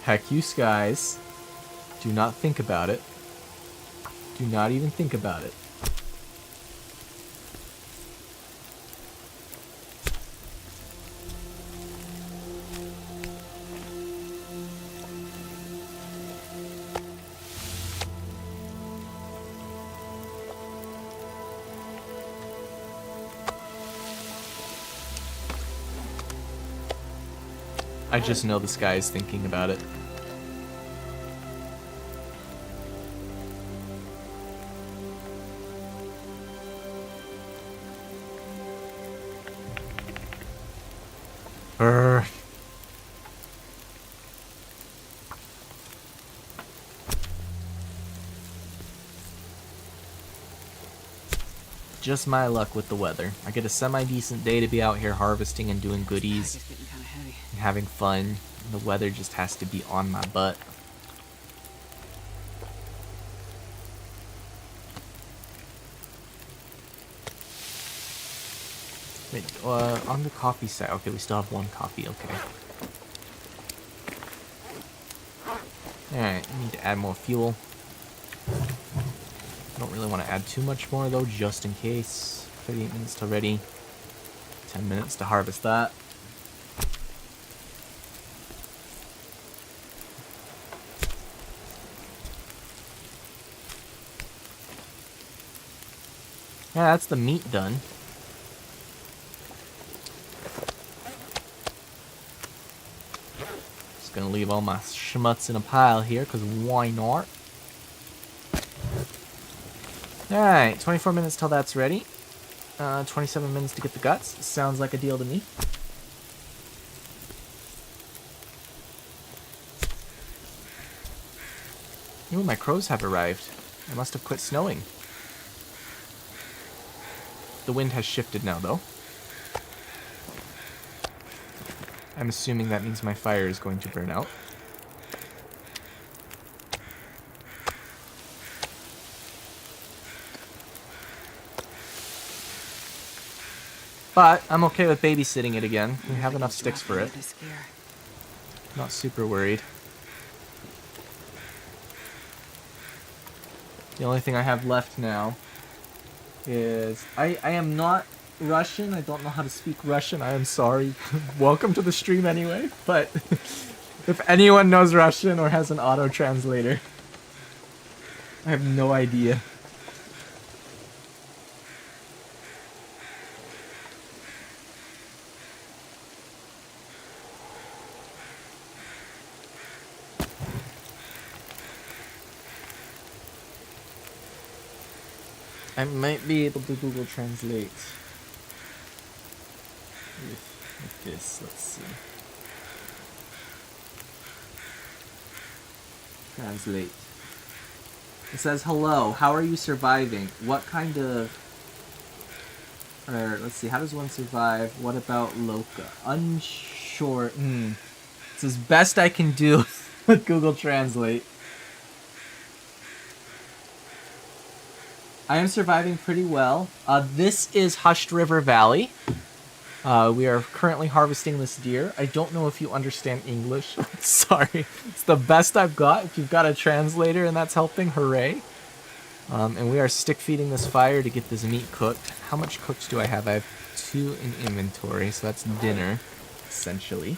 Heck, you guys. Do not think about it. Do not even think about it. I just know this guy is thinking about it. Just my luck with the weather. I get a semi-decent day to be out here harvesting and doing goodies It's getting kind of heavy. and having fun. The weather just has to be on my butt. Wait, on the coffee side. Okay, we still have one coffee. Okay. Alright, we need to add more fuel. Don't really want to add too much more though, just in case. 38 minutes till ready. 10 minutes to harvest that. Yeah, that's the meat done. Just gonna leave all my schmutz in a pile here, because why not? Alright, 24 minutes till that's ready. 27 minutes to get the guts. Sounds like a deal to me. Ooh, my crows have arrived. It must have quit snowing. The wind has shifted now, though. I'm assuming that means my fire is going to burn out. But I'm okay with babysitting it again. We have enough sticks for it. Not super worried. The only thing I have left now is... I am not Russian. I don't know how to speak Russian. I am sorry. Welcome to the stream anyway. But if anyone knows Russian or has an auto-translator, I have no idea. I might be able to Google Translate with this. Let's see. Translate. It says, hello, how are you surviving? What kind of... Or, let's see, how does one survive? What about Loca? Unsure. It says, best I can do with Google Translate. I am surviving pretty well. This is Hushed River Valley. We are currently harvesting this deer. I don't know if you understand English. Sorry. It's the best I've got. If you've got a translator and that's helping, hooray. And we are stick feeding this fire to get this meat cooked. How much cooked do I have? I have 2 in inventory, so that's dinner, essentially.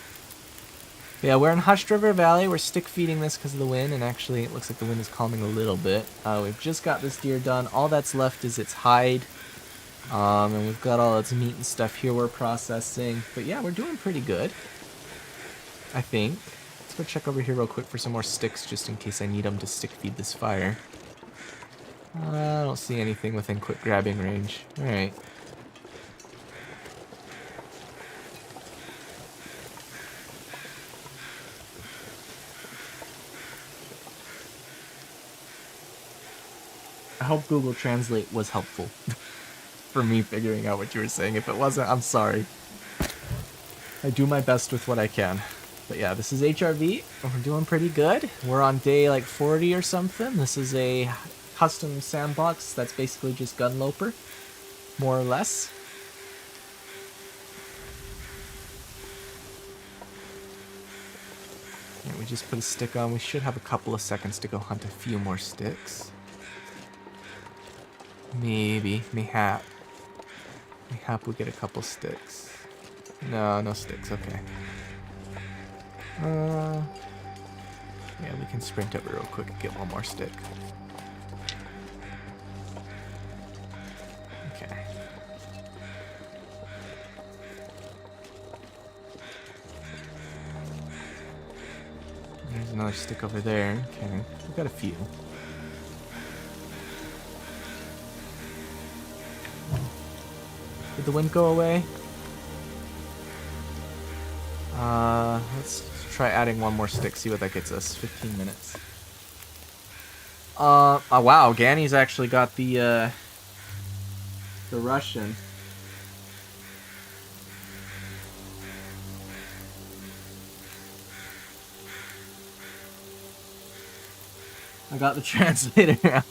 Yeah, we're in Hushed River Valley. We're stick feeding this because of the wind, and actually it looks like the wind is calming a little bit. We've just got this deer done. All that's left is its hide. And we've got all its meat and stuff here we're processing. But yeah, we're doing pretty good, I think. Let's go check over here real quick for some more sticks, just in case I need them to stick feed this fire. I don't see anything within quick grabbing range. Alright. I hope Google Translate was helpful for me figuring out what you were saying. If it wasn't, I'm sorry. I do my best with what I can. But yeah, this is HRV. We're doing pretty good. We're on day like 40 or something. This is a custom sandbox that's basically just Gunloper, more or less. Yeah, we just put a stick on. We should have a couple of seconds to go hunt a few more sticks. Mayhap we get a couple sticks. No sticks, okay. Yeah, we can sprint over real quick and get one more stick. Okay. There's another stick over there. Okay, we've got a few. Did the wind go away? Let's try adding one more stick, see what that gets us. 15 minutes. Oh wow, Ganny's actually got the Russian. I got the translator now.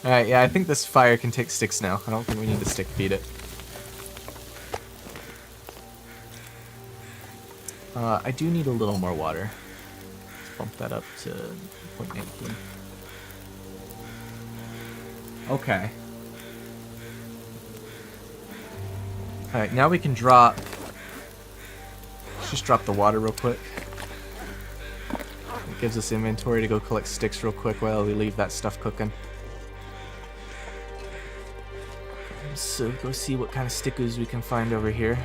Alright, yeah, I think this fire can take sticks now. I don't think we need to stick feed it. I do need a little more water. Let's bump that up to 0.19. Okay. Alright, now we can drop... Let's just drop the water real quick. It gives us inventory to go collect sticks real quick while we leave that stuff cooking. So go see what kind of stickers we can find over here,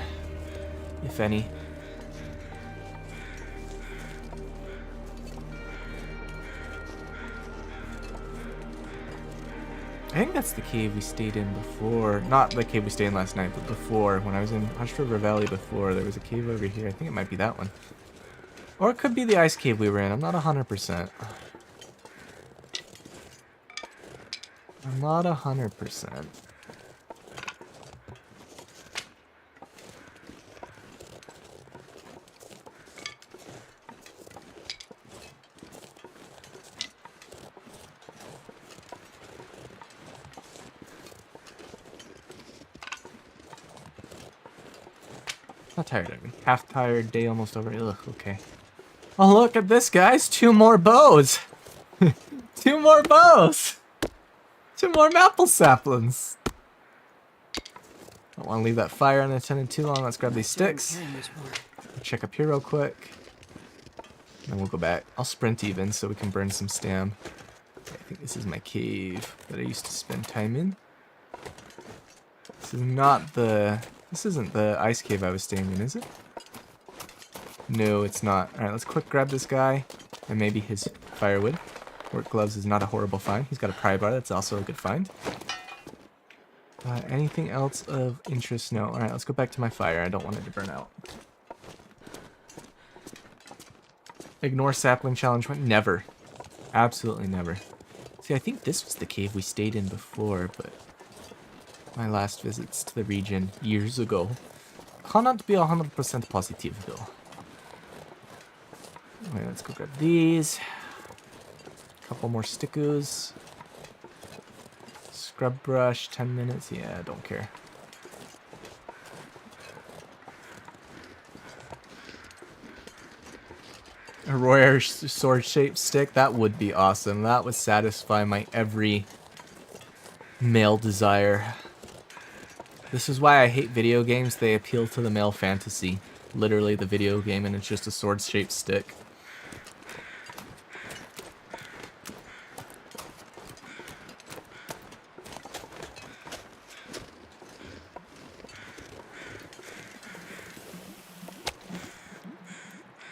if any. I think that's the cave we stayed in before. Not the cave we stayed in last night, but before. When I was in Hushed River Valley before, there was a cave over here. I think it might be that one. Or it could be the ice cave we were in. I'm not 100%. I'm not 100%. Not tired of me. Half tired, day almost over. Ugh, okay. Oh, look at this, guys. 2 more bows. 2 more bows. 2 more maple saplings. Don't want to leave that fire unattended too long. Let's grab these sticks. Check up here real quick. And we'll go back. I'll sprint even so we can burn some stam. I think this is my cave that I used to spend time in. This is not the... This isn't the ice cave I was staying in, is it? No, it's not. Alright, let's quick grab this guy. And maybe his firewood. Work gloves is not a horrible find. He's got a pry bar. That's also a good find. Anything else of interest? No. Alright, let's go back to my fire. I don't want it to burn out. Ignore sapling challenge. Never. Absolutely never. See, I think this was the cave we stayed in before, but... My last visits to the region years ago. Cannot be 100% positive though. Alright, let's go grab these. Couple more stickers. Scrub brush, 10 minutes. Yeah, I don't care. A rare sword-shaped stick? That would be awesome. That would satisfy my every male desire. This is why I hate video games. They appeal to the male fantasy. Literally the video game, and it's just a sword-shaped stick.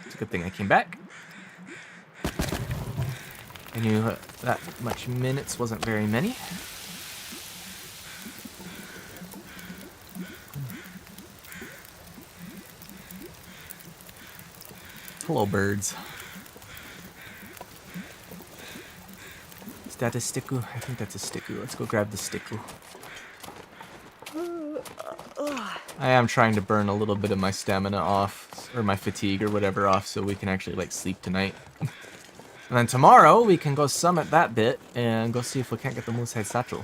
It's a good thing I came back. I knew that much minutes wasn't very many. Hello, birds. Is that a sticku? I think that's a sticku. Let's go grab the sticku. I am trying to burn a little bit of my stamina off, or my fatigue or whatever off, so we can actually like sleep tonight. And then tomorrow we can go summit that bit and go see if we can't get the Moonside Satchel.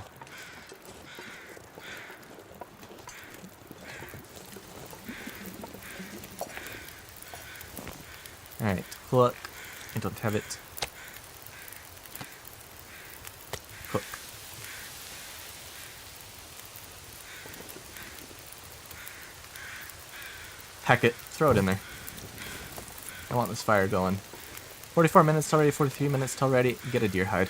Alright, cook. I don't have it. Cook. Heck it. Throw it in there. I want this fire going. 44 minutes till ready, 43 minutes till ready. Get a deer hide.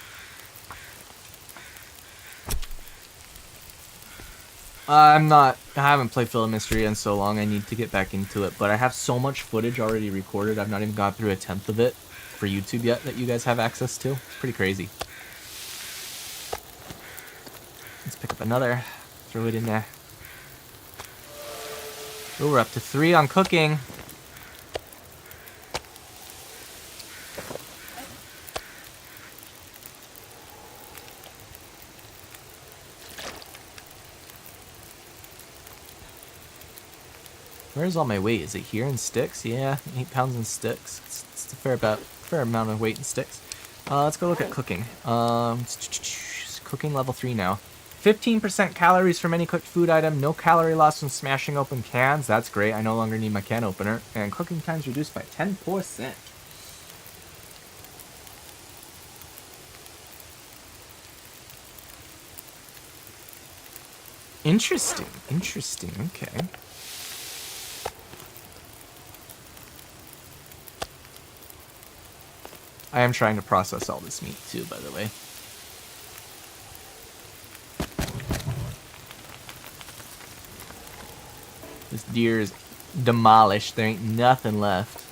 I haven't played Film Mystery in so long. I need to get back into it. But I have so much footage already recorded. I've not even got through a tenth of it for YouTube yet that you guys have access to. It's pretty crazy. Let's pick up another. Throw it in there. Oh, we're up to 3 on cooking. Where's all my weight? Is it here in sticks? Yeah, 8 pounds in sticks. It's a fair amount of weight in sticks. Let's go look at cooking. Cooking level 3 now. 15% calories from any cooked food item. No calorie loss from smashing open cans. That's great. I no longer need my can opener. And cooking time's reduced by 10%. Interesting. Interesting. Okay. I am trying to process all this meat too, by the way. This deer is demolished. There ain't nothing left.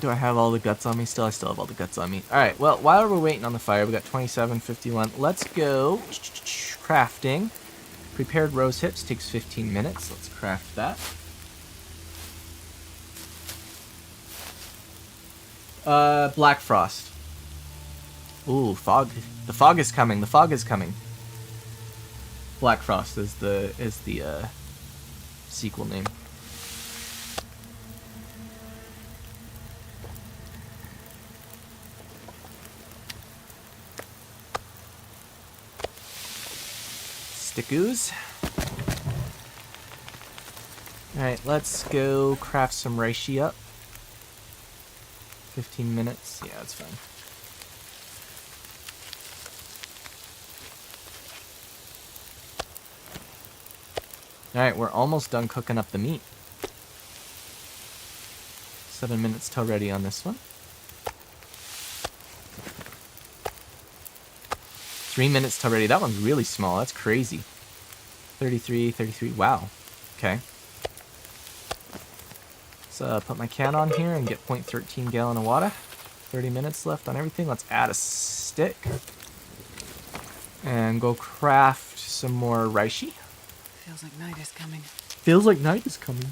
Do I have all the guts on me still? I still have all the guts on me. Alright, well, while we're waiting on the fire, we got 27:51. Let's go crafting. Prepared rose hips takes 15 minutes. Let's craft that. Black frost. Ooh, fog. The fog is coming. The fog is coming. Black frost is the sequel name. Stickoos. Alright, let's go craft some reishi up. 15 minutes. Yeah, that's fine. Alright, we're almost done cooking up the meat. 7 minutes till ready on this one. 3 minutes till ready. That one's really small. That's crazy. 33. Wow. Okay. Let's put my can on here and get 0.13 gallon of water. 30 minutes left on everything. Let's add a stick. And go craft some more reishi. Feels like night is coming. Feels like night is coming.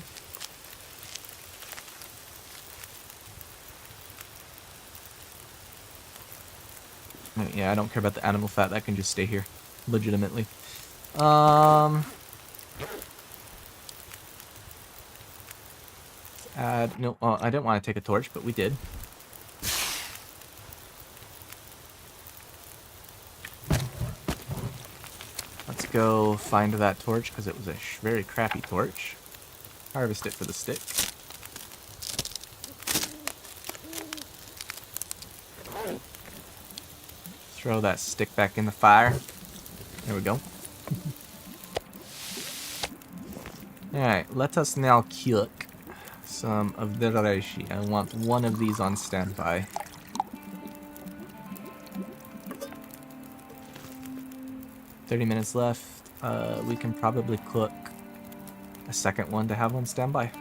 Yeah, I don't care about the animal fat. That can just stay here. Legitimately. Add, no, I didn't want to take a torch, but we did. Let's go find that torch, because it was a very crappy torch. Harvest it for the stick. Throw that stick back in the fire. There we go. Alright, let us now cook some of the reishi. I want one of these on standby. $30 left. We can probably cook a second one to have on standby.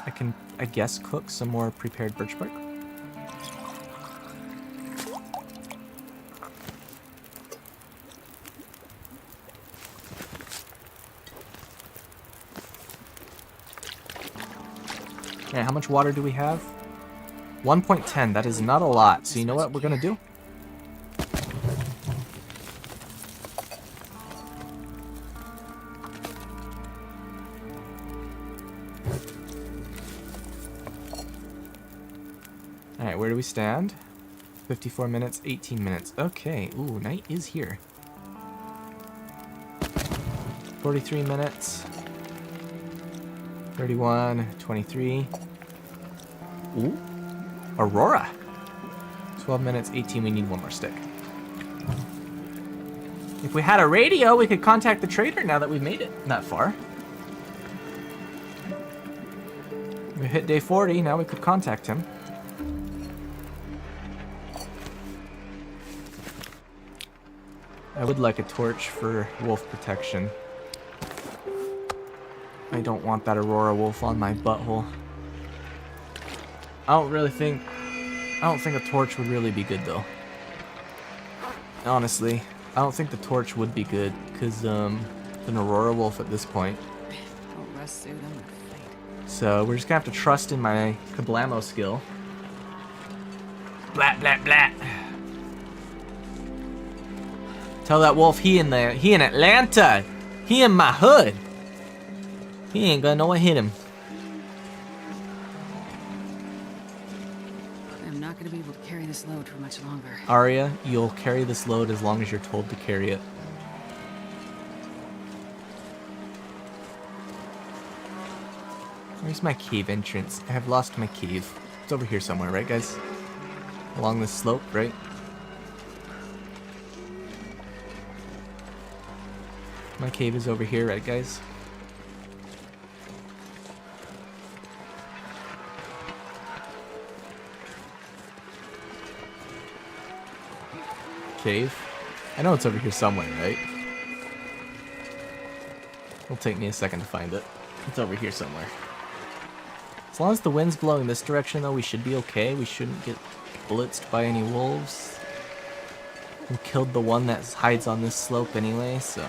I can, I guess, cook some more prepared birch bark. Yeah, how much water do we have? 1.10. That is not a lot. So you know what we're gonna do? Alright, where do we stand? 54 minutes, 18 minutes. Okay, ooh, night is here. 43 minutes. 31, 23. Ooh, Aurora. 12 minutes, 18, we need one more stick. If we had a radio, we could contact the trader now that we've made it that far. We hit day 40, now we could contact him. I would like a torch for wolf protection. I don't want that Aurora wolf on my butthole. I don't think a torch would really be good though. Honestly, I don't think the torch would be good because an Aurora wolf at this point. Oh, rest suit, I'm gonna fight. So we're just gonna have to trust in my Kablamo skill. Blat blat blat. Tell that wolf he in Atlanta. He in my hood. He ain't gonna know what hit him. I'm not gonna be able to carry this load for much longer. Arya, you'll carry this load as long as you're told to carry it. Where's my cave entrance? I have lost my cave. It's over here somewhere, right guys? Along this slope, right? My cave is over here, right guys? Cave? I know it's over here somewhere, right? It'll take me a second to find it. It's over here somewhere. As long as the wind's blowing this direction though, we should be okay. We shouldn't get blitzed by any wolves. We killed the one that hides on this slope anyway, so...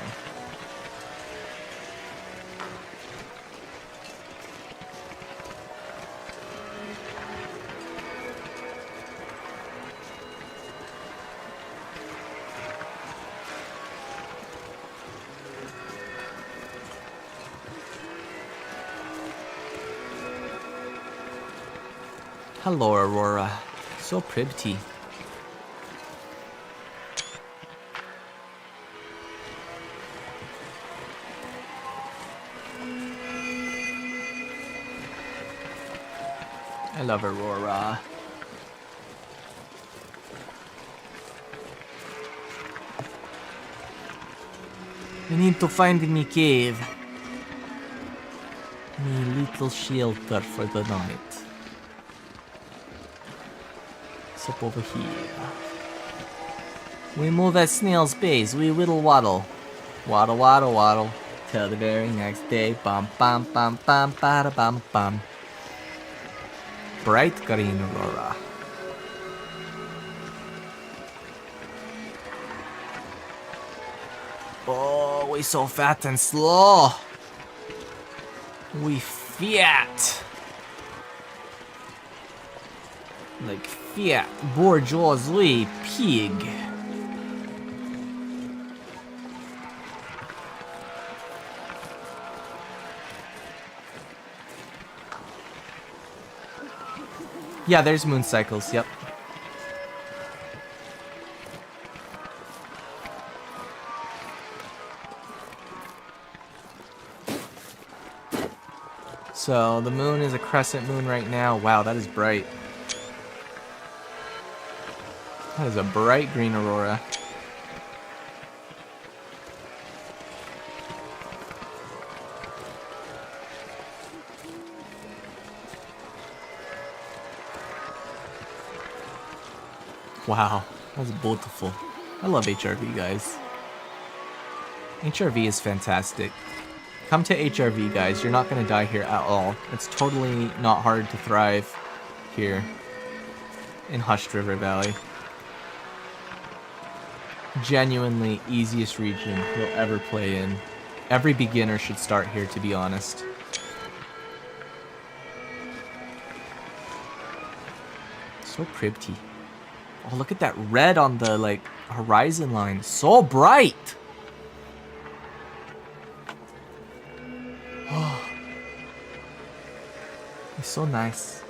Hello, Aurora. So pretty. I love Aurora. We need to find me cave. Me little shelter for the night. Up over here. We move at snail's pace. We whittle waddle. Waddle, waddle, waddle. Till the very next day. Bum, bum, bum, bum, bada, bum, bum. Bright green Aurora. Oh, we so fat and slow. We fat. Like fiat bourgeoisie pig. Yeah, there's moon cycles, yep. So the moon is a crescent moon right now. Wow, that is bright. That is a bright green aurora. Wow, that's beautiful. I love HRV, guys. HRV is fantastic. Come to HRV, guys. You're not going to die here at all. It's totally not hard to thrive here in Hushed River Valley. Genuinely easiest region you'll ever play in. Every beginner should start here, to be honest. So pretty. Oh, look at that red on the, like, horizon line. So bright! Oh. It's so nice.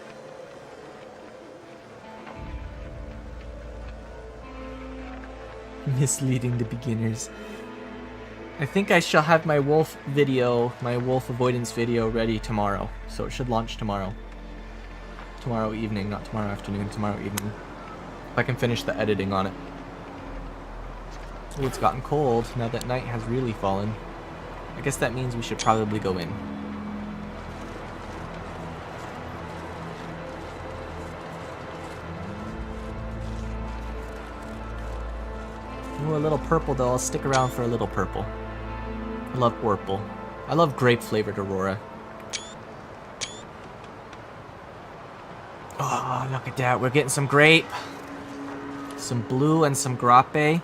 Misleading the beginners. I think I shall have my wolf video, my wolf avoidance video ready tomorrow. So it should launch tomorrow. Tomorrow evening, not tomorrow afternoon, tomorrow evening. If I can finish the editing on it. Oh, it's gotten cold now that night has really fallen. I guess that means we should probably go in. Ooh, a little purple though. I'll stick around for a little purple. I love purple. I love grape flavored aurora. Oh, look at that. We're getting some grape. Some blue and some grape.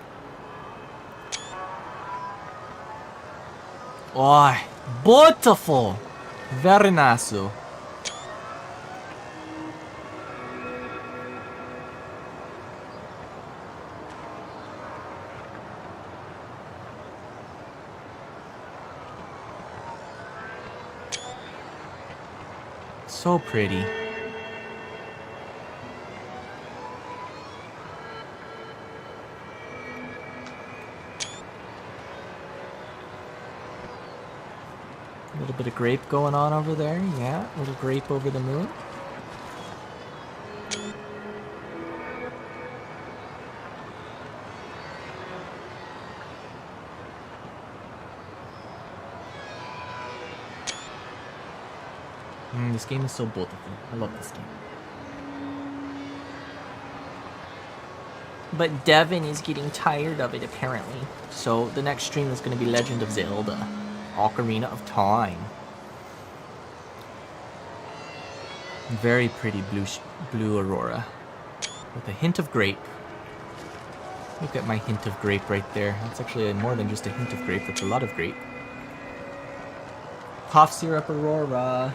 Oh, beautiful. Very nice. So pretty. A little bit of grape going on over there. Yeah, a little grape over the moon. This game is so beautiful. I love this game. But Devin is getting tired of it, apparently. So the next stream is going to be Legend of Zelda. Ocarina of Time. Very pretty blue aurora. With a hint of grape. Look at my hint of grape right there. That's actually more than just a hint of grape. That's a lot of grape. Cough syrup aurora.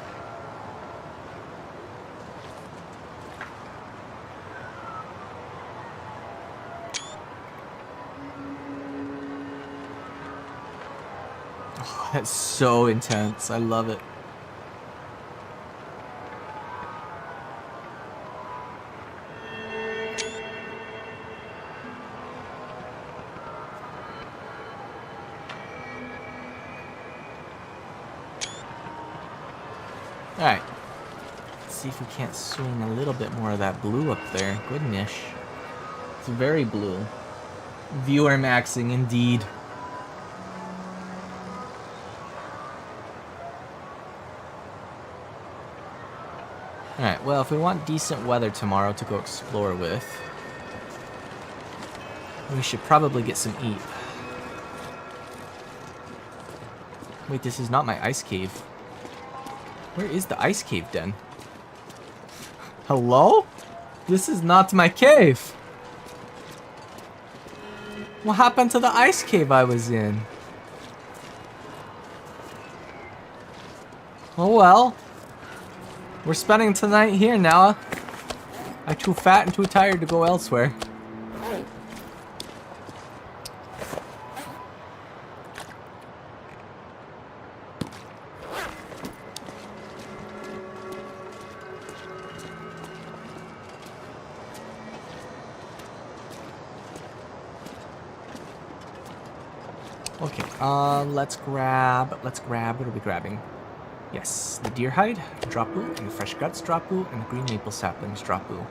Oh, that's so intense. I love it. Alright. Let's see if we can't swing a little bit more of that blue up there. Goodness. It's very blue. Viewer maxing indeed. Alright, well, if we want decent weather tomorrow to go explore with, we should probably get some eat. Wait, this is not my ice cave. Where is the ice cave den? Hello? This is not my cave. What happened to the ice cave I was in? Oh well. We're spending tonight here now. I'm too fat and too tired to go elsewhere. Okay, let's grab, what are we grabbing? Yes, the deer hide, dropoo, and the fresh guts, dropoo, and the green maple saplings, dropoo.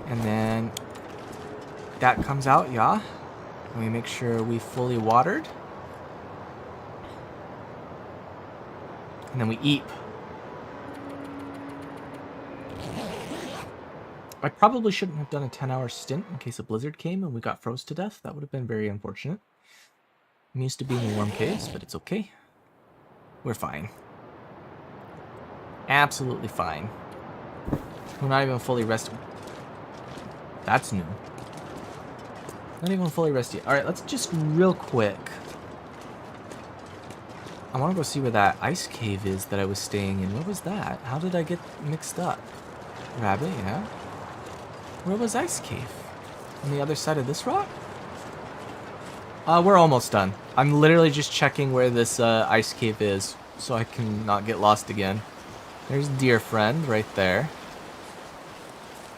And then that comes out, yeah. And we make sure we fully watered. And then we eat. I probably shouldn't have done a 10-hour stint in case a blizzard came and we got froze to death. That would have been very unfortunate. I'm used to being in warm caves, but it's okay. We're fine. Absolutely fine. We're not even fully rested. That's new. Not even fully rested. Alright, let's just real quick. I want to go see where that ice cave is that I was staying in. Where was that? How did I get mixed up? Rabbit, yeah. Where was ice cave? On the other side of this rock? We're almost done. I'm literally just checking where this ice cave is so I can not get lost again. There's deer friend right there.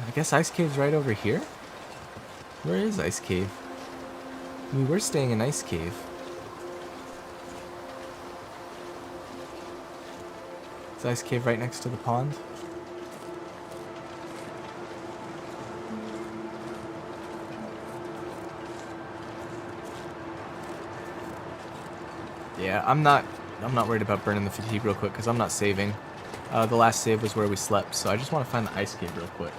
I guess ice cave's right over here? Where is ice cave? We were staying in ice cave. Is ice cave right next to the pond? Yeah, I'm not worried about burning the fatigue real quick because I'm not saving. The last save was where we slept, so I just want to find the ice cave real quick.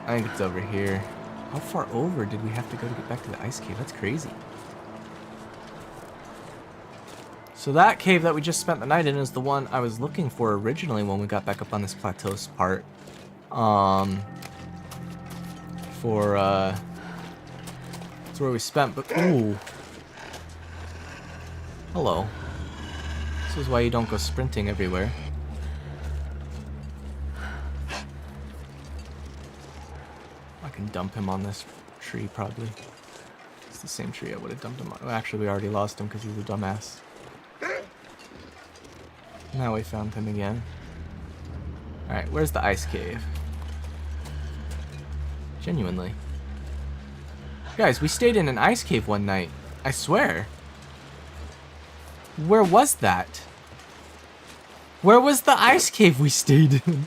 I think it's over here. How far over did we have to go to get back to the ice cave? That's crazy. So that cave that we just spent the night in is the one I was looking for originally when we got back up on this plateau part. That's where we spent, but ooh. Hello. This is why you don't go sprinting everywhere. I can dump him on this tree, probably. It's the same tree I would have dumped him on. Well, actually, we already lost him because he's a dumbass. Now we found him again. Alright, where's the ice cave? Genuinely. Guys, we stayed in an ice cave one night. I swear. Where was that? Where was the ice cave we stayed in?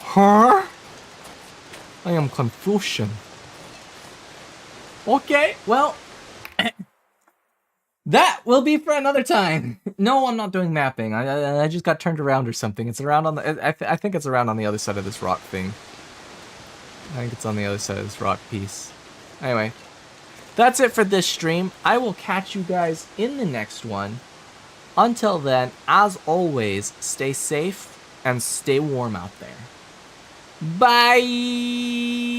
Huh? I am confusion. Okay, well, that will be for another time. No, I'm not doing mapping. I just got turned around or something. It's around on the. I think it's around on the other side of this rock thing. I think it's on the other side of this rock piece. Anyway, that's it for this stream. I will catch you guys in the next one. Until then, as always, stay safe and stay warm out there. Bye!